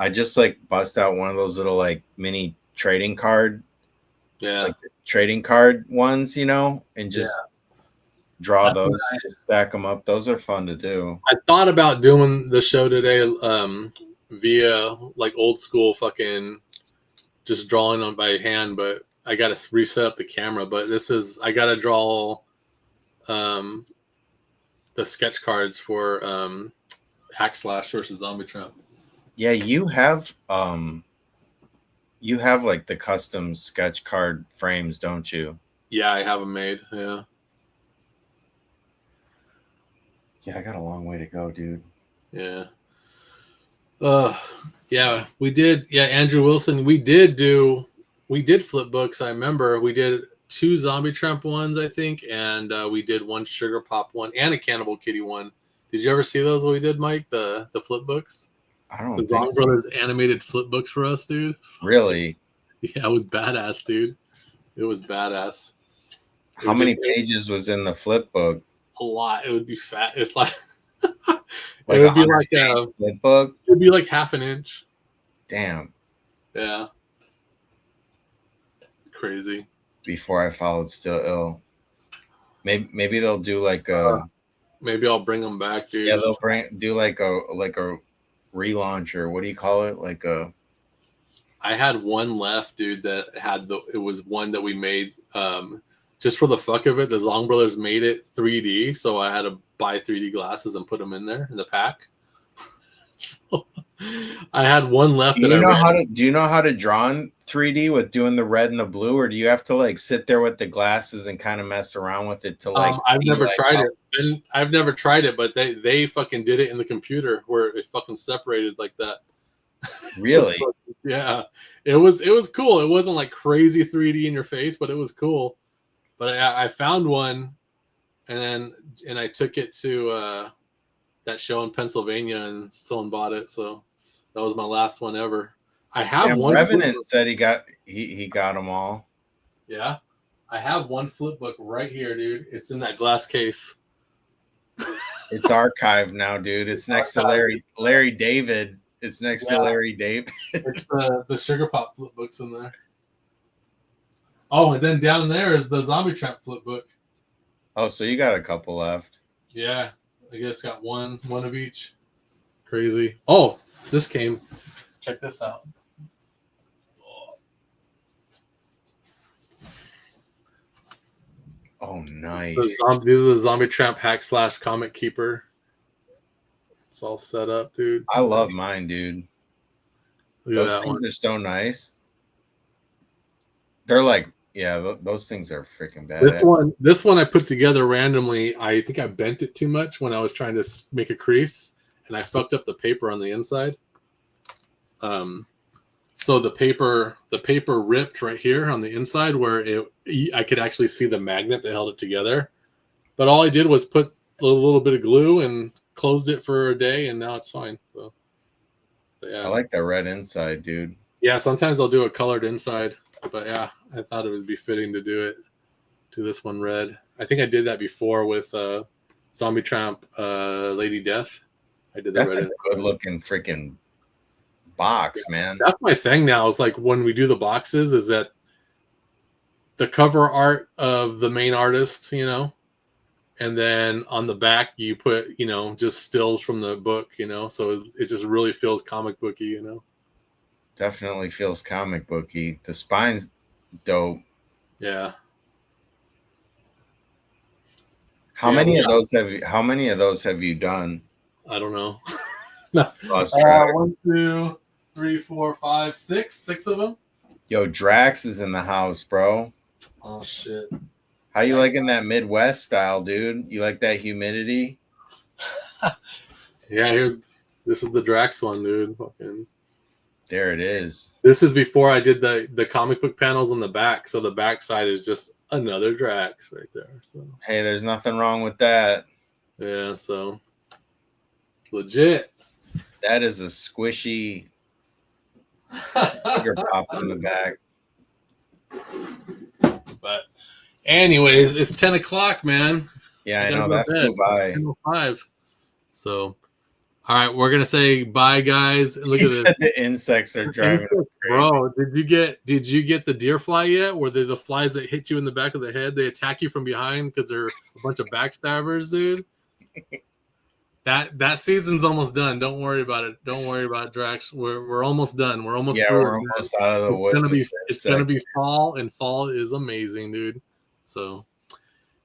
S3: just like bust out one of those little like mini trading card, like trading card ones, you know, and just draw those, just stack them up. Those are fun to do.
S1: I thought about doing the show today via like old school fucking just drawing on by hand, but I got to reset up the camera. But I got to draw the sketch cards for Hack Slash versus Zombie Tramp.
S3: Yeah, you have like the custom sketch card frames, don't you?
S1: Yeah, I have them made. Yeah.
S2: Yeah, I got a long way to go, dude.
S1: Yeah. Yeah, we did. Yeah, Andrew Wilson. We did flip books. I remember we did 2 Zombie Tramp ones, I think, and we did 1 Sugar Pop one and a Cannibal Kitty one. Did you ever see those? What we did, Mike? The flip books.
S3: I don't.
S1: The Zong Brothers animated flip books for us, dude.
S3: Really?
S1: Yeah, it was badass, dude. It was badass.
S3: How many pages was in the flip book?
S1: A lot. It would be fat. It's like it would be like a
S3: flip book.
S1: It would be like half an inch.
S3: Damn.
S1: Yeah. Crazy.
S3: Before I followed Still Ill. Maybe they'll do like a.
S1: Maybe I'll bring them back, dude.
S3: Yeah, they'll do like a relaunch, or what do you call it? Like a.
S1: I had one left, dude. It was one that we made just for the fuck of it. The Zong Brothers made it 3D, so I had to buy 3D glasses and put them in there in the pack. So I had one left.
S3: Do you know how to draw in 3D with doing the red and the blue, or do you have to like sit there with the glasses and kind of mess around with it to like?
S1: I've never tried it, and I've never tried it, but they fucking did it in the computer where it fucking separated like that.
S3: Really?
S1: So, yeah, it was cool. It wasn't like crazy 3D in your face, but it was cool. But I found one, and I took it to that show in Pennsylvania, and someone bought it. So that was my last one ever. I have one.
S3: Revenant said he got them all.
S1: Yeah, I have one flip book right here, dude. It's in that glass case.
S3: It's archived now, dude. It's next to Larry David. It's next to Larry David.
S1: It's the Sugar Pop flip books in there. Oh, and then down there is the Zombie Tramp flip book.
S3: Oh, so you got a couple left.
S1: Yeah, I guess got one of each. Crazy. Oh, this came. Check this out.
S3: Oh, nice.
S1: This is the Zombie Tramp hack / comic keeper. It's all set up, dude.
S3: I love mine, dude.
S1: Look at
S3: Those
S1: that
S3: things
S1: one.
S3: are so nice. They're like, yeah, those things are freaking bad.
S1: This one I put together randomly. I think I bent it too much when I was trying to make a crease, and I fucked up the paper on the inside. So the paper ripped right here on the inside where I could actually see the magnet that held it together. But all I did was put a little bit of glue and closed it for a day, and now it's fine. So, yeah.
S3: I like that red inside, dude.
S1: Yeah, sometimes I'll do a colored inside, but yeah, I thought it would be fitting to do this one red. I think I did that before with Zombie Tramp, Lady Death. I did that.
S3: That's a good looking freaking box, man.
S1: That's my thing now. It's like when we do the boxes, is that the cover art of the main artist, you know, and then on the back you put, you know, just stills from the book, you know, so it just really feels comic booky, you know.
S3: Definitely feels comic booky. The spine's dope.
S1: Yeah.
S3: How many of those have you done?
S1: I don't know.
S3: Lost track.
S1: 1, 2, 3, 4, 5, 6. 6 of them.
S3: Yo, Drax is in the house, bro.
S1: Oh shit.
S3: How you liking that Midwest style, dude? You like that humidity?
S1: Yeah, this is the Drax one, dude. Fucking.
S3: There it is.
S1: This is before I did the comic book panels on the back, so the back side is just another Drax right there. So
S3: hey, there's nothing wrong with that.
S1: Yeah, so legit.
S3: That is a squishy sugar pop in the back.
S1: But anyways, it's 10 o'clock, man.
S3: Yeah, I know that flew by.
S1: 10:05. So all right, we're gonna say bye, guys. And look at this.
S3: The insects are driving.
S1: Bro, did you get the deer fly yet? Were they the flies that hit you in the back of the head? They attack you from behind because they're a bunch of backstabbers, dude. That season's almost done. Don't worry about it. Don't worry about it, Drax. We're almost done. We're almost through.
S3: We're almost out of the woods.
S1: It's gonna be fall, and fall is amazing, dude. So,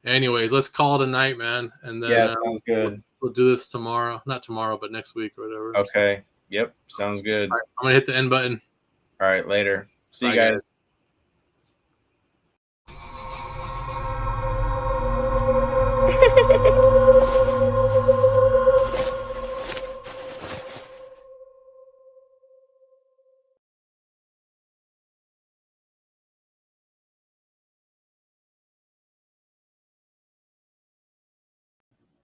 S1: anyways, let's call it a night, man. And then
S3: sounds good.
S1: We'll do this tomorrow. Not tomorrow, but next week or whatever.
S3: Okay. Yep. Sounds good.
S1: All right, I'm gonna hit the end button.
S3: All right. Later. See you
S1: Bye,
S3: guys.